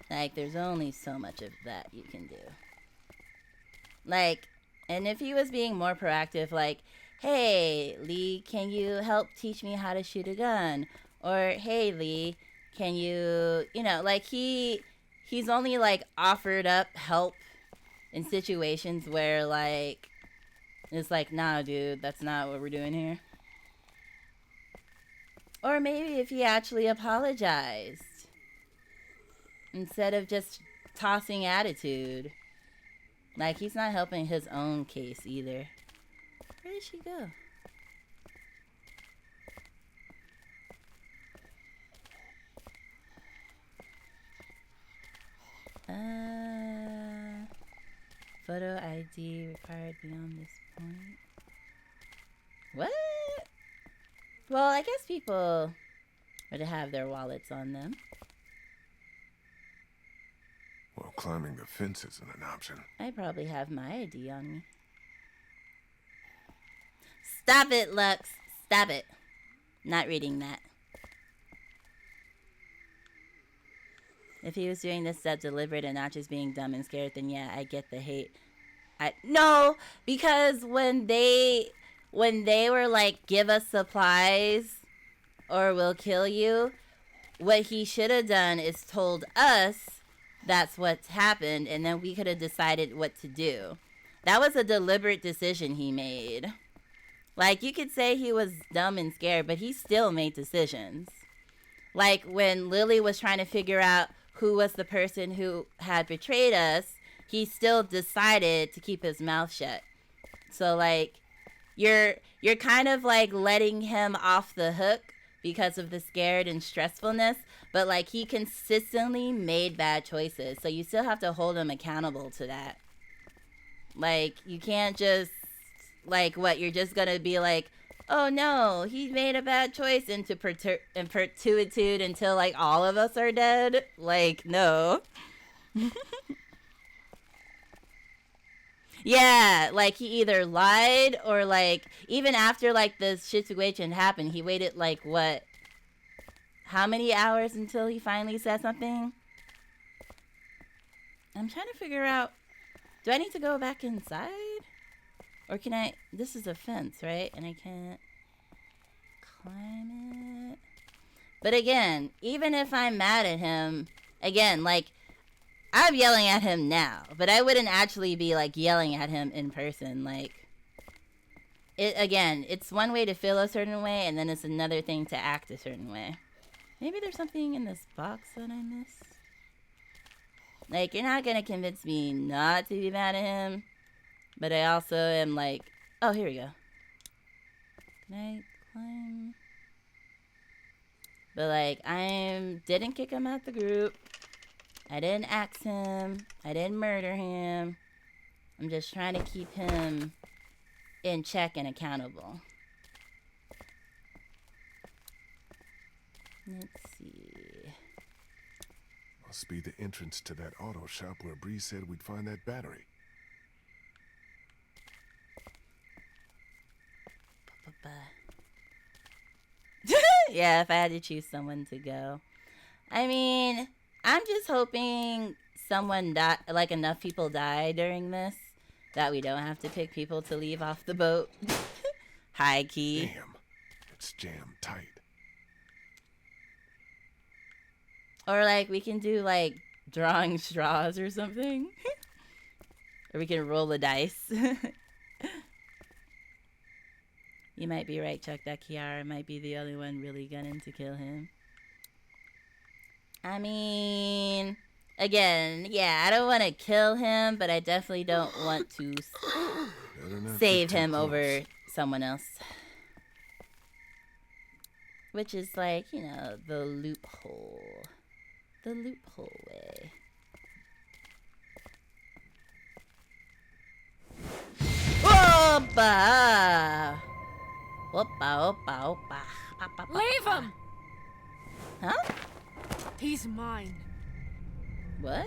Like, there's only so much of that you can do. Like, and if he was being more proactive, like, hey, Lee, can you help teach me how to shoot a gun? Or, hey, Lee, can you, like, he's only, like, offered up help in situations where, like, it's like, nah, dude, that's not what we're doing here. Or maybe if he actually apologized instead of just tossing attitude. Like, he's not helping his own case either. Where did she go? Photo ID required beyond this point. What? Well, I guess people would have their wallets on them. Well, climbing the fence isn't an option. I probably have my ID on me. Stop it, Lux. Stop it. Not reading that. If he was doing this stuff deliberate and not just being dumb and scared, then yeah, I get the hate. No, because when they were like, give us supplies or we'll kill you, what he should have done is told us that's what's happened, and then we could have decided what to do. That was a deliberate decision he made. Like, you could say he was dumb and scared, but he still made decisions. Like, when Lily was trying to figure out who was the person who had betrayed us, he still decided to keep his mouth shut. So, like, you're kind of, like, letting him off the hook because of the scared and stressfulness, but, like, he consistently made bad choices, so you still have to hold him accountable to that. Like, you can't just, like, what, you're just gonna be like, oh no, he made a bad choice into perpetuity until, like, all of us are dead? Like, no. Yeah, like, he either lied or, like, even after, like, the situation happened, he waited, like, what? How many hours until he finally said something? I'm trying to figure out, do I need to go back inside? Or can I, this is a fence, right? And I can't climb it. But again, even if I'm mad at him, again, like, I'm yelling at him now, but I wouldn't actually be, like, yelling at him in person. Like, it's one way to feel a certain way, and then it's another thing to act a certain way. Maybe there's something in this box that I missed. Like, you're not gonna convince me not to be mad at him, but I also am like, oh, here we go. Can I climb? But, like, I didn't kick him out the group. I didn't axe him. I didn't murder him. I'm just trying to keep him in check and accountable. Let's see. Must be the entrance to that auto shop where Bree said we'd find that battery. Yeah, if I had to choose someone to go. I mean, I'm just hoping someone die, like enough people die during this that we don't have to pick people to leave off the boat. High key. Damn. It's jammed tight. Or like we can do like drawing straws or something. Or we can roll the dice. You might be right, Chuck, that Kiara might be the only one really gunning to kill him. I mean, again, yeah, I don't want to kill him, but I definitely don't want to save him over someone else. Which is like, you know, the loophole. The loophole way. Opa! Opa, opa, opa. Leave him! Huh? He's mine. What?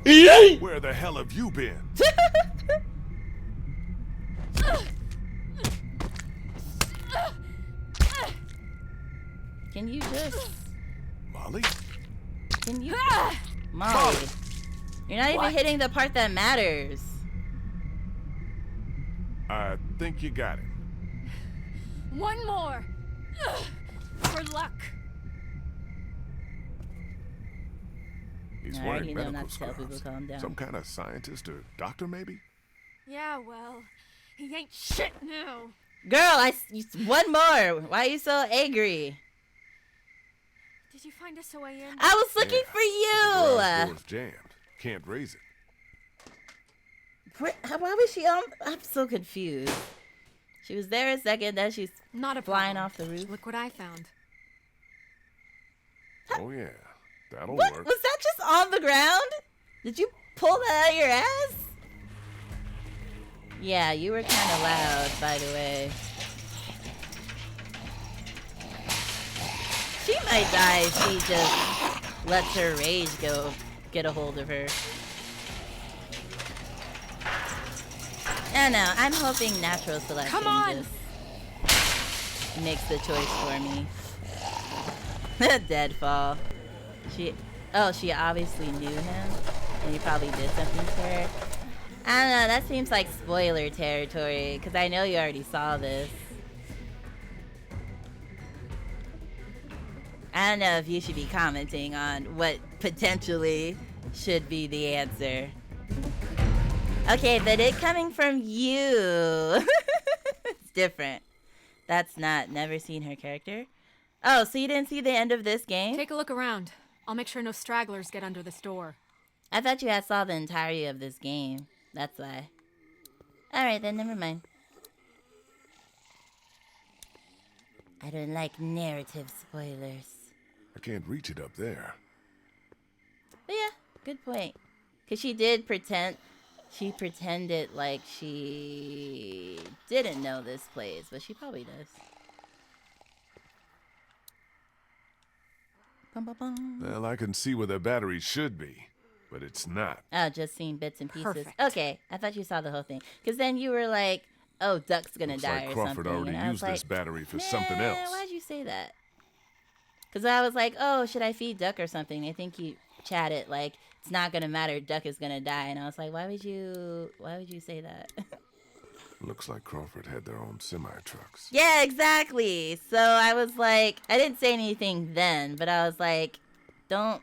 Where the hell have you been? Can you just... Molly? Can you... Molly. You're not even hitting the part that matters. I think you got it. One more. For luck. He's I already wearing know medical not to tell people scrubs. to calm down. Some kind of scientist or doctor, maybe? Yeah, well, he ain't shit now. Girl, one more. Why are you so angry? Did you find us a way in? I was looking for The garage you. door's jammed. Can't raise it. Why was she on? I'm so confused. She was there a second, then she's Not a flying problem. off the roof. Look what I found. Oh yeah, that'll What? work. Was that just on the ground? Did you pull that out of your ass? Yeah, you were kind of loud, by the way. She might die if she just lets her rage get a hold of her. I know, I'm hoping natural selection just makes the choice for me. Deadfall. She obviously knew him, and he probably did something to her. I don't know, that seems like spoiler territory, because I know you already saw this. I don't know if you should be commenting on what potentially should be the answer. Okay, but it coming from you. It's different. That's never seen her character. Oh, so you didn't see the end of this game? Take a look around. I'll make sure no stragglers get under this door. I thought you had saw the entirety of this game. That's why. Alright then, never mind. I don't like narrative spoilers. I can't reach it up there. But yeah, good point. Because she did pretended like she didn't know this place, but she probably does. Bum, bum, bum. Well, I can see where the battery should be, but it's not. Oh, just seeing bits and pieces. Perfect. Okay, I thought you saw the whole thing. Because then you were like, oh, Duck's gonna Looks die like or Crawford something. already And I was used like, this battery for "Nah, something else. Why'd you say that? Because I was like, oh, should I feed Duck or something? I think you chatted like, it's not gonna matter, Duck is gonna die. And I was like, why would you say that? Looks like Crawford had their own semi-trucks. Yeah, exactly. So I was like, I didn't say anything then, but I was like, don't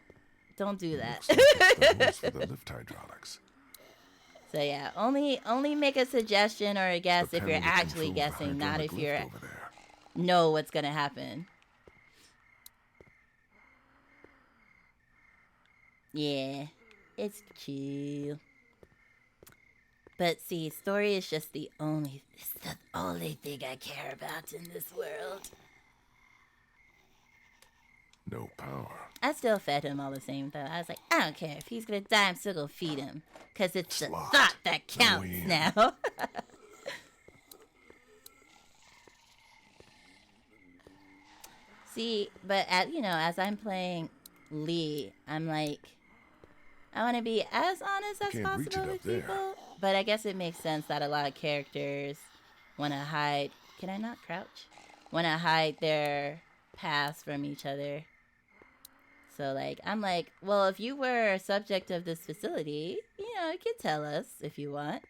do that. Looks like it's the hose for the lift hydraulics. So yeah, only make a suggestion or a guess The if you're panel that actually controls the guessing, not hydraulic if you're lift over there. know what's gonna happen. Yeah, it's chill. But see, story is just it's the only thing I care about in this world. No power. I still fed him all the same though. I was like, I don't care if he's gonna die, I'm still gonna feed him. Cause it's the Slot. thought that counts in. now. See, but as I'm playing Lee, I'm like, I want to be as honest as Can't reach it possible up with there. people. But I guess it makes sense that a lot of characters want to hide. Can I not crouch? Want to hide their paths from each other. So like, I'm like, well, if you were a subject of this facility, you could tell us if you want.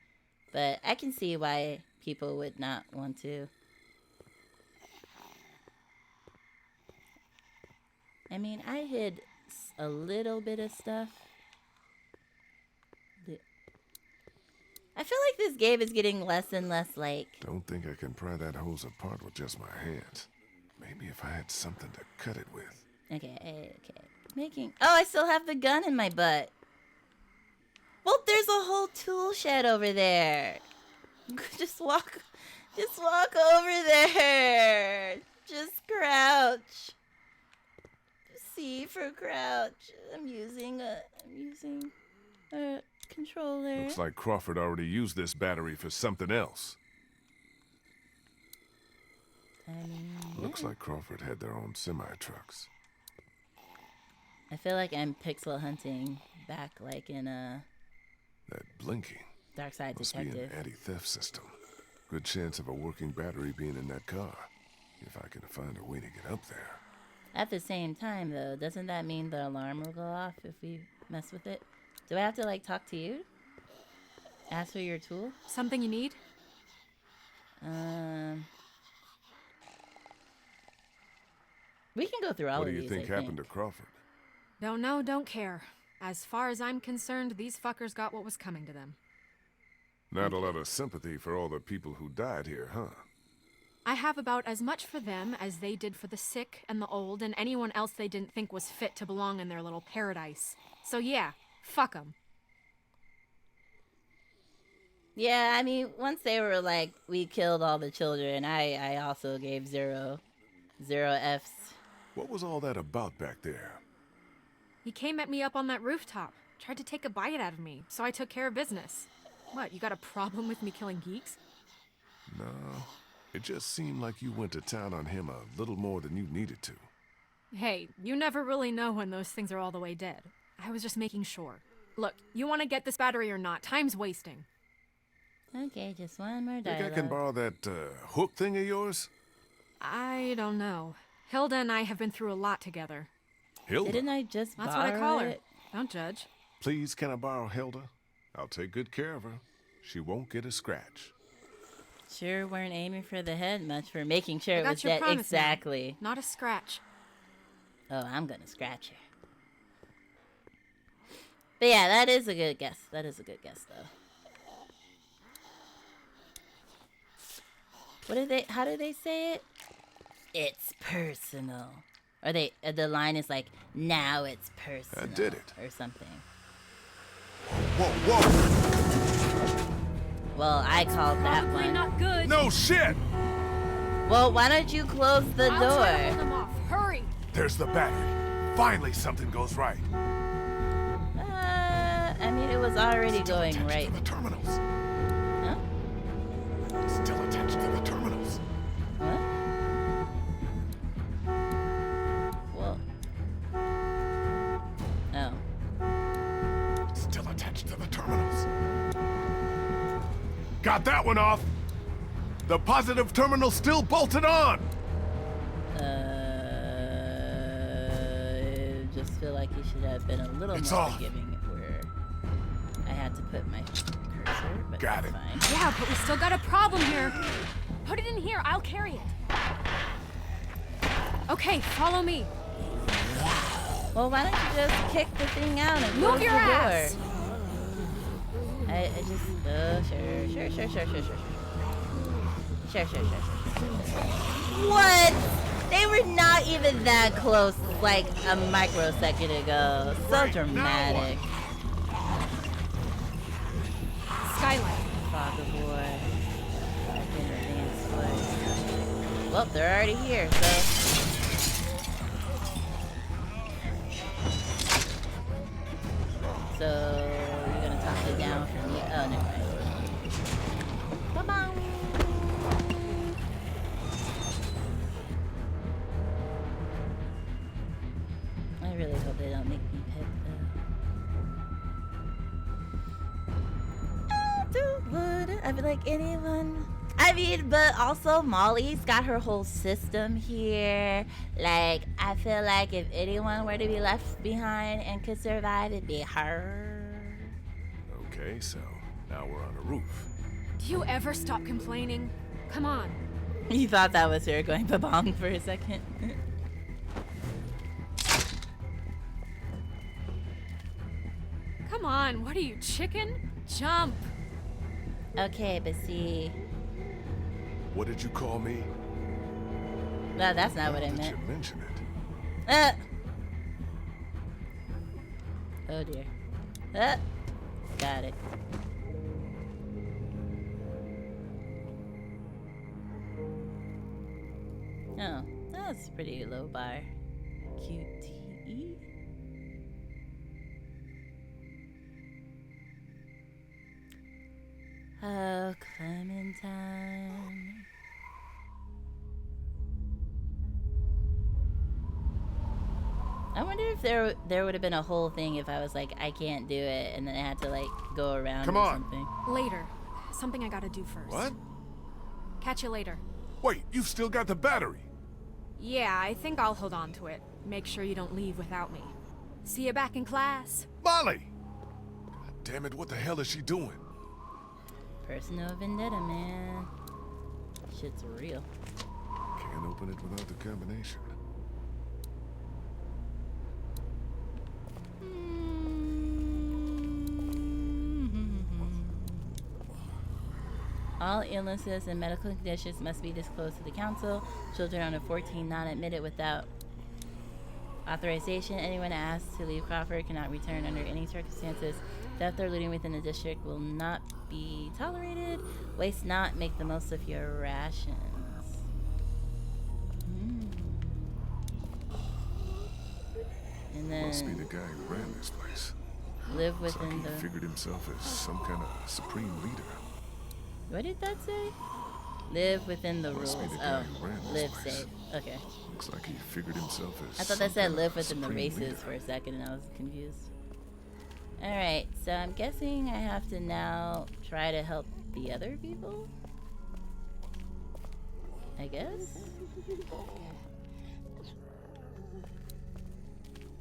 But I can see why people would not want to. I mean, I hid a little bit of stuff. I feel like this game is getting less and less like... Don't think I can pry that hose apart with just my hands. Maybe if I had something to cut it with. Okay. Oh, I still have the gun in my butt. Well, there's a whole tool shed over there. Just walk over there. Just crouch. C for crouch. I'm using a controller. Looks like Crawford already used this battery for something else. Looks like Crawford had their own semi-trucks. I feel like I'm pixel hunting back like in a... That blinking Dark Side must Detective. be an anti-theft system. Good chance of a working battery being in that car. If I can find a way to get up there. At the same time, though, doesn't that mean the alarm will go off if we mess with it? Do I have to, like, talk to you? Ask for your tool? Something you need? We can go through all of these, What do you think happened to Crawford? Don't know, don't care. As far as I'm concerned, these fuckers got what was coming to them. Not a lot of sympathy for all the people who died here, huh? I have about as much for them as they did for the sick and the old and anyone else they didn't think was fit to belong in their little paradise. So yeah, fuck them. Yeah, I mean, once they were like, we killed all the children, I also gave zero Fs. What was all that about back there? He came at me up on that rooftop, tried to take a bite out of me, so I took care of business. What, you got a problem with me killing geeks? No, it just seemed like you went to town on him a little more than you needed to. Hey, you never really know when those things are all the way dead. I was just making sure. Look, you want to get this battery or not? Time's wasting. Okay, just one more dialogue. Think I can borrow that hook thing of yours? I don't know. Hilda and I have been through a lot together. Hilda? Didn't I just borrow That's what I call her. it? Don't judge. Please, can I borrow Hilda? I'll take good care of her. She won't get a scratch. Sure weren't aiming for the head much for making sure I it got was your dead. promise now. Exactly. Not a scratch. Oh, I'm gonna scratch her. But yeah, that is a good guess. That is a good guess, though. How do they say it? It's personal. Or the line is like, now it's personal. I did it. Or something. Whoa! Well, I called that Probably one. not good. No shit! Well, why don't you close the I'll try to hold door? them off. Hurry! There's the battery. Finally something goes right. I mean, it was already going right. To the terminals. Huh? Still attached to the terminals. What? Well. Oh. Still attached to the terminals. Got that one off. The positive terminal still bolted on. I just feel like you should have been a little It's more off. forgiving where I had to put my cursor, but Got that's it. fine. Yeah, but we still got a problem here. Put it in here. I'll carry it. Okay, follow me. Well, why don't you just kick the thing out and Move close your the door? ass. I just, sure. What? They were not even that close like a microsecond ago. So Right, dramatic. Skylight. Fog of war. Fucking advanced voice. Well, they're already here, so. So, you're gonna talk me down from here? Oh, never mind. Bye-bye. I really hope they don't make me pick I'd be like, anyone? I mean, but also Molly's got her whole system here. Like, I feel like if anyone were to be left behind and could survive, it'd be her. Okay, so now we're on a roof. Do you ever stop complaining? Come on. You thought that was her going ba-bong for a second. Come on, what are you, chicken? Jump! Okay, but see... What did you call me? No, that's not what I Did meant. you mention it? Oh dear. Got it. Oh, that's a pretty low bar. QTE? Oh, Clementine. I wonder if there would have been a whole thing if I was like, I can't do it, and then I had to like go around Come or on. something. Later. Something I gotta do first. What? Catch you later. Wait, you've still got the battery. Yeah, I think I'll hold on to it. Make sure you don't leave without me. See you back in class. Molly! God damn it, what the hell is she doing? Personal vendetta, man. Shit's real. Can't open it without the combination. All illnesses and medical conditions must be disclosed to the council. Children under 14 not admitted without authorization. Anyone asked to leave Crawford cannot return under any circumstances. Theft or looting within the district will not be tolerated. Waste not, make the most of your rations. And then Must be the guy who ran this place. live Looks within like he the... figured himself as some kind of supreme leader. What did that say? Live within the Must rules. be the guy Oh, who ran this live place. safe. Okay. Looks like he figured himself as I thought some that said kind of live within the supreme races leader. for a second and I was confused. Alright, so I'm guessing I have to now try to help the other people? I guess?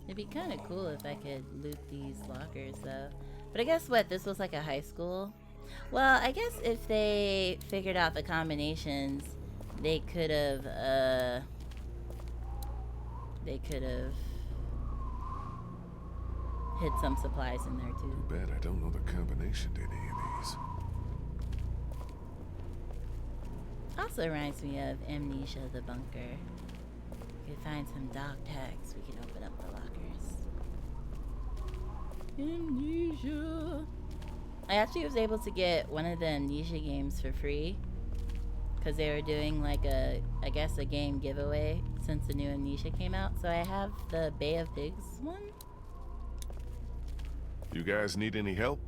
It'd be kind of cool if I could loot these lockers though. But I guess what, this was like a high school? Well, I guess if they figured out the combinations, they could have, hid some supplies in there too. Too bad I don't know the combination to any of these. Also reminds me of Amnesia the Bunker. We could find some dog tags, we can open up the lockers. Amnesia. I actually was able to get one of the Amnesia games for free. Because they were doing like a, I guess a game giveaway since the new Amnesia came out. So I have the Bay of Pigs one. You guys need any help?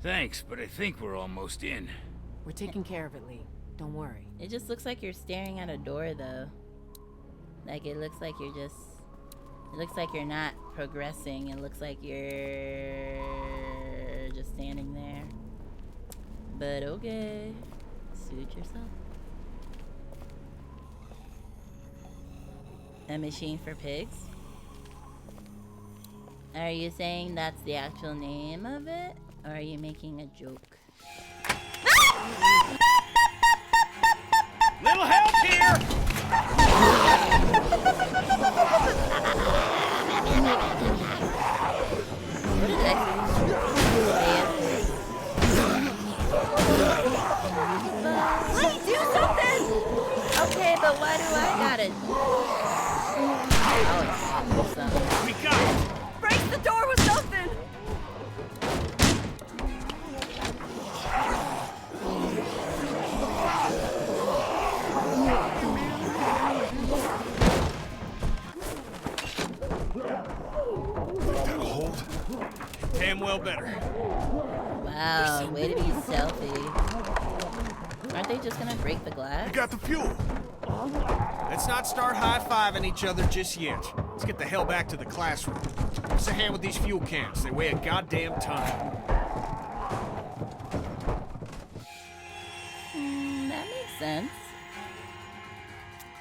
Thanks, but I think we're almost in. We're taking care of it, Lee. Don't worry. It just looks like you're staring at a door though. Like it looks like you're just, it looks like you're not progressing. It looks like you're just standing there. But okay, suit yourself. A machine for pigs? Are you saying that's the actual name of it? Or are you making a joke? Little help here! What did I say? Wait, do something! Okay, but why do I gotta... Oh, awesome. We got it! Break the door with something! That'll hold? Damn well better. Wow, way to be stealthy. Aren't they just gonna break the glass? You got the fuel! Let's not start high-fiving each other just yet. Let's get the hell back to the classroom. Give us a hand with these fuel cans. They weigh a goddamn ton. That makes sense.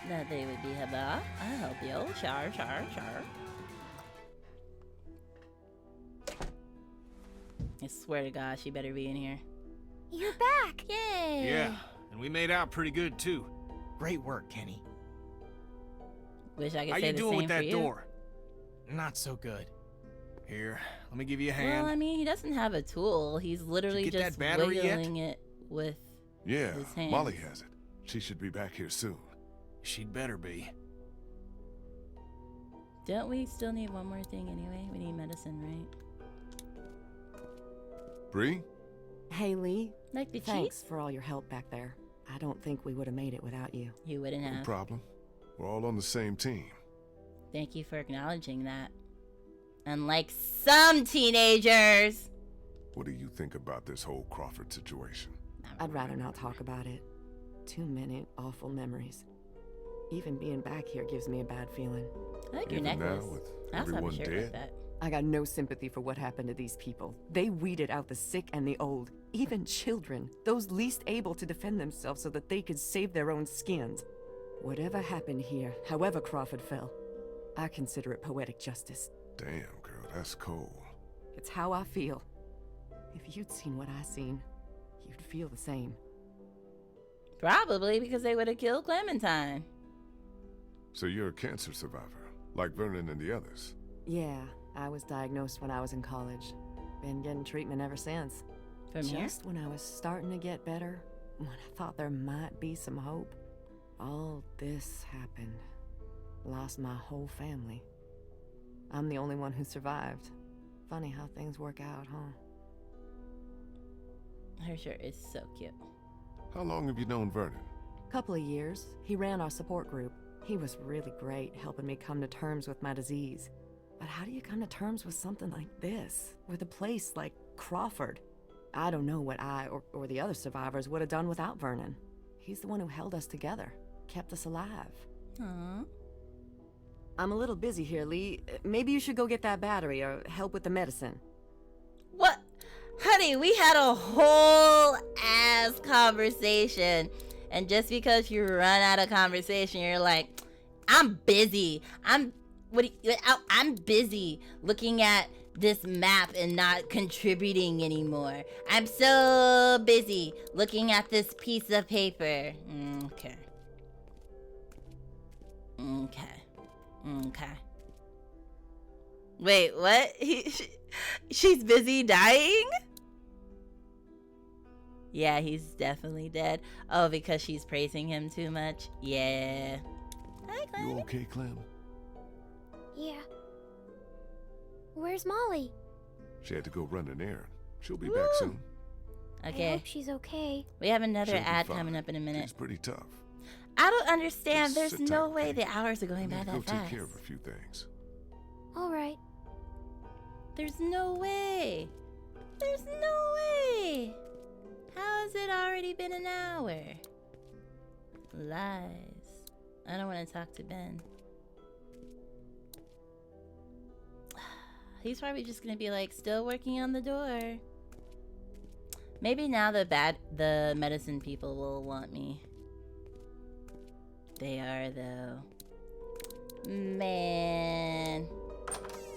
That they would be about. I'll help you. Char. I swear to God, she better be in here. You're back! Yay! Yeah, and we made out pretty good, too. Great work, Kenny. Wish I could How say you the doing same with for that you. door? Not so good. Here, let me give you a hand. Well, I mean, he doesn't have a tool. He's literally Did you get just that battery yet? wiggling it with Yeah, his hands. Molly has it. She should be back here soon. She'd better be. Don't we still need one more thing anyway? We need medicine, right? Bree? Hey, Lee. Like the Thanks cheese? for all your help back there. I don't think we would have made it without you. You wouldn't No have. problem. We're all on the same team. Thank you for acknowledging that. Unlike some teenagers. What do you think about this whole Crawford situation? I'd rather not talk about it. Too many awful memories. Even being back here gives me a bad feeling. I like your Even now, necklace. with I also have a everyone shirt dead? like that. I got no sympathy for what happened to these people. They weeded out the sick and the old, even children, those least able to defend themselves so that they could save their own skins. Whatever happened here, however Crawford fell, I consider it poetic justice. Damn, girl, that's cold. It's how I feel. If you'd seen what I seen, you'd feel the same. Probably because they would have killed Clementine. So you're a cancer survivor, like Vernon and the others. Yeah, I was diagnosed when I was in college. Been getting treatment ever since. From here? Just when I was starting to get better, when I thought there might be some hope, all this happened. Lost my whole family. I'm the only one who survived. Funny how things work out, huh? Her shirt is so cute. How long have you known Vernon? Couple of years. He ran our support group. He was really great, helping me come to terms with my disease. But how do you come to terms with something like this? With a place like Crawford? I don't know what I or the other survivors would have done without Vernon. He's the one who held us together, kept us alive. Aww. I'm a little busy here, Lee. Maybe you should go get that battery or help with the medicine. What? Honey, we had a whole ass conversation. And just because you run out of conversation, you're like, I'm busy. I'm busy looking at this map and not contributing anymore. I'm so busy looking at this piece of paper. Okay. Wait, what? She's busy dying? Yeah, he's definitely dead. Oh, because she's praising him too much? Yeah. Hi, Clem. You okay, Clem? Yeah. Where's Molly? She had to go run an errand. She'll be Woo. back soon. I Okay. hope she's okay. We have another She'll be ad fine. coming up in a minute. She's pretty tough. I don't understand. Just There's sit no tight, way okay? the hours are I going need by to go that fast. take care of a few things. All right. There's no way. There's no way. How has it already been an hour? Lies. I don't want to talk to Ben. He's probably just gonna be like, still working on the door. Maybe now the medicine people will want me. They are though. Man.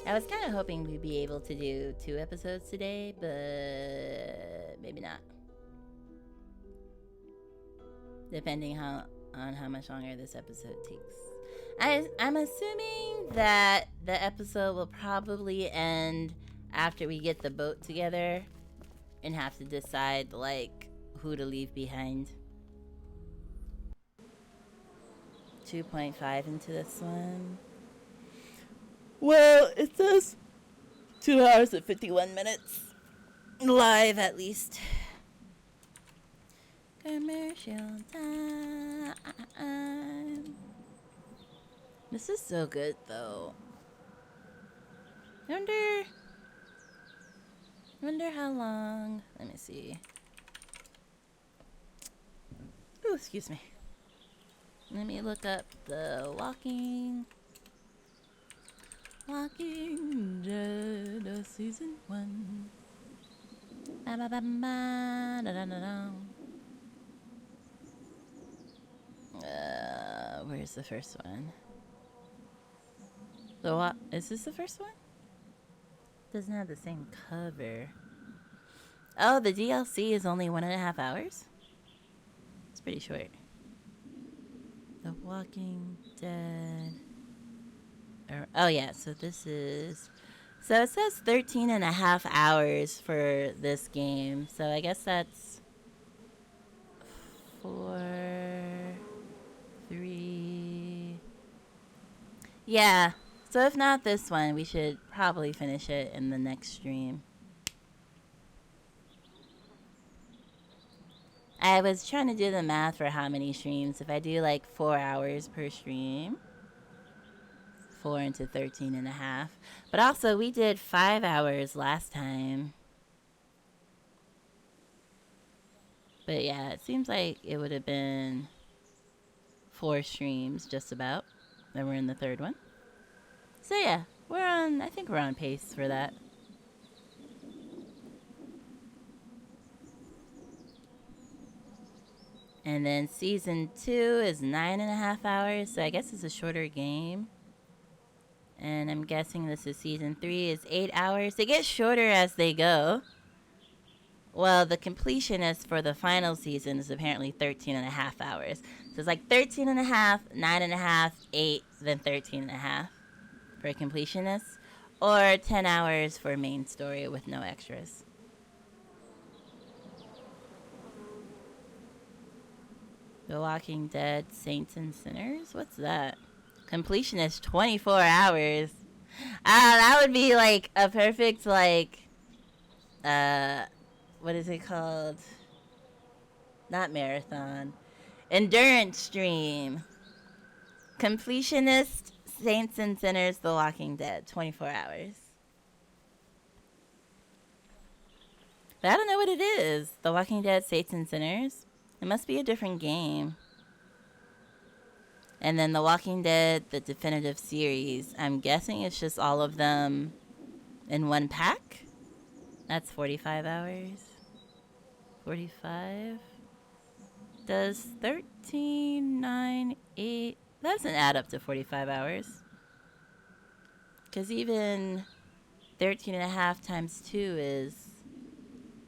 I was kind of hoping we'd be able to do 2 episodes today, but maybe not. Depending on how much longer this episode takes. I'm assuming that the episode will probably end after we get the boat together and have to decide, like, who to leave behind. 2.5 into this one. Well, it says 2 hours and 51 minutes. Live, at least. Commercial time. This is so good, though. Wonder how long. Let me see. Ooh, excuse me. Let me look up the Walking Dead season 1. Where's the first one? Is this the first one? Doesn't have the same cover. Oh, the DLC is only 1.5 hours? It's pretty short. The Walking Dead. Oh, yeah, so this is... So it says 13.5 hours for this game. So I guess that's 4, 3... Yeah, so if not this one, we should probably finish it in the next stream. I was trying to do the math for how many streams. If I do like 4 hours per stream, 4 into 13.5. But also, we did 5 hours last time. But yeah, it seems like it would have been 4 streams just about. Then we're in the 3rd one. So yeah, I think we're on pace for that. And then season 2 is 9.5 hours, so I guess it's a shorter game. And I'm guessing this is season 3 is 8 hours. They get shorter as they go. Well, the completionist for the final season is apparently 13.5 hours. So it's like 13.5, 9.5, 8, then 13.5 for a completionist. Or 10 hours for main story with no extras. The Walking Dead, Saints and Sinners? What's that? Completion is 24 hours. That would be like a perfect, like, what is it called? Not marathon. Endurance stream. Completionist, Saints and Sinners, The Walking Dead, 24 hours. But I don't know what it is. The Walking Dead, Saints and Sinners. It must be a different game. And then The Walking Dead, the definitive series. I'm guessing it's just all of them in one pack. That's 45 hours. 45. Does 13, 9, 8... That doesn't add up to 45 hours. Because even 13.5 times 2 is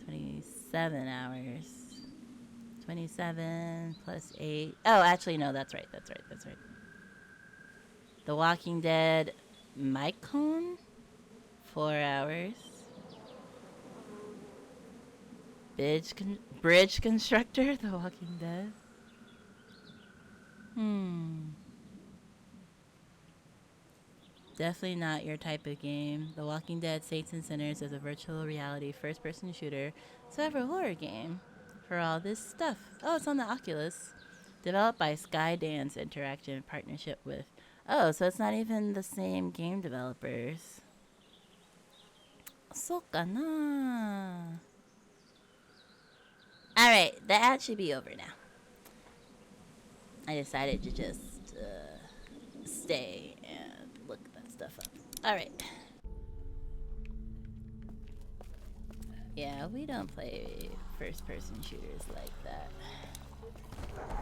27 hours. 27 plus 8. Oh, actually, no, that's right. The Walking Dead, Mycone, 4 hours. Bridge Constructor, The Walking Dead. Definitely not your type of game. The Walking Dead, Saints and Sinners is a virtual reality first-person shooter / horror game. For all this stuff. Oh, it's on the Oculus. Developed by Skydance Interactive in partnership with... Oh, so it's not even the same game developers. So kana. Alright, the ad should be over now. I decided to just stay and look that stuff up. Alright. Yeah, we don't play first-person shooters like that.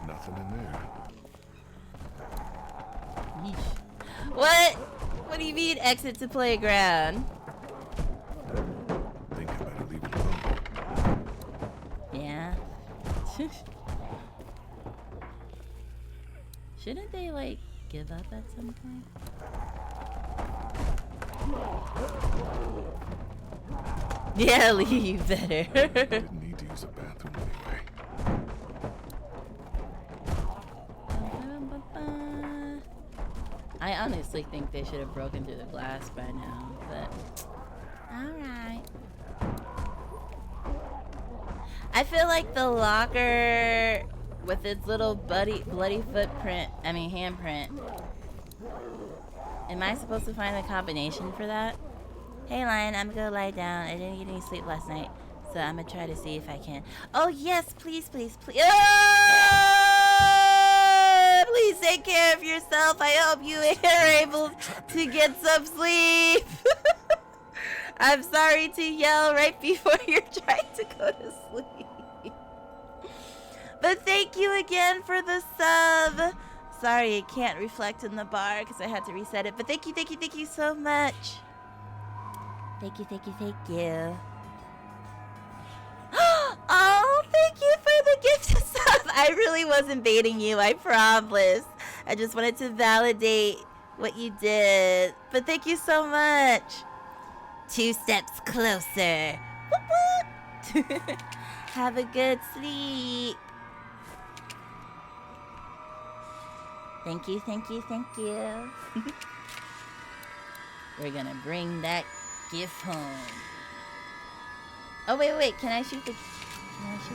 Nothing in there. Yeesh. What? What do you mean exit to playground? Think I better leave it alone. Yeah. Shouldn't they, like, give up at some point? Yeah, Lee, you better. Didn't need to use a bathroom anyway. I honestly think they should have broken through the glass by now, but alright. I feel like the locker with its little bloody footprint, handprint. Am I supposed to find the combination for that? Hey, Lion, I'm gonna lie down. I didn't get any sleep last night, so I'm gonna try to see if I can. Oh, yes, please, please, please. Please take care of yourself. I hope you are able to get some sleep. I'm sorry to yell right before you're trying to go to sleep. But thank you again for the sub. Sorry, it can't reflect in the bar because I had to reset it. But thank you so much. Thank you. I really wasn't baiting you, I promise. I just wanted to validate what you did. But thank you so much. 2 steps closer. Whoop, whoop. Have a good sleep. Thank you, thank you, thank you. We're gonna bring that gift home. Oh, wait, can I shoot the canister?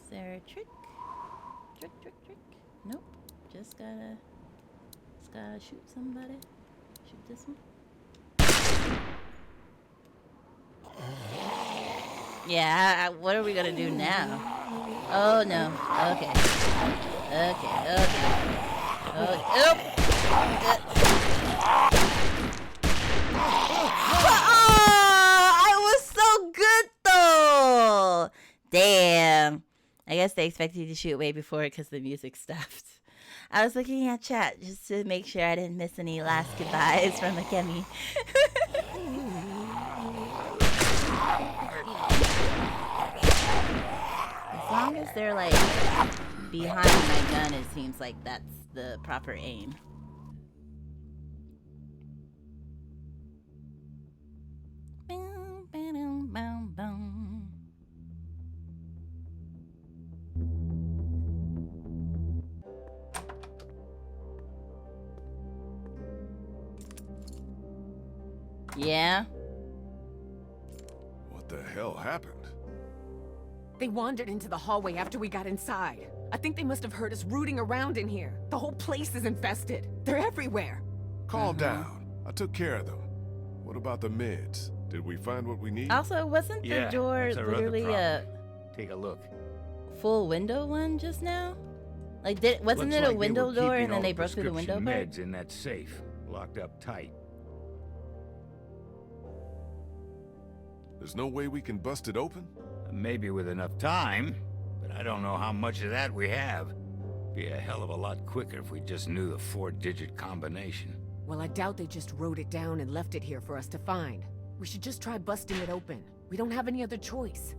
Is there a trick? Trick. Nope. Just gotta shoot somebody. Shoot this one. Yeah, what are we gonna do now? Oh no. Okay. I was so good though. Damn. I guess they expected you to shoot way before because the music stopped. I was looking at chat just to make sure I didn't miss any last goodbyes from Akemi. As long as they're like behind my gun, it seems like that's the proper aim. Yeah? What the hell happened? They wandered into the hallway after we got inside. I think they must have heard us rooting around in here. The whole place is infested. They're everywhere. Calm down. I took care of them. What about the meds? Did we find what we need? Also, wasn't the door literally a Take a look. full window one just now? Like, wasn't it a window door and then they broke through the window part? Meds in that safe, locked up tight. There's no way we can bust it open? Maybe with enough time, but I don't know how much of that we have. Be a hell of a lot quicker if we just knew the 4-digit combination. Well, I doubt they just wrote it down and left it here for us to find. We should just try busting it open. We don't have any other choice.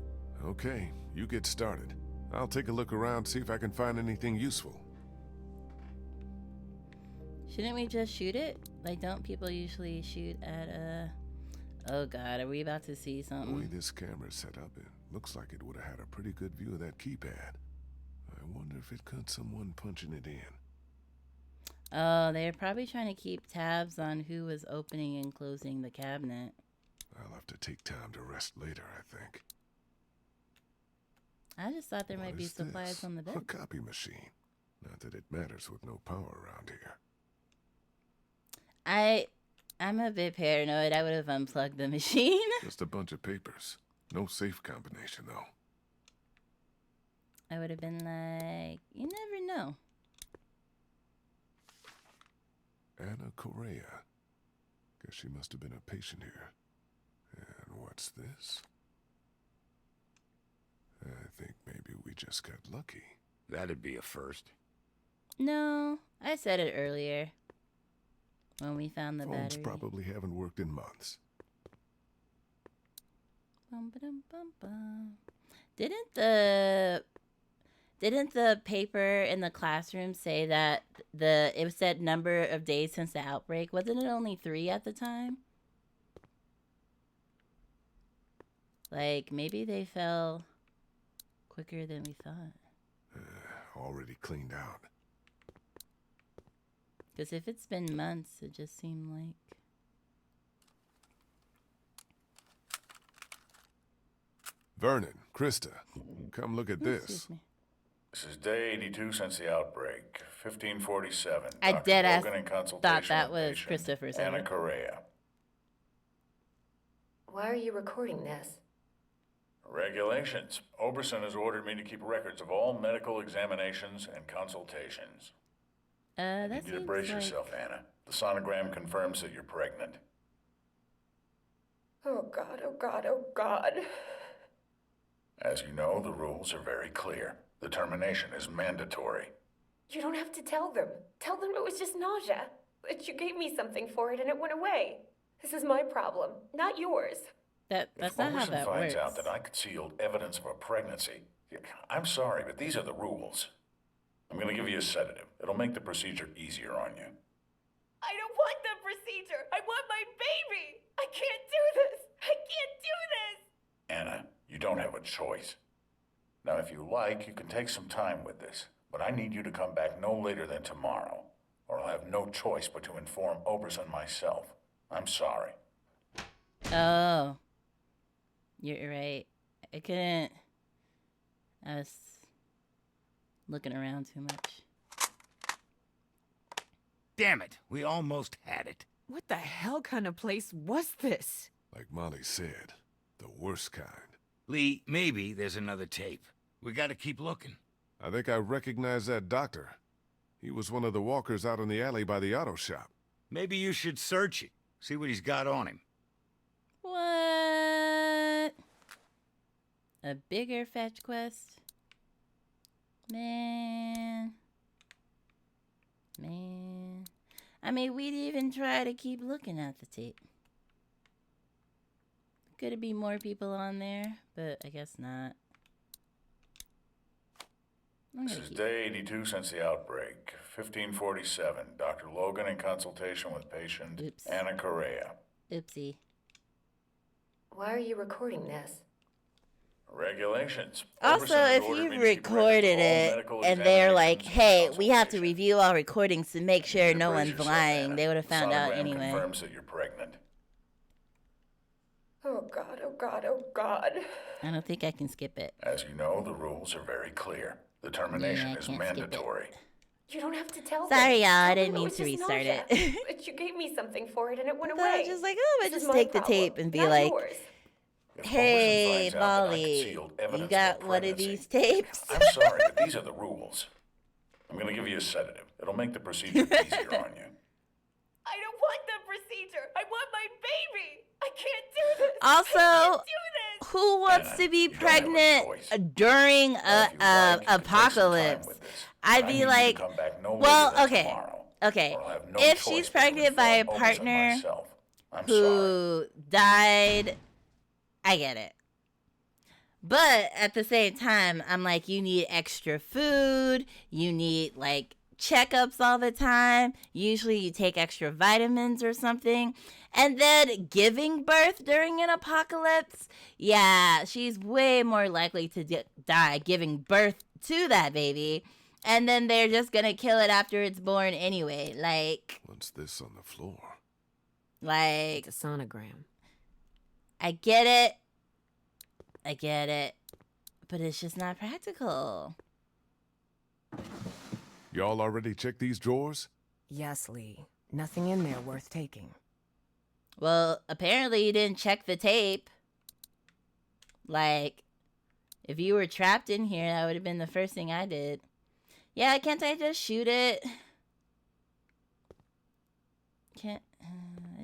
Okay, you get started. I'll take a look around, see if I can find anything useful. Shouldn't we just shoot it? Like, don't people usually shoot at Oh god, are we about to see something? The way this camera's set up, it looks like it would have had a pretty good view of that keypad. I wonder if it caught someone punching it in. Oh, they're probably trying to keep tabs on who was opening and closing the cabinet. I'll have to take time to rest later, I think. I just thought there might be supplies on the bed. A copy machine. Not that it matters with no power around here. I'm a bit paranoid. I would have unplugged the machine. Just a bunch of papers. No safe combination, though. I would have been like, you never know. Anna Correa. Guess she must have been a patient here. And what's this? I think maybe we just got lucky. That'd be a first. No, I said it earlier. When we found the Phones battery. probably haven't worked in months. Didn't the paper in the classroom say that it said number of days since the outbreak? Wasn't it only 3 at the time? Like, maybe they fell quicker than we thought. Already cleaned out. Because if it's been months, it just seemed like... Vernon, Krista, come look at this. Excuse me. This is day 82 since the outbreak. 1547. I Dr. deadass Logan in thought consultation that with was patient Christopher's. Anna Correa. Why are you recording this? Regulations. Oberson has ordered me to keep records of all medical examinations and consultations. That You need to seems brace like... yourself, Anna. The sonogram confirms that you're pregnant. Oh God, oh God, oh God. As you know, the rules are very clear. The termination is mandatory. You don't have to tell them. Tell them it was just nausea. That you gave me something for it and it went away. This is my problem, not yours. That's not how Oberson that finds works. out that I concealed evidence of a pregnancy, I'm sorry, but these are the rules. I'm gonna give you a sedative. It'll make the procedure easier on you. I don't want the procedure. I want my baby. I can't do this. I can't do this. Anna, you don't have a choice. Now, if you like, you can take some time with this, but I need you to come back no later than tomorrow, or I'll have no choice but to inform Oberson myself. I'm sorry. Oh. You're right. I couldn't. I was looking around too much. Damn it, we almost had it. What the hell kind of place was this? Like Molly said, the worst kind. Lee, maybe there's another tape. We gotta keep looking. I think I recognize that doctor. He was one of the walkers out in the alley by the auto shop. Maybe you should search it. See what he's got on him. What? A bigger fetch quest? Man. I mean, we'd even try to keep looking at the tape. Could it be more people on there? But I guess not. This is day 82 since the outbreak. 1547. Dr. Logan in consultation with patient Anna Correa. Oopsie. Why are you recording this? Regulations. Also, Oberson has if ordered you me to keep recorded records of all it medical and they're like, examinations hey, we have to review all recordings to make sure no Brace one's yourself, lying, Anna. they would have found out Sonogram anyway. confirms that you're pregnant. Oh God, oh God, oh God. I don't think I can skip it. As you know, the rules are very clear. The termination Yeah, I is can't skip it. mandatory. You don't have to tell Sorry, them. y'all, I Tell didn't them mean was to just restart nausea. it. But you gave me something for it and it went I away. was just like, oh, I This is just my take the problem, tape and be not like, yours. hey, finds out that I Molly, concealed you evidence got of a one of pregnancy. these tapes? I'm sorry, but these are the rules. I'm gonna give you a sedative. It'll make the procedure easier on you. I don't want the procedure. I want my baby. I can't do this. Also, who wants to be pregnant during a apocalypse? I'd be like, well, okay. If she's pregnant by a partner who died, I get it. But at the same time, I'm like, you need extra food. You need like checkups all the time. Usually you take extra vitamins or something. And then giving birth during an apocalypse, yeah, she's way more likely to die giving birth to that baby. And then they're just going to kill it after it's born anyway. Like, what's this on the floor? Like, it's a sonogram. I get it. But it's just not practical. Y'all already checked these drawers? Yes, Lee. Nothing in there worth taking. Well, apparently you didn't check the tape. Like, if you were trapped in here, that would have been the first thing I did. Yeah, can't I just shoot it? I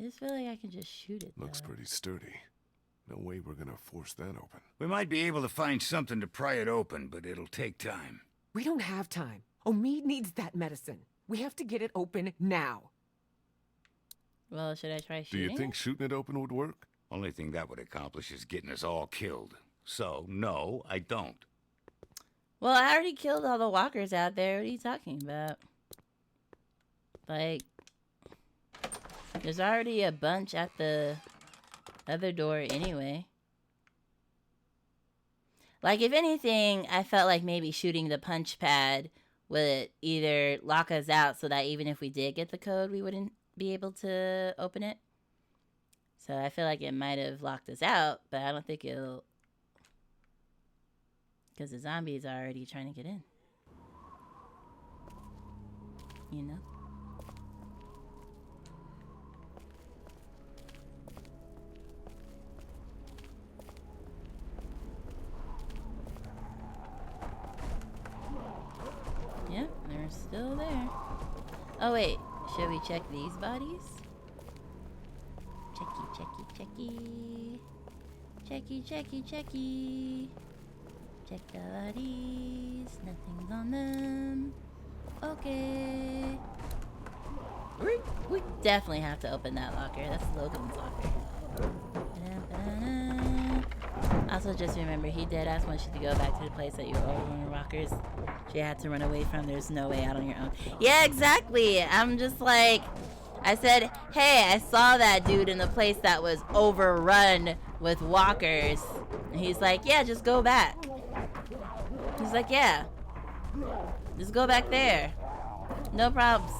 just feel like I can just shoot it, Looks pretty sturdy. No way we're gonna force that open. We might be able to find something to pry it open, but it'll take time. We don't have time. Omid needs that medicine. We have to get it open now. Well, should I try Do shooting you think shooting it open would work? Only thing that would accomplish is getting us all killed. So, no, I don't. Well, I already killed all the walkers out there. What are you talking about? Like, there's already a bunch at the other door anyway. Like, if anything, I felt like maybe shooting the punch pad would either lock us out so that even if we did get the code, we wouldn't be able to open it. So I feel like it might have locked us out, but I don't think it'll... Because the zombies are already trying to get in. You know? Yep, they're still there. Oh wait, should we check these bodies? Checky, checky, checky. Checky, checky, checky. Check the bodies. Nothing's on them. Okay. We definitely have to open that locker. That's Logan's locker. Ba-da-ba-da-da. Also, just remember, he deadass wants you to go back to the place that you were over on the rockers. You had to run away from. There's no way out on your own. Yeah, exactly. I'm just like, I said, hey, I saw that dude in the place that was overrun with walkers. And he's like, yeah, just go back. He's like, yeah. Just go back there. No probs.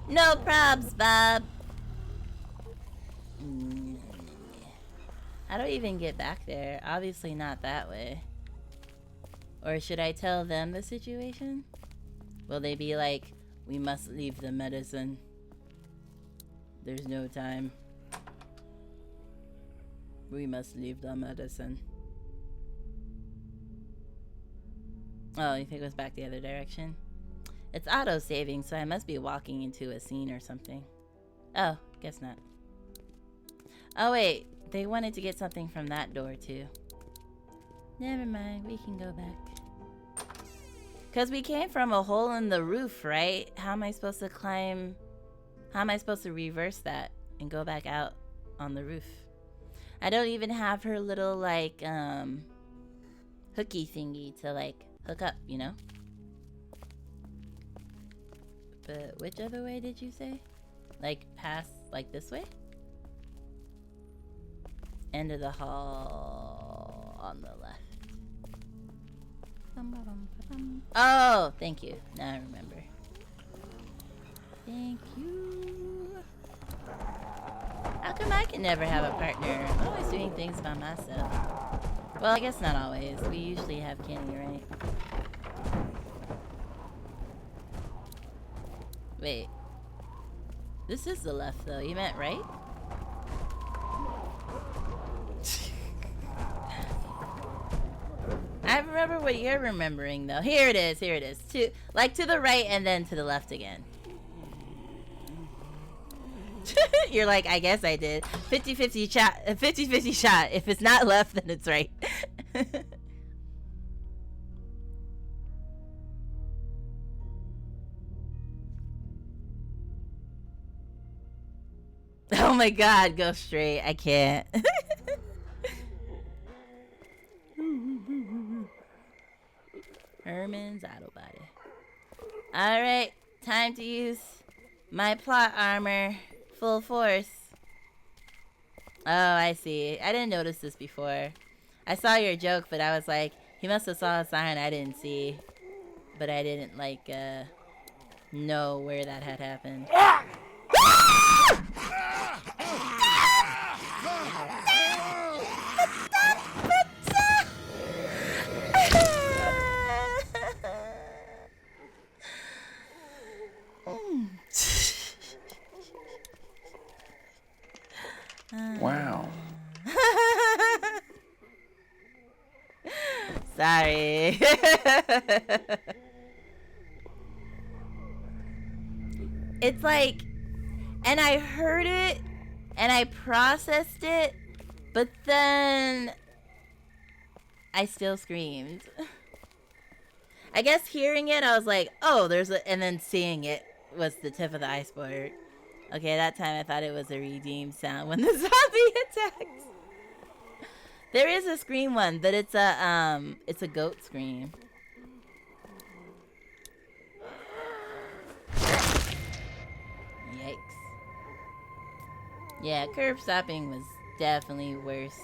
No probs, Bob. How do I even get back there? Obviously not that way. Or should I tell them the situation? Will they be like, we must leave the medicine. There's no time. We must leave the medicine. Oh, you think it was back the other direction? It's auto-saving, so I must be walking into a scene or something. Oh, guess not. Oh wait, they wanted to get something from that door too. Never mind, we can go back. Cause we came from a hole in the roof, right? How am I supposed to climb? How am I supposed to reverse that and go back out on the roof? I don't even have her little like hooky thingy to like hook up, you know? But which other way did you say? Like past, like this way? End of the hall on the left. Oh, thank you. Now I remember. Thank you. How come I can never have a partner? I'm always doing things by myself. Well, I guess not always. We usually have Kenny, right? Wait. This is the left, though. You meant right? I remember what you're remembering, though. Here it is. Here it is. To the right and then to the left again. You're like, I guess I did. 50-50 shot. 50-50 shot. If it's not left, then it's right. Oh my god, go straight. I can't. Herman's auto body. Alright, time to use my plot armor. Full force. Oh, I see. I didn't notice this before. I saw your joke, but I was like, he must have saw a sign I didn't see. But I didn't, like, know where that had happened. Wow. Sorry. It's like, and I heard it and I processed it, but then I still screamed. I guess hearing it, I was like, oh, there's a, and then seeing it was the tip of the iceberg. Okay, that time I thought it was a redeemed sound when the zombie attacks. There is a scream one, but it's a goat scream. Yikes. Yeah, curb stopping was definitely worse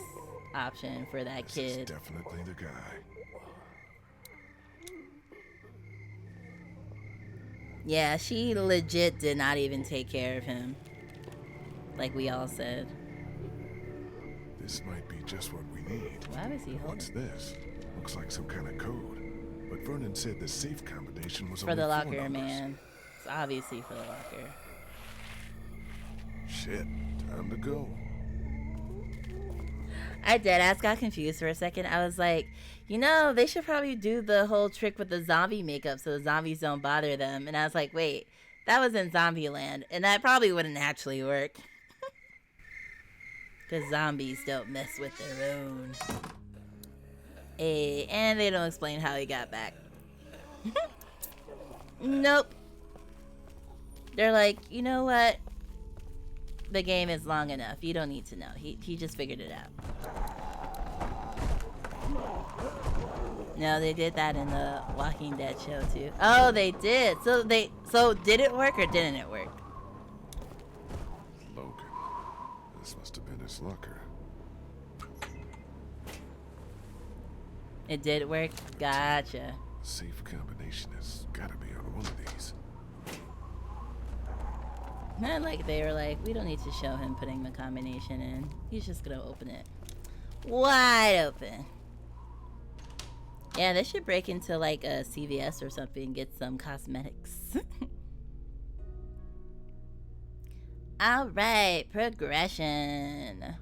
option for that kid. This is definitely the guy. Yeah, she legit did not even take care of him. Like we all said. This might be just what we need. Why was he holding? What's this? Looks like some kind of code. But Vernon said the safe combination was for only the 4 locker, numbers. man. It's obviously for the locker. Shit, time to go. I deadass got confused for a second. I was like, you know, they should probably do the whole trick with the zombie makeup so the zombies don't bother them. And I was like, wait, that was in Zombieland, and that probably wouldn't actually work. Because zombies don't mess with their own. Hey, and they don't explain how he got back. Nope. They're like, you know what? The game is long enough. You don't need to know. He just figured it out. No, they did that in the Walking Dead show too. Oh, they did. So did it work or didn't it work? Logan. This must have been his locker. It did work? Gotcha. Safe combination has gotta be on one of these. Not like they were like, we don't need to show him putting the combination in. He's just gonna open it. Wide open. Yeah, they should break into like a CVS or something and get some cosmetics. Alright, progression.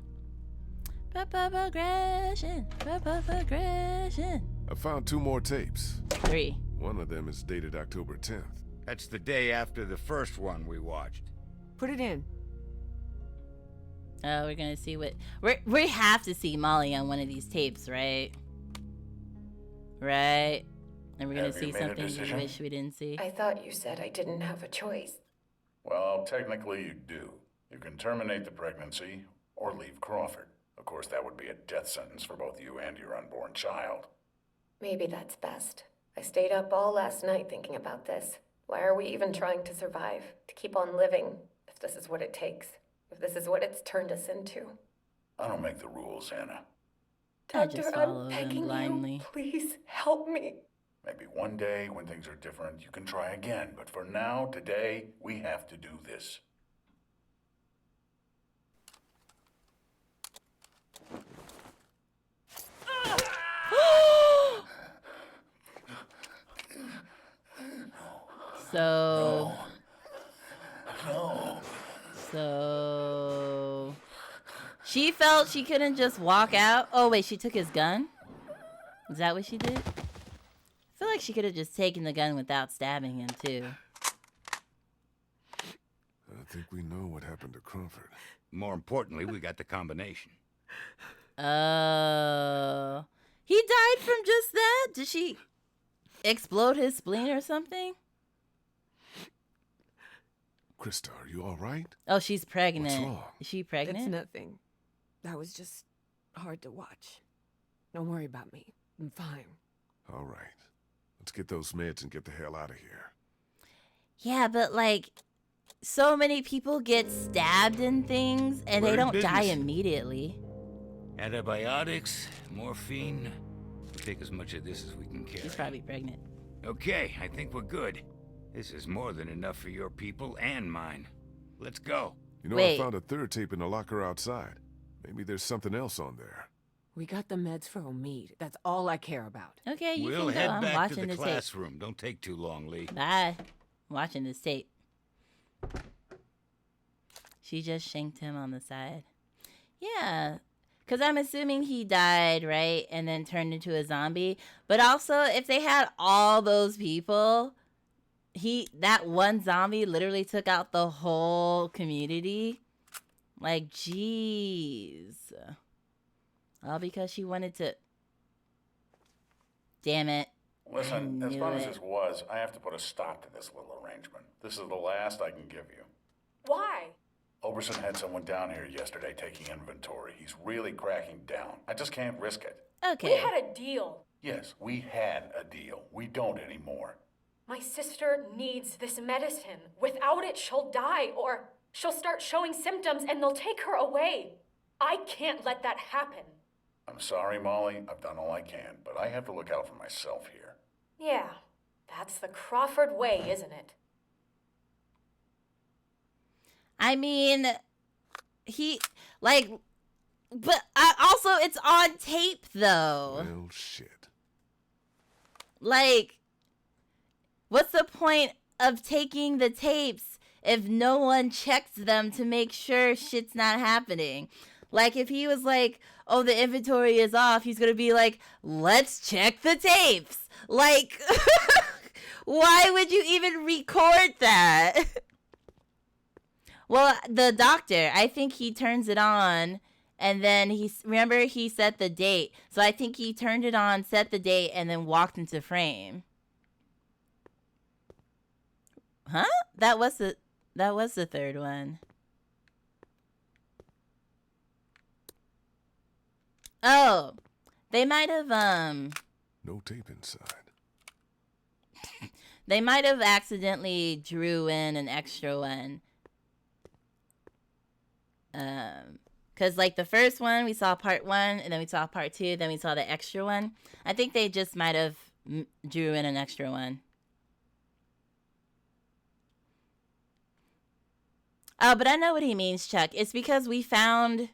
Progression. Progression. I found 2 more tapes. 3. One of them is dated October 10th. That's the day after the first one we watched. Put it in. Oh, we're gonna see what we have to see Molly on one of these tapes, right? Right? And we're gonna see something we wish we didn't see. I thought you said I didn't have a choice. Well, technically you do. You can terminate the pregnancy or leave Crawford. Of course, that would be a death sentence for both you and your unborn child. Maybe that's best. I stayed up all last night thinking about this. Why are we even trying to survive? To keep on living, if this is what it takes. If this is what it's turned us into. I don't make the rules, Anna. I just Doctor, follow I'm them begging blindly. you, please help me. Maybe one day, when things are different, you can try again. But for now, today, we have to do this. So No. So she felt she couldn't just walk out. Oh wait, she took his gun? Is that what she did? I feel like she could have just taken the gun without stabbing him too. I think we know what happened to Crawford. More importantly, we got the combination. Oh. He died from just that? Did she explode his spleen or something? Krista, are you all right? Oh, she's pregnant. What's wrong? Is she pregnant? It's nothing. That was just hard to watch. Don't worry about me. I'm fine. All right. Let's get those meds and get the hell out of here. Yeah, but like, so many people get stabbed and things, and they don't die immediately. Antibiotics, morphine. We'll take as much of this as we can carry. She's probably pregnant. Okay, I think we're good. This is more than enough for your people and mine. Let's go. You know, Wait. I found a 3rd tape in the locker outside. Maybe there's something else on there. We got the meds for Omid. That's all I care about. Okay, you We'll can go. head I'm back watching to the this tape. classroom. Don't take too long, Lee. Bye. I'm watching this tape. She just shanked him on the side. Yeah. Because I'm assuming he died, right? And then turned into a zombie. But also, if they had all those people, that one zombie literally took out the whole community. Like, jeez. All because she wanted to... Damn it. Listen, I as knew fun as it. this was, I have to put a stop to this little arrangement. This is the last I can give you. Why? Oberson had someone down here yesterday taking inventory. He's really cracking down. I just can't risk it. Okay. We had a deal. Yes, we had a deal. We don't anymore. My sister needs this medicine. Without it, she'll die, or she'll start showing symptoms and they'll take her away. I can't let that happen. I'm sorry, Molly. I've done all I can, but I have to look out for myself here. Yeah, that's the Crawford way, isn't it? I mean, but also it's on tape though. Well, shit. Like, what's the point of taking the tapes if no one checks them to make sure shit's not happening? Like, if he was like, oh, the inventory is off, he's gonna be like, let's check the tapes. Like, why would you even record that? Well, the doctor, I think he turns it on, and then remember he set the date. So I think he turned it on, set the date, and then walked into frame. Huh? That was the 3rd one. Oh, They might have, No tape inside. they might have accidentally drew in an extra one. Because, like, the first one, we saw part 1, and then we saw part 2, then we saw the extra one. I think they just might have drew in an extra one. Oh, but I know what he means, Chuck. It's because we found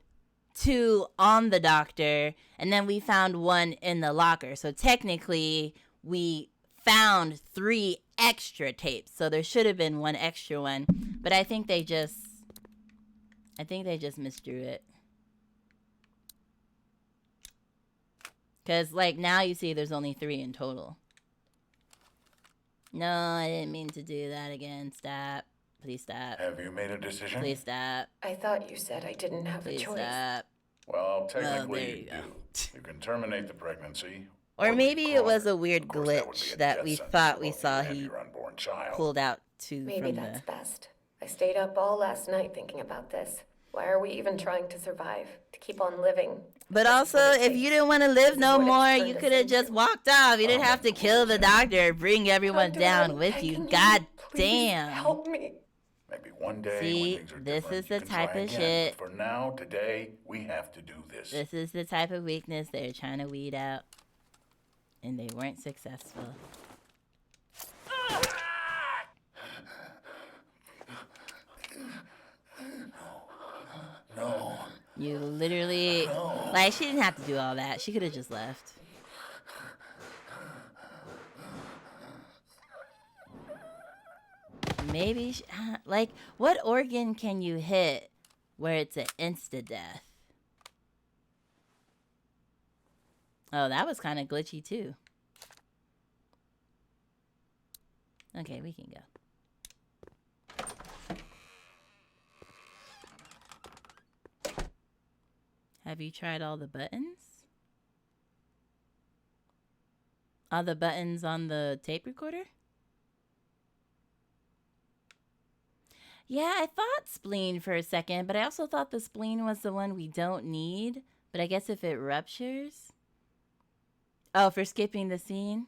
2 on the doctor, and then we found 1 in the locker. So technically, we found 3 extra tapes. So there should have been 1 extra one. But I think they just misdrew it. Because, like, now you see there's only 3 in total. No, I didn't mean to do that again. Stop. Please stop. Have you made a decision? Please stop. I thought you said I didn't have a choice. Stop. Well, technically there you you go. do. You can terminate the pregnancy. Or maybe it was a weird Of course, that would be glitch a that death we sentence thought for we both saw you and he your unborn child. pulled out to Maybe from that's the... best. I stayed up all last night thinking about this. Why are we even trying to survive? To keep on living? But also, if you didn't want to live no more, you could have just walked off. You didn't have to kill the doctor, bring everyone down with you. God damn. Help me. Maybe one day See, when things are this different, is the you can type try of again. shit. But for now, today, we have to do this. This is the type of weakness they're trying to weed out. And they weren't successful. No. You literally... Like, she didn't have to do all that. She could have just left. Maybe... Like, what organ can you hit where it's an insta-death? Oh, that was kind of glitchy, too. Okay, we can go. Have you tried all the buttons? All the buttons on the tape recorder? Yeah, I thought spleen for a second, but I also thought the spleen was the one we don't need. But I guess if it ruptures... Oh, for skipping the scene?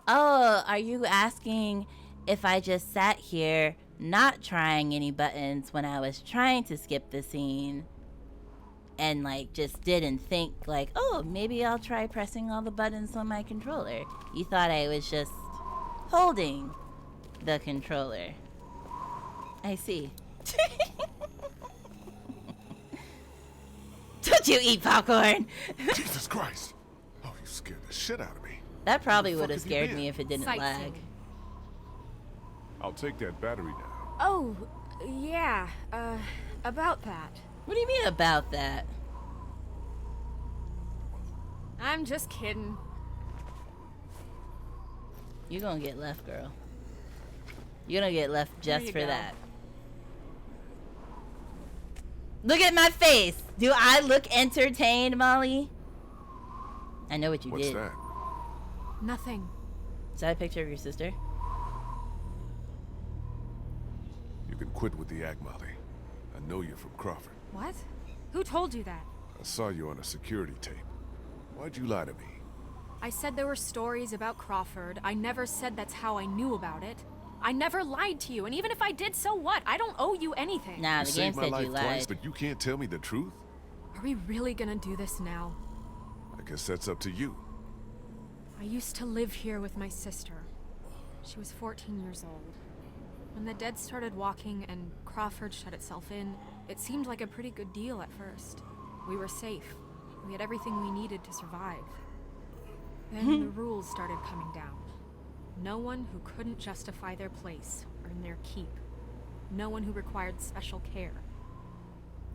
Oh, are you asking if I just sat here not trying any buttons when I was trying to skip the scene and like just didn't think like, oh, maybe I'll try pressing all the buttons on my controller? You thought I was just holding the controller. I see. Don't you eat popcorn? Jesus Christ. Oh, you scared the shit out of me. That probably Where would the have fuck have you scared me been? if it didn't Sightseeing. lag. I'll take that battery now. Oh, yeah, about that. What do you mean about that? I'm just kidding. You're gonna get left, girl. You're gonna get left There just you for go. that. Look at my face. Do I look entertained, Molly? I know what you What's did. that? Nothing. Is that a picture of your sister? You can quit with the act, Molly. I know you're from Crawford. What? Who told you that? I saw you on a security tape. Why'd you lie to me? I said there were stories about Crawford. I never said that's how I knew about it. I never lied to you, and even if I did, so what? I don't owe you anything. Nah, You the game saved my said life you twice, lied. but you can't tell me the truth? Are we really gonna do this now? I guess that's up to you. I used to live here with my sister. She was 14 years old. When the dead started walking and Crawford shut itself in, it seemed like a pretty good deal at first. We were safe. We had everything we needed to survive. Then the rules started coming down. No one who couldn't justify their place earned their keep. No one who required special care.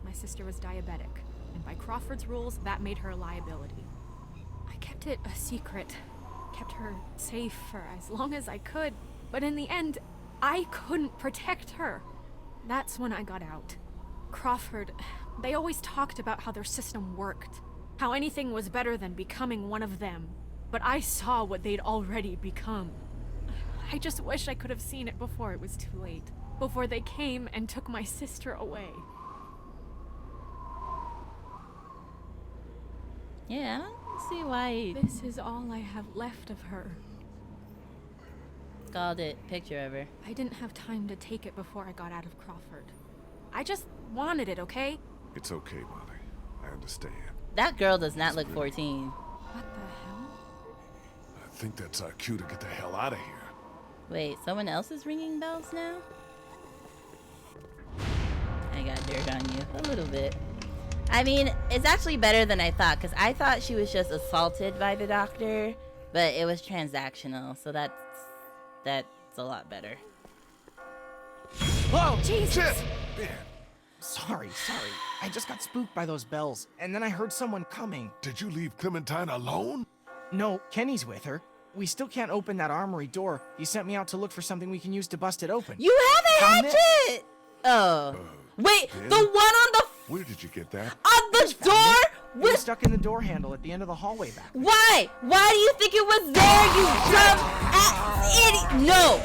My sister was diabetic, and by Crawford's rules, that made her a liability. I kept it a secret, kept her safe for as long as I could, but in the end, I couldn't protect her. That's when I got out. Crawford, they always talked about how their system worked, how anything was better than becoming one of them, but I saw what they'd already become. I just wish I could have seen it before it was too late, before they came and took my sister away. Yeah, I don't see why. This is all I have left of her. Called it picture of her. I didn't have time to take it before I got out of Crawford. I just wanted it, okay? It's okay, Molly. I understand. That girl does not look 14. What the hell? I think that's our cue to get the hell out of here. Wait, someone else is ringing bells now? I got dirt on you. A little bit. I mean, it's actually better than I thought, because I thought she was just assaulted by the doctor, but it was transactional, so that's a lot better. Whoa! Jesus! Shit! Man. Sorry. I just got spooked by those bells, and then I heard someone coming. Did you leave Clementine alone? No, Kenny's with her. We still can't open that armory door. He sent me out to look for something we can use to bust it open. You have a hatchet! Oh. Wait, Ben? the one on the... Where did you get that? On the door? It was stuck in the door handle at the end of the hallway back there. Why? Why do you think it was there, you dumb idiot? No.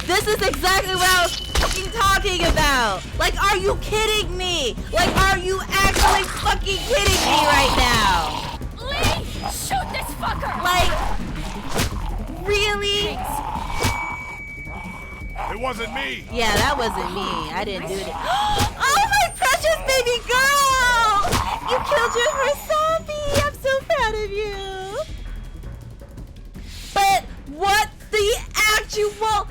This is exactly what I was fucking talking about. Like, are you kidding me? Like, are you actually fucking kidding me right now? Lee! Shoot this fucker! Like, really? It wasn't me. Yeah, that wasn't me. I didn't do it. Oh, my precious baby girl! You killed your first zombie. I'm so proud of you. But what the actual...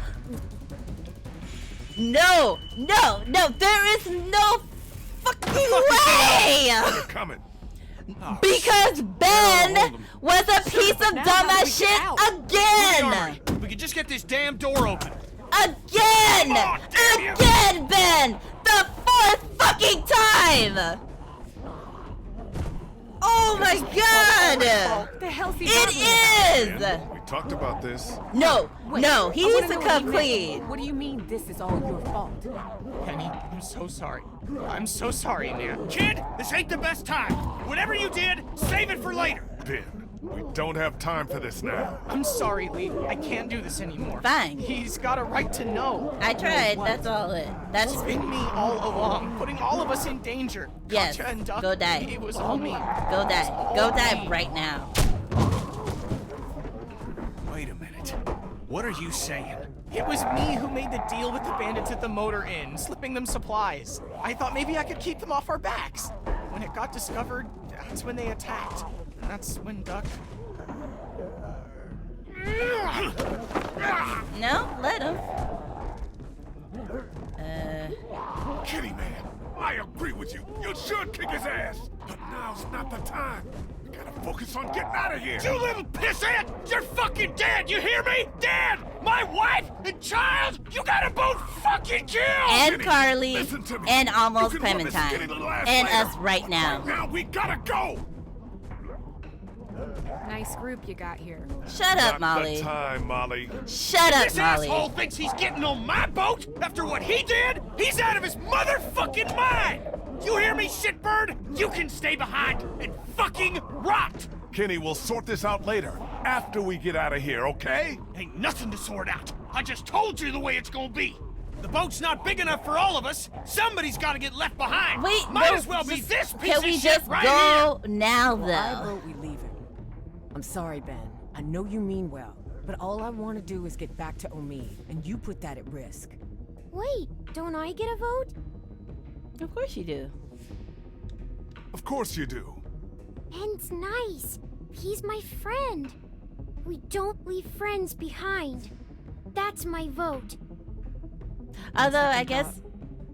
No. There is no fucking way. They're coming. Because Ben was a piece of dumbass shit again. We could just get this damn door open. Again, Ben! The fourth fucking time! Oh my god! The hell's he It is! We talked about this. No, he I needs wanna to know come what you clean. meant. What do you mean this is all your fault? Penny, I'm so sorry. I'm so sorry, man. Kid, this ain't the best time. Whatever you did, save it for later. Ben, we don't have time for this now. I'm sorry, Lee. I can't do this anymore. Fine. He's got a right to know. I tried, that's all it. That's It's been me all along, putting all of us in danger. Yes, Katja and Duck, go die. It was all me. Go die right now. Wait a minute. What are you saying? It was me who made the deal with the bandits at the motor inn, slipping them supplies. I thought maybe I could keep them off our backs. When it got discovered, that's when they attacked. And that's when Duck... No, let him. Kitty man, I agree with you. You should kick his ass. But now's not the time. We gotta focus on getting out of here. You little pissant! You're fucking dead! You hear me? Dead! My wife and child, you gotta both fucking kill! And Carly, listen to me. and almost You can rub his Clementine, skinny little ass and later. us right now. Now we gotta go. Nice group you got here. Shut up, Not Molly. the time, Molly. Shut up, This Molly. asshole thinks he's getting on my boat after what he did? He's out of his motherfucking mind! You hear me, shitbird? You can stay behind and fucking rot! Kenny, we'll sort this out later, after we get out of here, okay? Ain't nothing to sort out. I just told you the way it's gonna be. The boat's not big enough for all of us. Somebody's gotta get left behind. Wait, Might no, as well be just- this piece Can of we shit just right go now, Well, I though? vote we leave him. I'm sorry, Ben. I know you mean well, but all I want to do is get back to Omid, and you put that at risk. Wait, don't I get a vote? Of course you do. Of course you do. Ben's nice. He's my friend. We don't leave friends behind. That's my vote. Although, I Second guess... thought,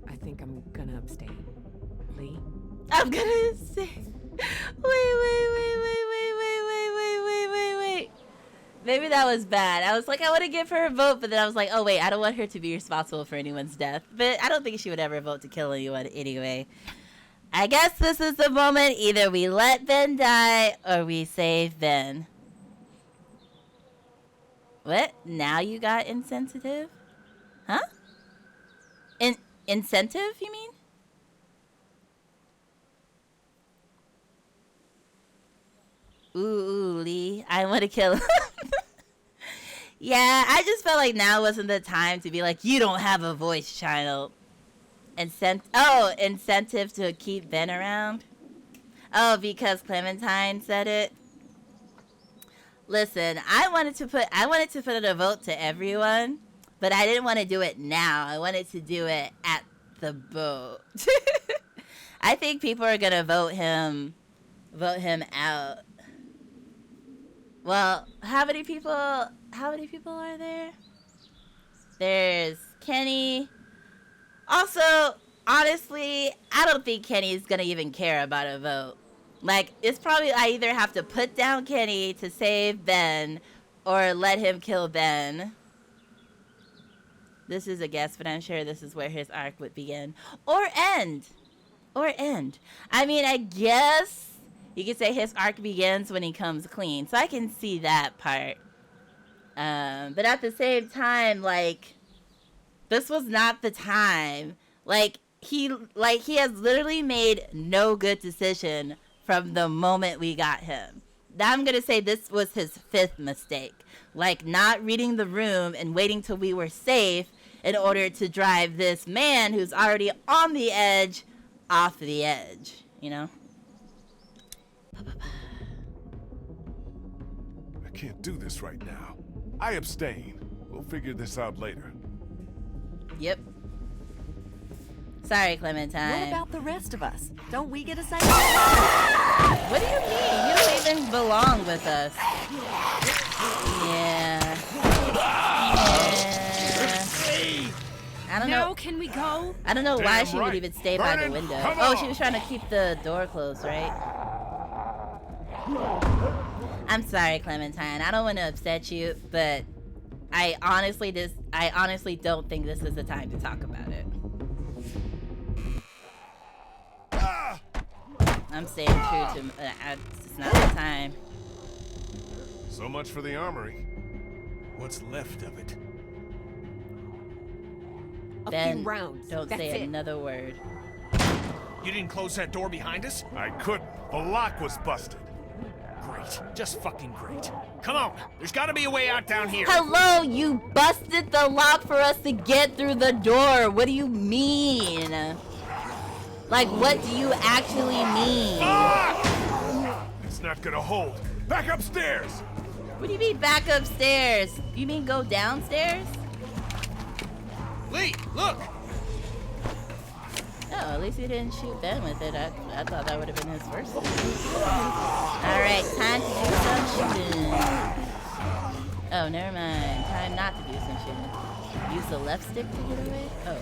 I think I'm gonna abstain. Lee? I'm gonna say... Wait. Maybe that was bad. I was like, I want to give her a vote, but then I was like, oh wait, I don't want her to be responsible for anyone's death. But I don't think she would ever vote to kill anyone anyway. I guess this is the moment. Either we let Ben die or we save Ben. What? Now you got insensitive? Huh? Incentive, you mean? Ooh, Lee, I want to kill him. Yeah, I just felt like now wasn't the time to be like, you don't have a voice, child. Incentive to keep Ben around? Oh, because Clementine said it. Listen, I wanted to put a vote to everyone, but I didn't want to do it now. I wanted to do it at the boat. I think people are gonna vote him out. Well, how many people are there? There's Kenny. Also, honestly, I don't think Kenny's gonna even care about a vote. Like, it's probably I either have to put down Kenny to save Ben or let him kill Ben. This is a guess, but I'm sure this is where his arc would begin. Or end. I mean, I guess you could say his arc begins when he comes clean. So I can see that part. But at the same time, like, this was not the time. Like, he has literally made no good decision from the moment we got him. I'm going to say this was his 5th mistake. Like, not reading the room and waiting till we were safe in order to drive this man who's already on the edge off the edge, you know? I can't do this right now. I abstain. We'll figure this out later. Yep. Sorry, Clementine. What about the rest of us? Don't we get a say? What do you mean? You don't even belong with us. Yeah. I don't know. Now can we go? I don't know why she would even stay by the window. Oh, she was trying to keep the door closed, right? I'm sorry, Clementine. I don't want to upset you, but I honestly don't think this is the time to talk about it. I'm staying true to it's not the time. So much for the armory. What's left of it? Ben, a few rounds. Don't That's say it. another word. You didn't close that door behind us? I couldn't. The lock was busted. Great. Just fucking great. Come on. There's gotta be a way out down here. Hello, you busted the lock for us to get through the door. What do you mean? Like, what do you actually mean? It's not gonna hold. Back upstairs! What do you mean back upstairs? You mean go downstairs? Lee, look! Oh, at least he didn't shoot Ben with it. I thought that would have been his first. Alright, time to do some shooting. Oh, never mind. Time not to do some shooting. Use the left stick to get away? Oh.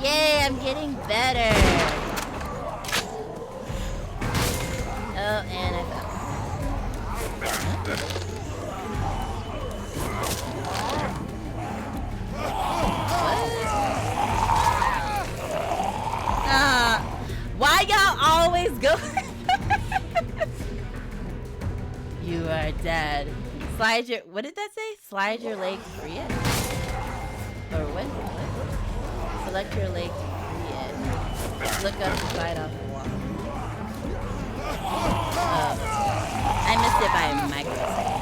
Yay, I'm getting better. Oh, and I fell. Why y'all always go? You are dead. Slide your, what did that say? Slide your leg to free it? Or what? Select your leg to free it. Look up to slide off the wall. I missed it by a microsecond.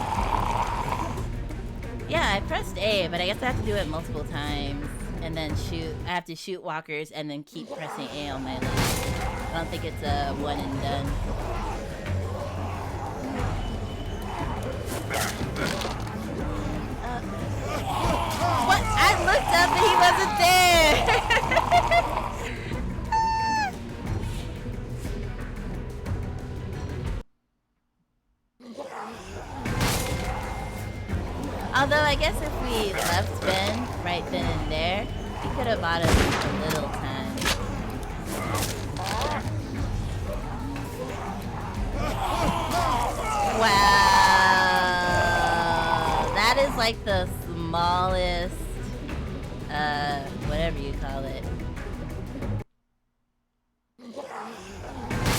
Yeah, I pressed A, but I guess I have to do it multiple times. And then shoot. I have to shoot walkers and then keep pressing A on my leg. I don't think it's a one and done. What? I looked up and he wasn't there! Although I guess if we left Ben right then and there, he could have bought us a little time. Wow, that is like the smallest, whatever you call it,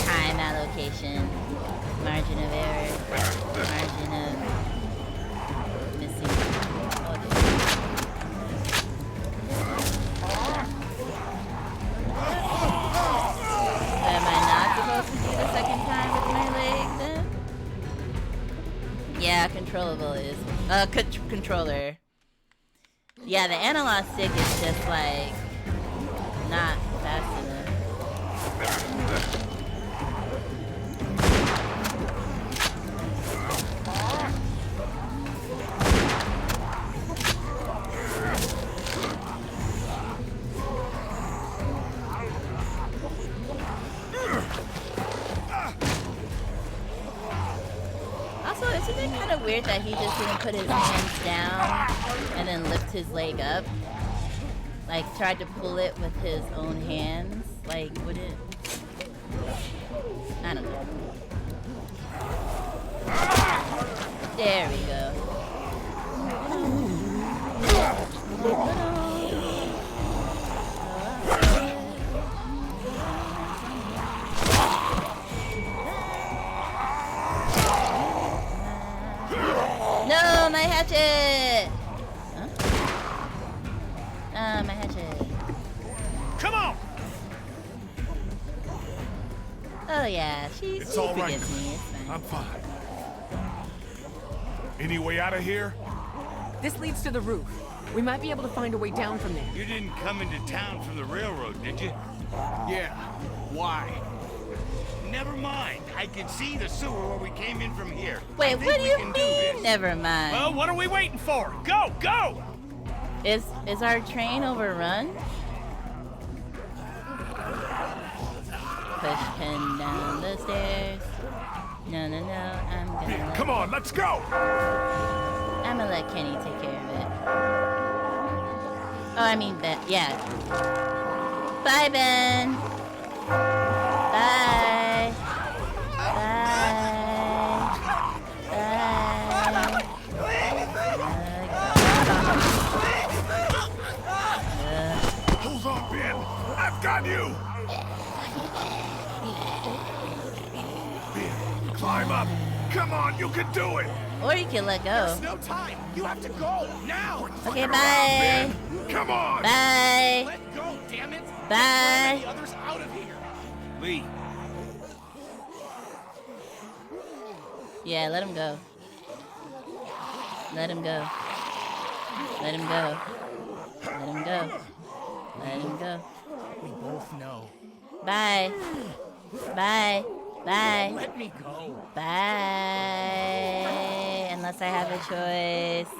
time allocation, margin of error, margin of missing. Am I not supposed to do the second time with my leg then? Yeah, controllable is controller. Yeah, the analog stick is just like not fast enough. Also, isn't it kind of weird that he just didn't put his hands down and then lift his leg up? Like, tried to pull it with his own hands? Like, would it... I don't know. There we go. No, my hatchet! Huh? My hatchet. Come on! Oh yeah, she all right. forgives me. It's fine. I'm fine. Any way out of here? This leads to the roof. We might be able to find a way down from there. You didn't come into town from the railroad, did you? Yeah. Why? Never mind. I can see the sewer where we came in from here. Wait, what do you mean? Never mind. Well, what are we waiting for? Go, go! Is our train overrun? Push pin down the stairs. No, I'm gonna Come on, let's go! I'm gonna let Kenny take care of it. Oh, I mean, Ben. Yeah. Bye, Ben. Bye. Hold on, Ben. I've got you. Ben, climb up. Come on, you can do it. Or you can let go. There's no time. You have to go now. Okay, bye. Come on. Bye. Let go, damn it. Bye. Get the others out of here. Lee. Yeah, let him go. Let him go. Let him go. Let him go. Let him go. We both know. Bye. Bye. Bye. Let me go. Bye. Unless I have a choice.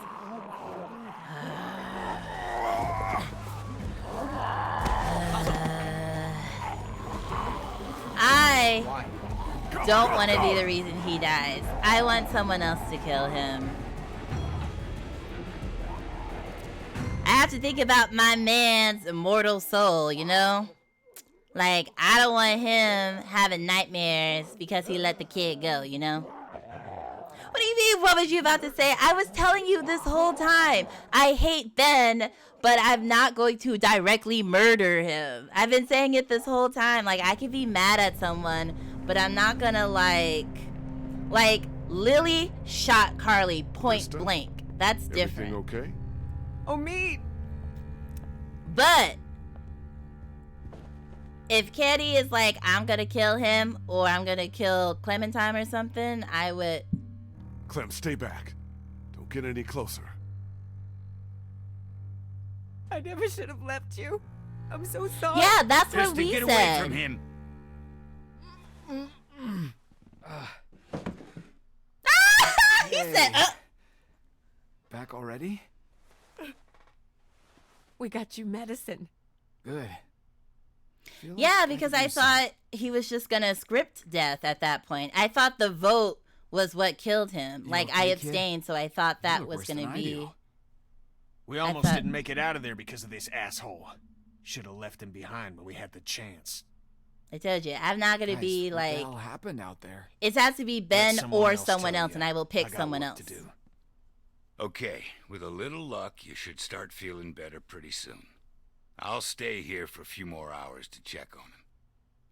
I don't want to be the reason he dies. I want someone else to kill him. I have to think about my man's immortal soul, you know? Like, I don't want him having nightmares because he let the kid go, you know? What do you mean? What was you about to say? I was telling you this whole time. I hate Ben, but I'm not going to directly murder him. I've been saying it this whole time. Like, I can be mad at someone, but I'm not gonna, like, Lily shot Carly point blank. That's different. Everything okay? Oh, me. But if Candy is like, I'm gonna kill him or I'm gonna kill Clementine or something, I would. Clem, stay back. Don't get any closer. I never should have left you. I'm so sorry. Yeah, that's Just what to we get said. away from him. He said, Back already? We got you medicine. Good. Yeah, because I thought he was just gonna script death at that point. I thought the vote was what killed him. Like, I abstained, so I thought that was gonna be. We almost didn't make it out of there because of this asshole. Should have left him behind when we had the chance. I told you, I'm not gonna be what like. the hell happened out there? It has to be Ben someone or else someone tell else, you. and I will pick I got someone work else. to do. Okay, with a little luck, you should start feeling better pretty soon. I'll stay here for a few more hours to check on him.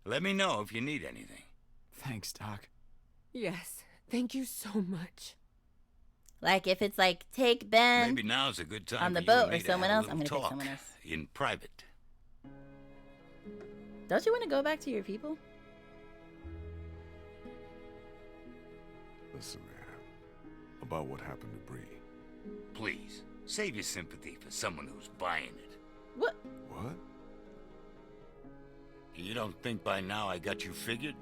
Let me know if you need anything. Thanks, Doc. Yes, thank you so much. Like, if it's like, take Ben Maybe now's a good time on the for you and boat me or to someone have a else, I'm little gonna pick talk someone else. in private. Don't you want to go back to your people? Listen, man. About what happened to Bree. Please, Save your sympathy for someone who's buying it. What? What? You don't think by now I got you figured?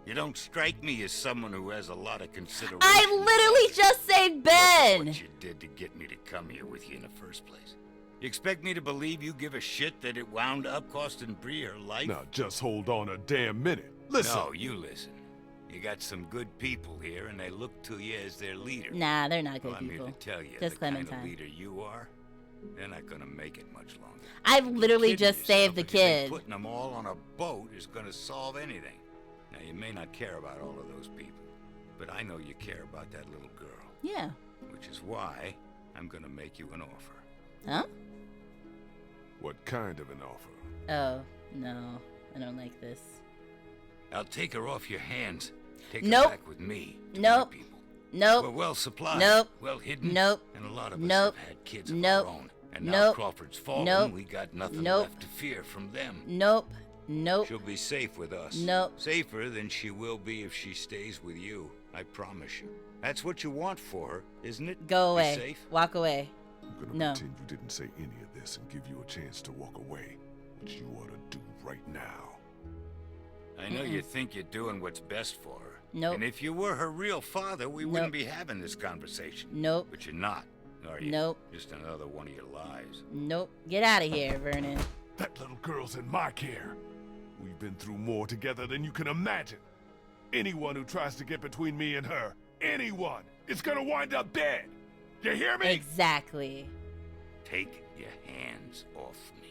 You don't strike me as someone who has a lot of consideration. I literally just saved Ben! What you did to get me to come here with you in the first place. You expect me to believe you give a shit that it wound up costing Bree her life? Now just hold on a damn minute. Listen. No, you listen. You got some good people here, and they look to you as their leader. Nah, they're not good well, I'm people. here to tell you, just the Clementine. kind of leader you are, they're not gonna make it much longer. I've literally just saved the kid. Putting them all on a boat is gonna solve anything. Now, you may not care about all of those people, but I know you care about that little girl. Yeah. Which is why I'm gonna make you an offer. Huh? What kind of an offer? Oh, no. I don't like this. I'll take her off your hands. Take Nope. her back with me. Nope. Nope. We're well supplied. Nope. Well hidden. Nope. And a lot of nope. us have had kids of nope. our own. And now nope. Crawford's fallen, nope. we got nothing nope. left to fear from them. Nope. Nope. She'll be safe with us. Nope. Safer than she will be if she stays with you. I promise you. That's what you want for her, isn't it? Go away. Be safe? Walk away. I'm gonna no. pretend you didn't say any of this and give you a chance to walk away, which you ought to do right now. I know you think you're doing what's best for her. Nope. And if you were her real father, we wouldn't be having this conversation. Nope. But you're not, are you? Nope. Just another one of your lies. Nope. Get out of here, Vernon. That little girl's in my care. We've been through more together than you can imagine. Anyone who tries to get between me and her, anyone, is gonna wind up dead. You hear me? Exactly. Take your hands off me.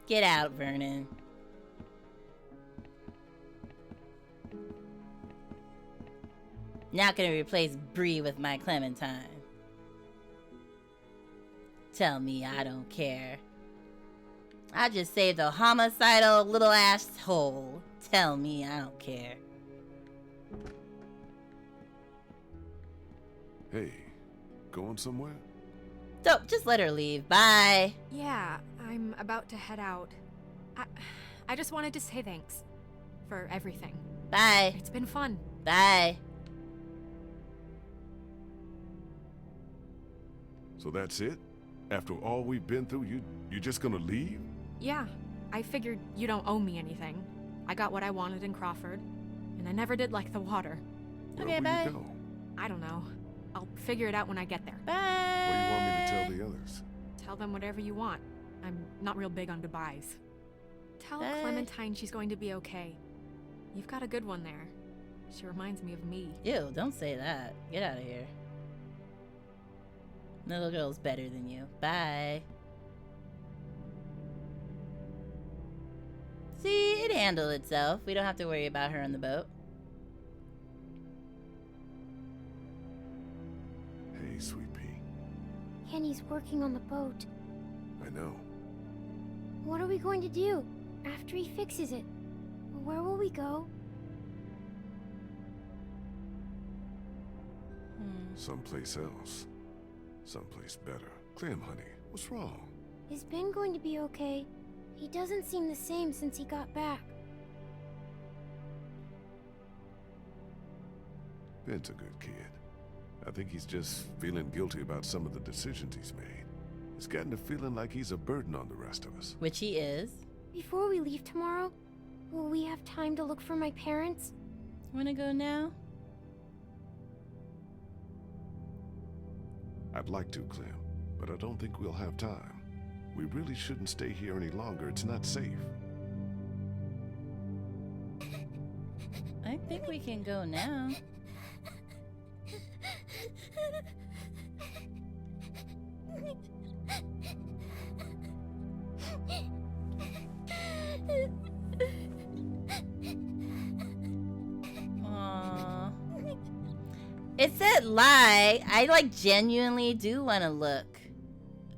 Get out, Vernon. Not gonna replace Bree with my Clementine. Tell me I don't care. I just saved a homicidal little asshole. Tell me I don't care. Hey, going somewhere? Don't just let her leave. Bye. Yeah, I'm about to head out. I just wanted to say thanks for everything. Bye. It's been fun. Bye. So that's it? After all we've been through, you just gonna leave? Yeah, I figured you don't owe me anything. I got what I wanted in Crawford, and I never did like the water. Okay, bye. You go? I don't know. I'll figure it out when I get there. Bye. What do you want me to tell the others? Tell them whatever you want. I'm not real big on goodbyes. Tell Bye. Clementine she's going to be okay. You've got a good one there. She reminds me of me. Ew, don't say that. Get out of here. Little girl's better than you. Bye. See, it handled itself. We don't have to worry about her on the boat. Hey, Sweet Pea. Kenny's working on the boat. I know. What are we going to do after he fixes it? Where will we go? Someplace else. Someplace better. Clem, honey, what's wrong? Is Ben going to be okay? He doesn't seem the same since he got back. Ben's a good kid. I think he's just feeling guilty about some of the decisions he's made. He's gotten to feeling like he's a burden on the rest of us. Which he is. Before we leave tomorrow, will we have time to look for my parents? Wanna go now? I'd like to, Clem, but I don't think we'll have time. We really shouldn't stay here any longer. It's not safe. I think we can go now. Aww. It said lie. I like genuinely do want to look.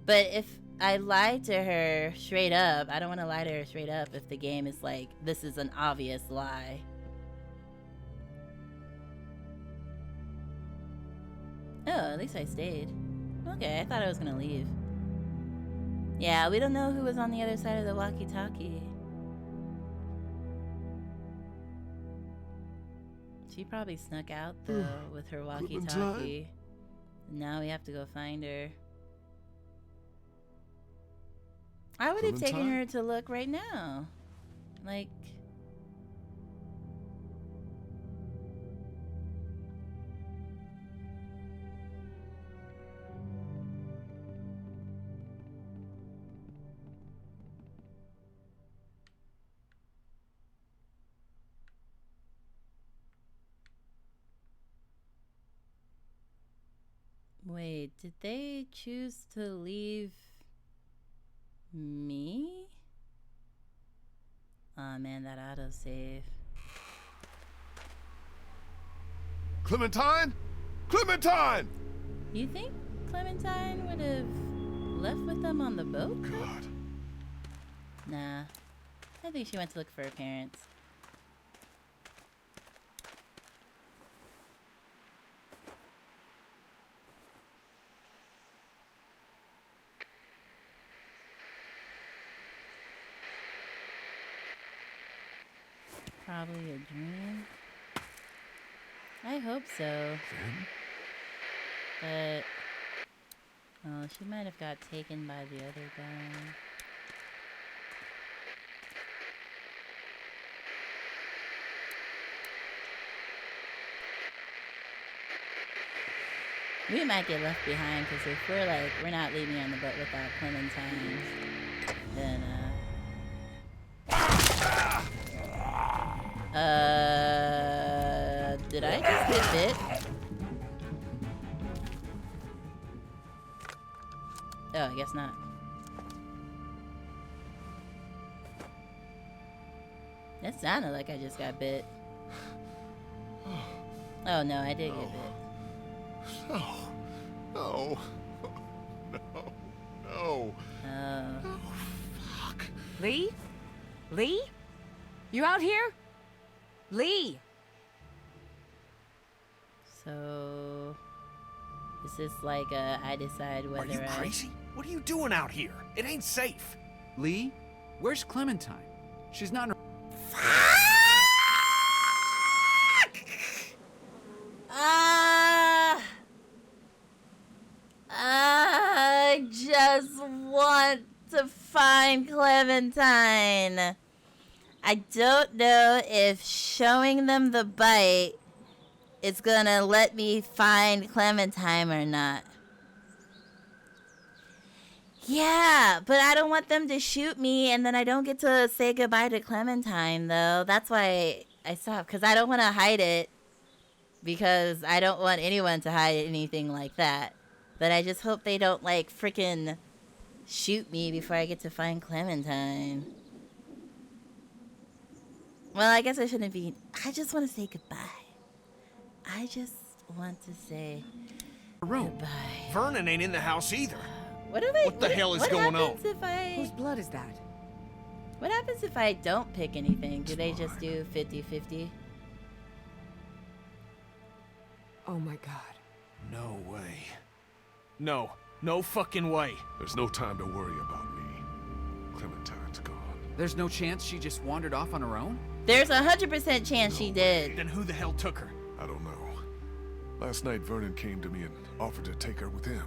But if I lie to her straight up, I don't want to lie to her straight up if the game is like, this is an obvious lie. Oh, at least I stayed. Okay, I thought I was gonna leave. Yeah, we don't know who was on the other side of the walkie-talkie. She probably snuck out though with her walkie-talkie. Now we have to go find her. I would have taken her to look right now. Like... Wait, did they choose to leave me? Oh man, that autosave. Clementine? Clementine! You think Clementine would have left with them on the boat? God. Nah. I think she went to look for her parents. Probably a dream. I hope so. But oh, she might have got taken by the other guy. We might get left behind because if we're not leaving on the boat without Clementine, then did I just get bit? Oh, I guess not. That sounded like I just got bit. Oh no, I did get bit. No. No. No. No. Oh. Fuck. Lee? Lee? You out here? Lee! So, is this like I decide whether Are you crazy? What are you doing out here? It ain't safe. Lee, where's Clementine? She's not in her... I just want to find Clementine. I don't know if showing them the bite is gonna let me find Clementine or not. Yeah, but I don't want them to shoot me and then I don't get to say goodbye to Clementine, though. That's why I stopped, because I don't want to hide it, because I don't want anyone to hide anything like that. But I just hope they don't, like, freaking shoot me before I get to find Clementine. Well, I guess I shouldn't be... I just want to say goodbye. I just want to say goodbye. Vernon ain't in the house either. What the hell is going on? Whose blood is that? What happens if I don't pick anything? Do they just do 50-50? Oh my god. No way. No. No fucking way. There's no time to worry about me. Clementine's gone. There's no chance she just wandered off on her own? There's 100% chance she did. Then who the hell took her? I don't know. Last night, Vernon came to me and offered to take her with him.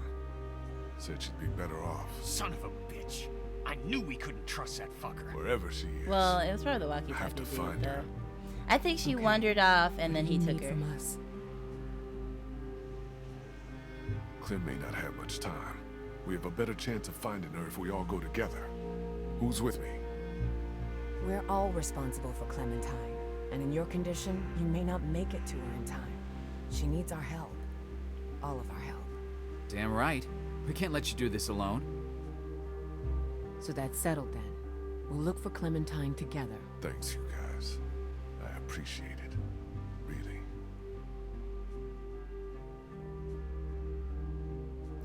Said she'd be better off. Son of a bitch. I knew we couldn't trust that fucker. Wherever she is. Well, it was probably the walkie-talkie. I have to find her. I think she wandered off and then he took her. From us? Clem may not have much time. We have a better chance of finding her if we all go together. Who's with me? We're all responsible for Clementine, and in your condition, you may not make it to her in time. She needs our help. All of our help. Damn right. We can't let you do this alone. So that's settled then. We'll look for Clementine together. Thanks, you guys. I appreciate it. Really.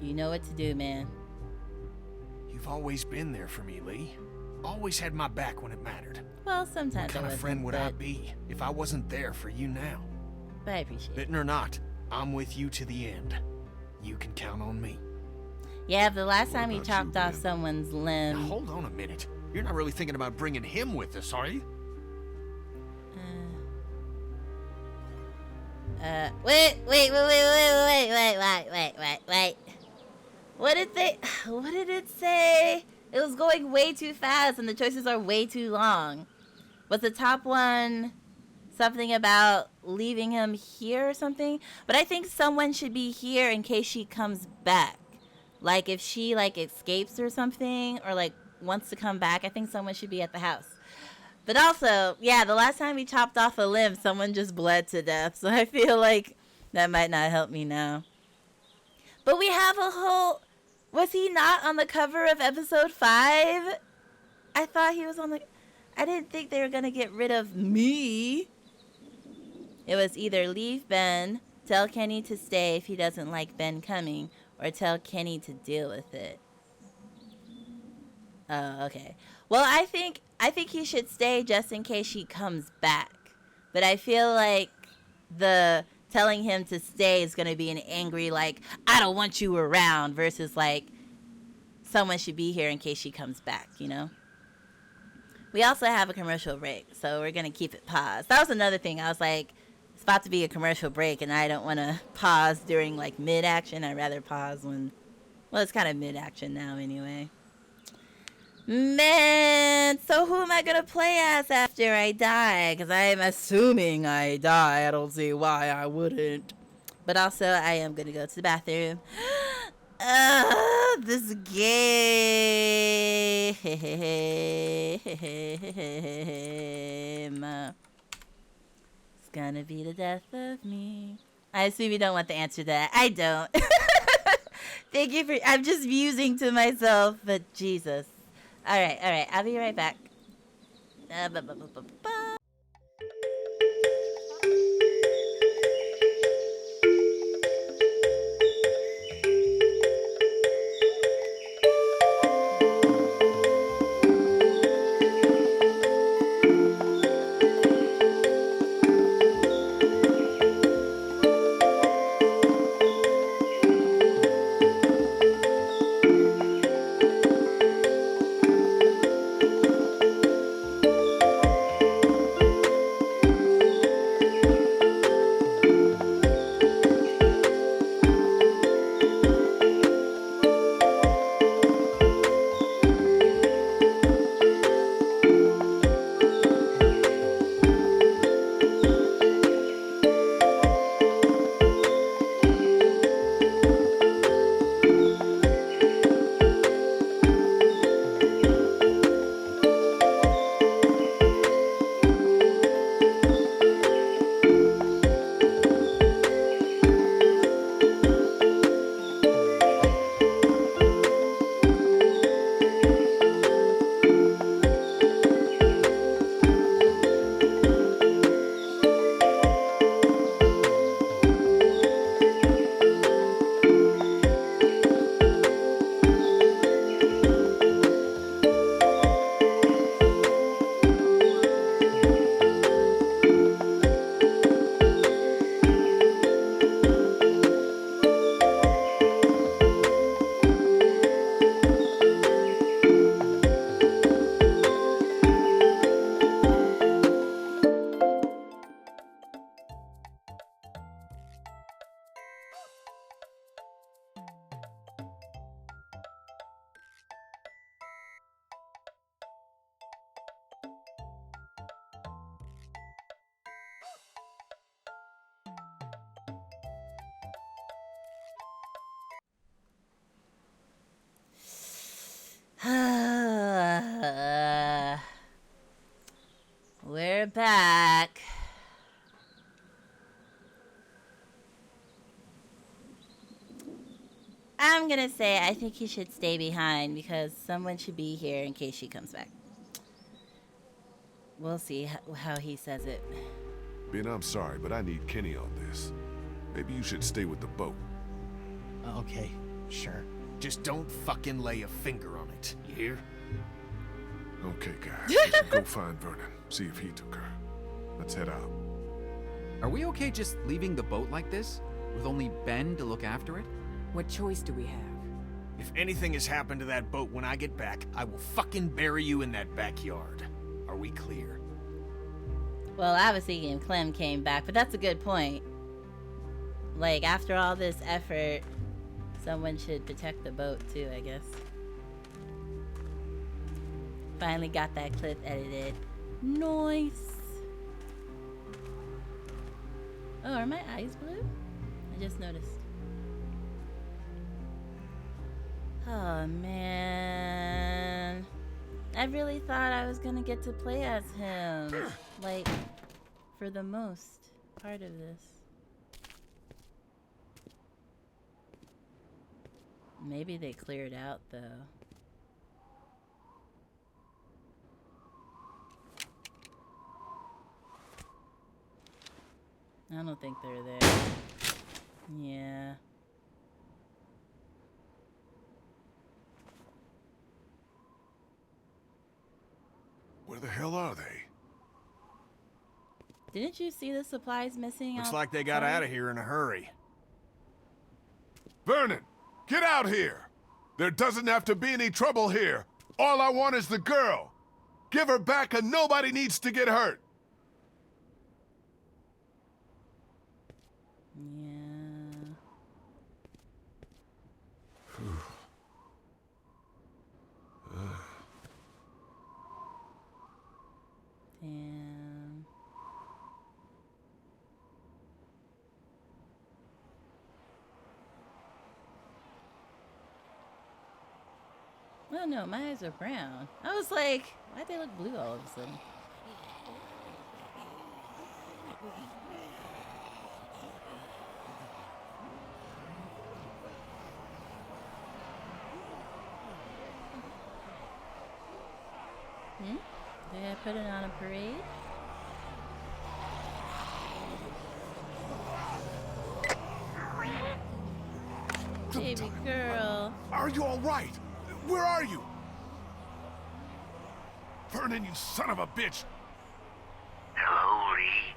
You know what to do, man. You've always been there for me, Lee. Always had my back when it mattered. Well, sometimes What kind of friend would I be if I wasn't there for you now? But I appreciate it. Bitten or not, I'm with you to the end. You can count on me. Yeah, the last time you chopped off someone's Now, limb. hold on a minute. You're not really thinking about bringing him with us, are you? Wait. What did it say? It was going way too fast and the choices are way too long. Was the top one something about leaving him here or something? But I think someone should be here in case she comes back. Like if she like escapes or something, or like wants to come back, I think someone should be at the house. But also, yeah, the last time we chopped off a limb, someone just bled to death. So I feel like that might not help me now. But we have a whole... Was he not on the cover of episode 5? I thought he was on the... I didn't think they were going to get rid of me. It was either leave Ben, tell Kenny to stay if he doesn't like Ben coming, or tell Kenny to deal with it. Oh, okay. Well, I think he should stay just in case she comes back. But I feel like the telling him to stay is going to be an angry, like, I don't want you around, versus, like, someone should be here in case she comes back, you know? We also have a commercial break, so we're going to keep it paused. That was another thing. I was like, it's about to be a commercial break, and I don't want to pause during, like, mid-action. I'd rather pause when, well, it's kind of mid-action now anyway. Man, so who am I going to play as after I die? Because I'm assuming I die. I don't see why I wouldn't. But also, I am going to go to the bathroom. This game. It's going to be the death of me. I assume you don't want the answer to that. I don't. Thank you for... I'm just musing to myself, but Jesus. All right. I'll be right back. We're back. I'm gonna say I think he should stay behind because someone should be here in case she comes back. We'll see how he says it. Ben, I'm sorry, but I need Kenny on this. Maybe you should stay with the boat. Okay, sure. Just don't fucking lay a finger on it, you hear? Okay, guys, we should go find Vernon, see if he took her. Let's head out. Are we okay just leaving the boat like this? With only Ben to look after it? What choice do we have? If anything has happened to that boat when I get back, I will fucking bury you in that backyard. Are we clear? Well, I was thinking Clem came back, but that's a good point. Like, after all this effort, someone should protect the boat too, I guess. Finally got that clip edited. Nice. Oh, are my eyes blue? I just noticed. Oh, man. I really thought I was gonna get to play as him. Like, for the most part of this. Maybe they cleared out, though. I don't think they're there. Yeah. Where the hell are they? Didn't you see the supplies missing? Looks like they got out of here in a hurry. Vernon, get out here! There doesn't have to be any trouble here. All I want is the girl. Give her back and nobody needs to get hurt. Yeah. Damn. Oh no, my eyes are brown. I was like, why'd they look blue all of a sudden? Did I put it on a parade? Baby girl. Are you all right? Where are you? Vernon, you son of a bitch! Hello, Lee.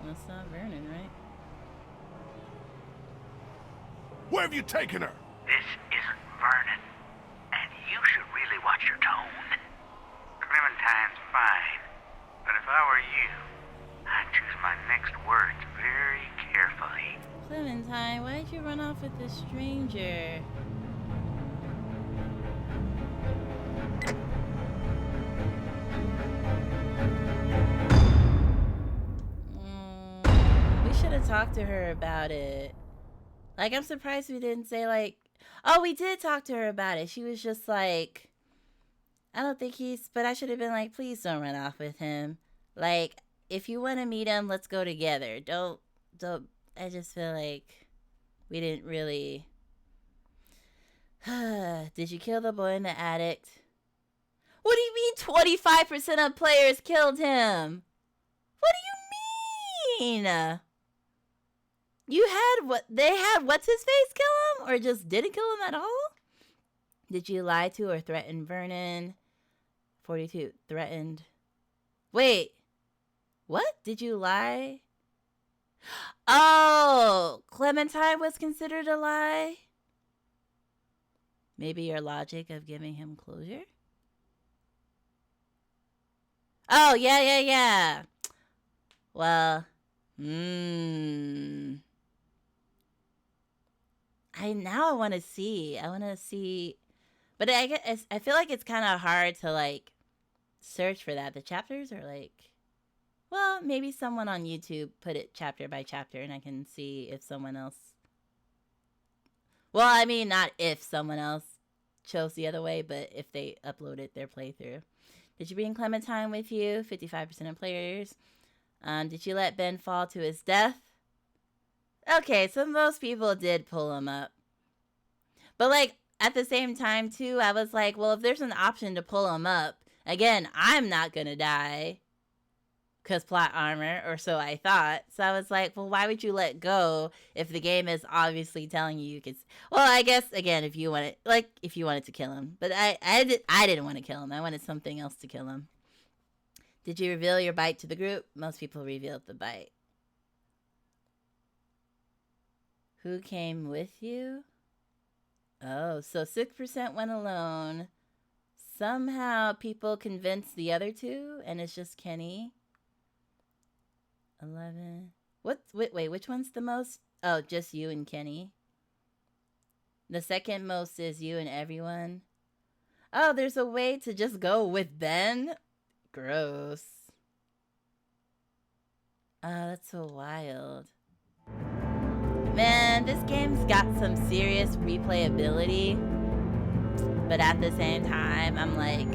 That's not Vernon, right? Where have you taken her? This isn't Vernon, and you should really watch your tone. Clementine's fine, but if I were you, I'd choose my next words very carefully. Clementine, why did you run off with this stranger? We should have talked to her about it. Like, I'm surprised we didn't say, like... Oh, we did talk to her about it. She was just like... I don't think he's... But I should have been like, please don't run off with him. Like, if you want to meet him, let's go together. Don't... I just feel like we didn't really... Did you kill the boy in the attic? What do you mean 25% of players killed him? What do you mean? You had what? They had what's his face kill him? Or just didn't kill him at all? Did you lie to or threaten Vernon? 42 threatened. Wait. What? Did you lie? Oh, Clementine was considered a lie? Maybe your logic of giving him closure? Oh, yeah. Well, I want to see. But I feel like it's kind of hard to, like, search for that. The chapters are, like... Well, maybe someone on YouTube put it chapter by chapter, and I can see if someone else... Well, I mean, not if someone else chose the other way, but if they uploaded their playthrough. Did you bring Clementine with you? 55% of players. Did you let Ben fall to his death? Okay, so most people did pull him up. But, like, at the same time, too, I was like, well, if there's an option to pull him up, again, I'm not gonna die. Because plot armor, or so I thought. So I was like, well, why would you let go if the game is obviously telling you could... Well, I guess, again, if you wanted to kill him. But I didn't want to kill him. I wanted something else to kill him. Did you reveal your bite to the group? Most people revealed the bite. Who came with you? Oh, so 6% went alone. Somehow people convinced the other two, and it's just Kenny. 11. Wait, which one's the most? Oh, just you and Kenny. The second most is you and everyone. Oh, there's a way to just go with Ben? Gross. Oh, that's so wild. Man, this game's got some serious replayability. But at the same time, I'm like,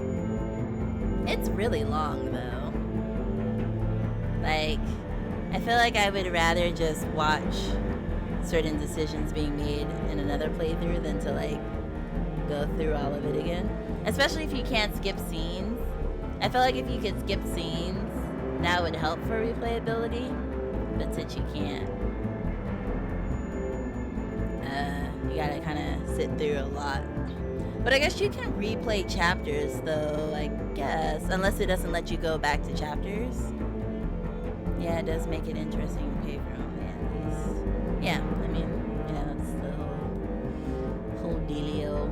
it's really long though. Like, I feel like I would rather just watch certain decisions being made in another playthrough than to like go through all of it again. Especially if you can't skip scenes. I feel like if you could skip scenes, that would help for replayability. But since you can't, you gotta kind of sit through a lot. But I guess you can replay chapters though, I guess. Unless it doesn't let you go back to chapters. Yeah, it does make it interesting to pay for them at least. Yeah, I mean, yeah, that's the whole dealio.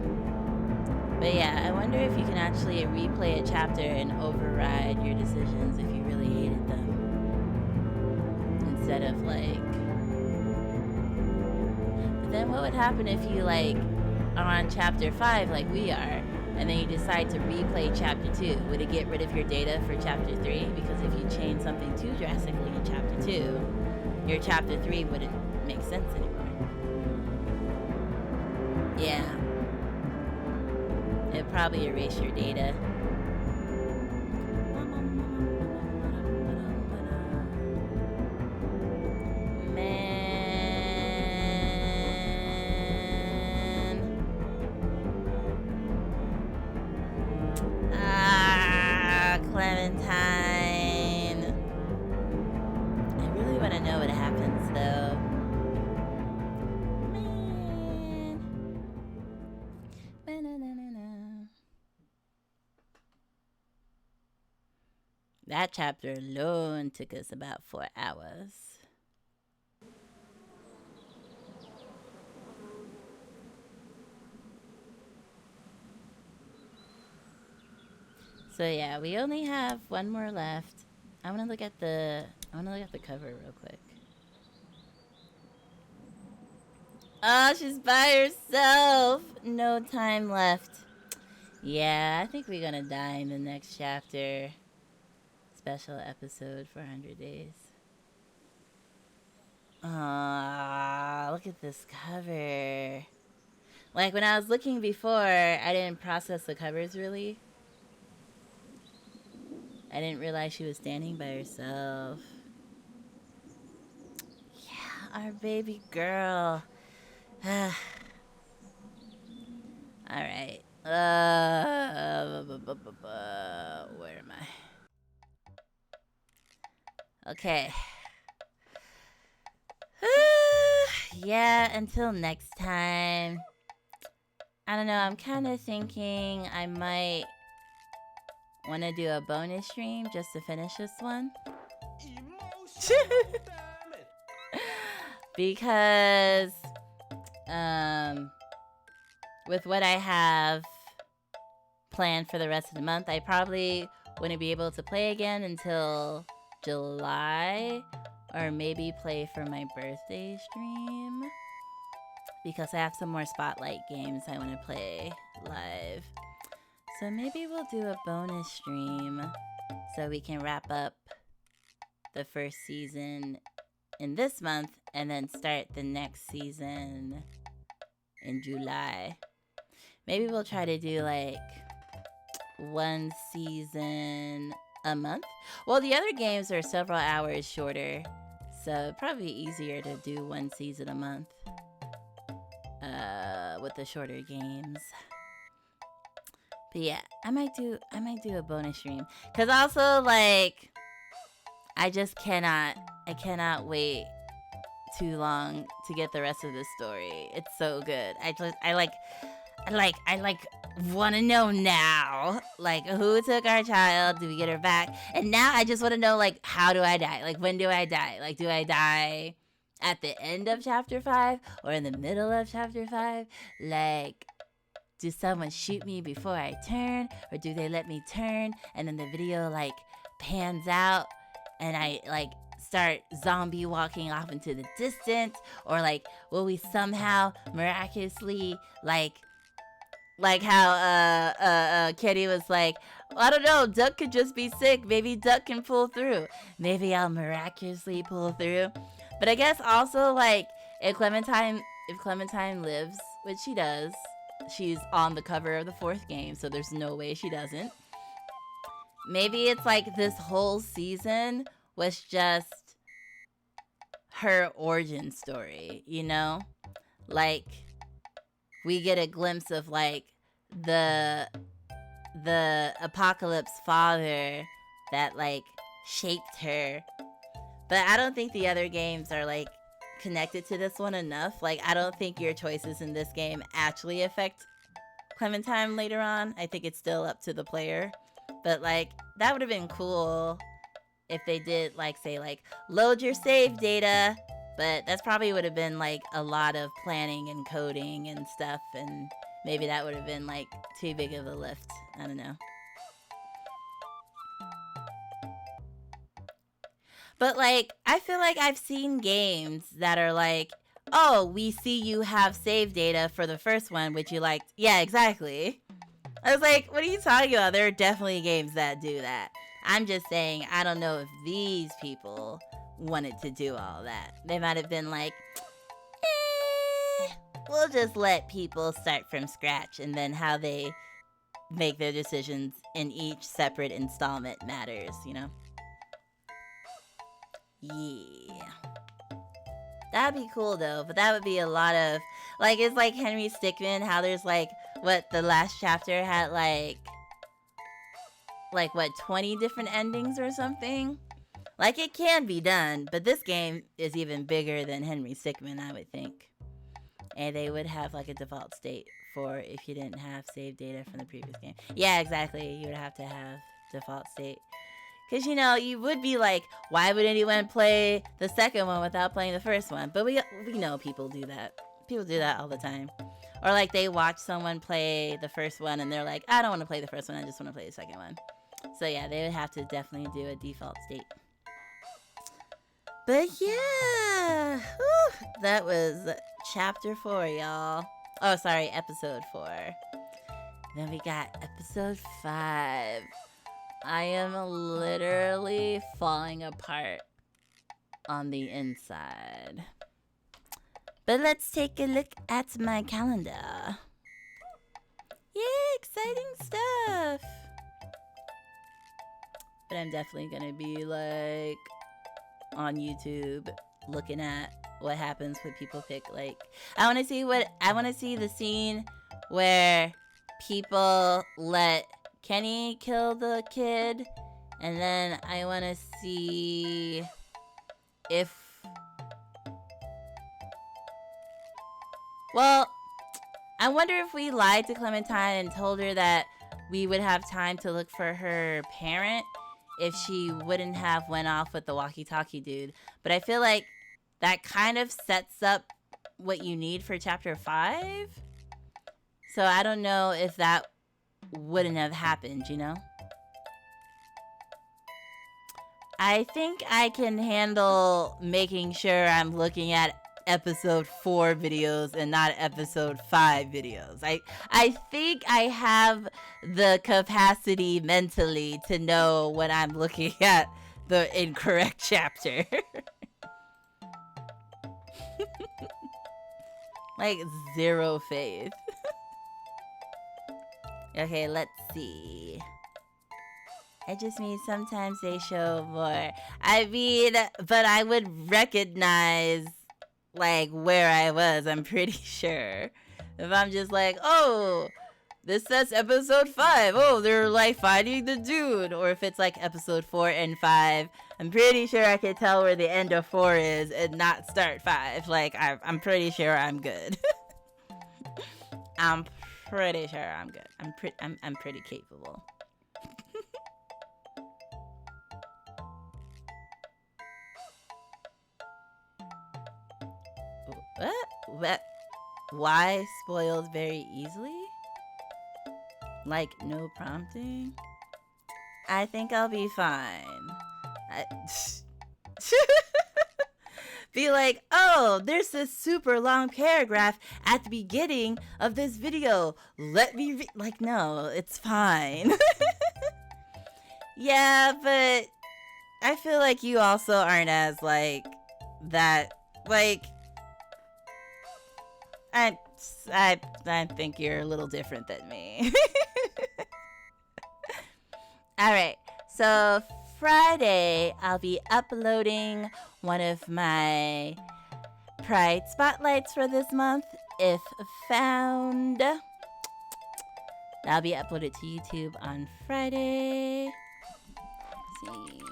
But yeah, I wonder if you can actually replay a chapter and override your decisions if you really hated them. Instead of like... But then what would happen if you like are on chapter 5 like we are, and then you decide to replay chapter 2? Would it get rid of your data for chapter 3? Because if you change something too drastically in chapter 2, your chapter 3 wouldn't make sense anymore. Yeah. It'd probably erase your data. Clementine. I really want to know what happens though. Man. That chapter alone took us about 4 hours. So yeah, we only have one more left. I want to look at the cover real quick. Oh, she's by herself. No time left. Yeah, I think we're gonna die in the next chapter. Special episode for 100 days. Ah, look at this cover. Like when I was looking before, I didn't process the covers really. I didn't realize she was standing by herself. Yeah, our baby girl. Alright. Where am I? Okay. Yeah, until next time. I don't know, I'm kind of thinking I might want to do a bonus stream just to finish this one. Because with what I have planned for the rest of the month, I probably wouldn't be able to play again until July, or maybe play for my birthday stream, because I have some more Spotlight games I want to play live. So maybe we'll do a bonus stream so we can wrap up the first season in this month and then start the next season in July. Maybe we'll try to do like one season a month. Well, the other games are several hours shorter, so probably easier to do one season a month with the shorter games. But yeah, I might do a bonus stream, cause also like I cannot wait too long to get the rest of the story. It's so good. I want to know now, like, who took our child? Do we get her back? And now I just want to know, like, how do I die? Like, when do I die? Like, do I die at the end of chapter 5 or in the middle of chapter 5? Like, do someone shoot me before I turn, or do they let me turn and then the video like pans out and I like start zombie walking off into the distance? Or like, will we somehow miraculously like how Kitty was like, I don't know, Duck could just be sick. Maybe Duck can pull through. Maybe I'll miraculously pull through. But I guess also like if Clementine lives, which she does, she's on the cover of the 4th game, so there's no way she doesn't. Maybe it's like this whole season was just her origin story, you know? Like we get a glimpse of like the Apocalypse father that like shaped her. But I don't think the other games are like connected to this one enough. Like I don't think your choices in this game actually affect Clementine later on. I think it's still up to the player. But like that would have been cool if they did like say like load your save data. But that's probably would have been like a lot of planning and coding and stuff, and maybe that would have been like too big of a lift. I don't know. But like I feel like I've seen games that are like, oh, we see you have save data for the first one, which you liked. Yeah, exactly. I was like, what are you talking about? There are definitely games that do that. I'm just saying, I don't know if these people wanted to do all that. They might have been like, we'll just let people start from scratch, and then how they make their decisions in each separate installment matters, you know? Yeah. That'd be cool though, but that would be a lot of, like, it's like Henry Stickmin, how there's like, what, the last chapter had like what, 20 different endings or something? Like, it can be done, but this game is even bigger than Henry Stickmin, I would think. And they would have, like, a default state for if you didn't have save data from the previous game. Yeah, exactly. You would have to have default state. Because, you know, you would be like, why would anyone play the second one without playing the first one? But we know people do that. People do that all the time. Or, like, they watch someone play the first one, and they're like, I don't want to play the first one, I just want to play the second one. So, yeah, they would have to definitely do a default state. But yeah, whew, that was chapter 4, y'all. Oh, sorry, episode 4. Then we got episode 5. I am literally falling apart on the inside. But let's take a look at my calendar. Yeah, exciting stuff. But I'm definitely gonna be like on YouTube looking at what happens when people pick, like, I want to see the scene where people let Kenny kill the kid, and then I want to see if, well, I wonder if we lied to Clementine and told her that we would have time to look for her parent if she wouldn't have went off with the walkie-talkie dude. But I feel like that kind of sets up what you need for chapter 5. So I don't know if that wouldn't have happened, you know? I think I can handle making sure I'm looking at episode 4 videos and not episode 5 videos. I think I have the capacity mentally to know when I'm looking at the incorrect chapter. Like, zero faith. Okay, let's see. I just mean sometimes they show more. I mean, but I would recognize, like, where I was, I'm pretty sure. If I'm just like, oh, this says episode 5. Oh, they're, like, fighting the dude. Or if it's, like, episode 4 and 5, I'm pretty sure I can tell where the end of 4 is and not start 5. Like, I'm pretty sure I'm good. I'm pretty sure I'm good. I'm pretty capable. What? Why spoiled very easily? Like, no prompting? I think I'll be fine. Be like, oh, there's this super long paragraph at the beginning of this video. Let me like, no, it's fine. Yeah, but I feel like you also aren't as like that. Like, I think you're a little different than me. All right, so Friday, I'll be uploading one of my Pride Spotlights for this month, if found. That'll be uploaded to YouTube on Friday. Let's see.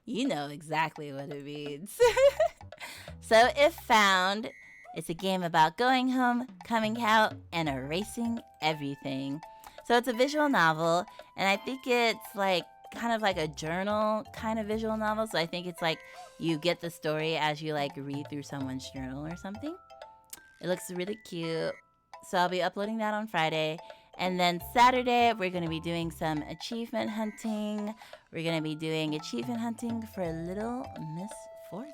You know exactly what it means. So, if found, it's a game about going home, coming out, and erasing everything. So it's a visual novel, and I think it's like kind of like a journal kind of visual novel. So I think it's like you get the story as you like read through someone's journal or something. It looks really cute. So I'll be uploading that on Friday. And then Saturday, we're going to be doing some achievement hunting. We're going to be doing achievement hunting for Little Miss Fortune.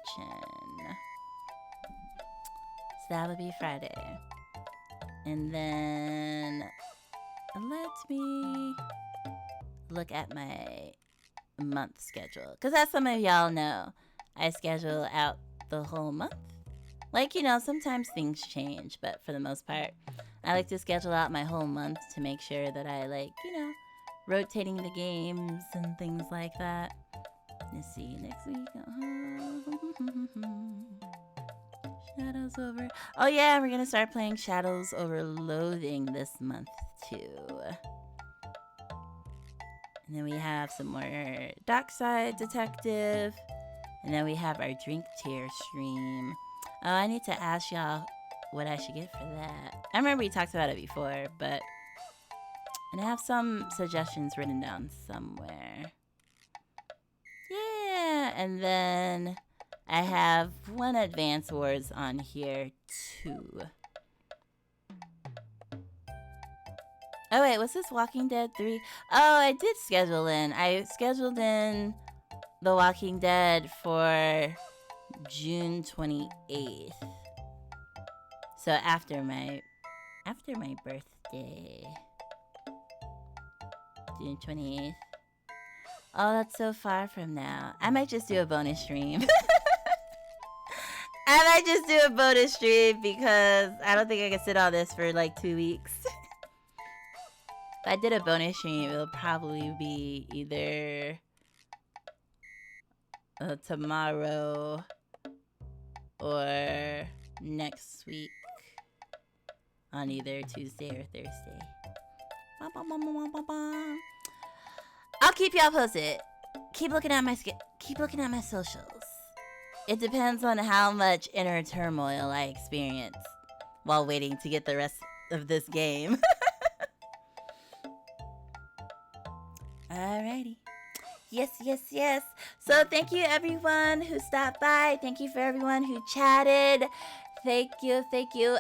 So that would be Friday. And then let me look at my month schedule. Because as some of y'all know, I schedule out the whole month. Like, you know, sometimes things change, but for the most part, I like to schedule out my whole month to make sure that I, like, you know, rotating the games and things like that. Let's see, next week. Shadows over. Oh, yeah, we're going to start playing Shadows over Loathing this month, too. And then we have some more Dockside Detective. And then we have our Drink Tier stream. Oh, I need to ask y'all what I should get for that. I remember we talked about it before, but... And I have some suggestions written down somewhere. Yeah, and then I have one Advance Wars on here, too. Oh, wait, was this Walking Dead 3? Oh, I did schedule in. I scheduled in The Walking Dead for June 28th. So after my birthday. June 28th. Oh, that's so far from now. I might just do a bonus stream. I might just do a bonus stream because I don't think I can sit on this for like 2 weeks. If I did a bonus stream, it'll probably be either tomorrow or next week on either Tuesday or Thursday. I'll keep y'all posted. Keep looking at my socials. It depends on how much inner turmoil I experience while waiting to get the rest of this game. Alrighty. Yes. So thank you everyone who stopped by. Thank you for everyone who chatted. Thank you,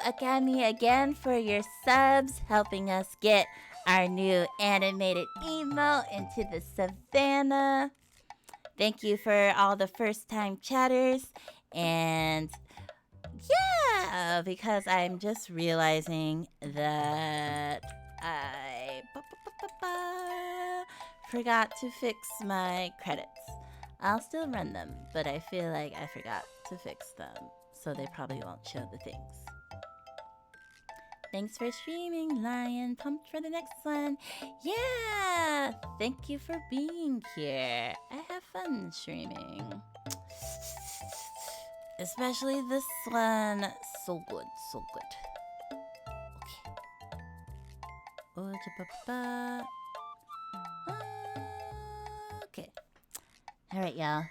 Academy, again for your subs, helping us get our new animated emo into the savannah. Thank you for all the first-time chatters. And yeah, because I'm just realizing that I forgot to fix my credits. I'll still run them, but I feel like I forgot to fix them, so they probably won't show the things. Thanks for streaming, Lion. Pumped for the next one. Yeah! Thank you for being here. I have fun streaming. Especially this one. So good. Okay. Okay. Alright, y'all.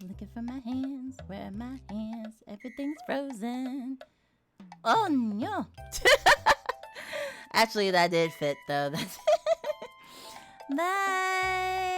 Looking for my hands. Where are my hands? Everything's frozen. Oh no. Actually, that did fit though. Bye.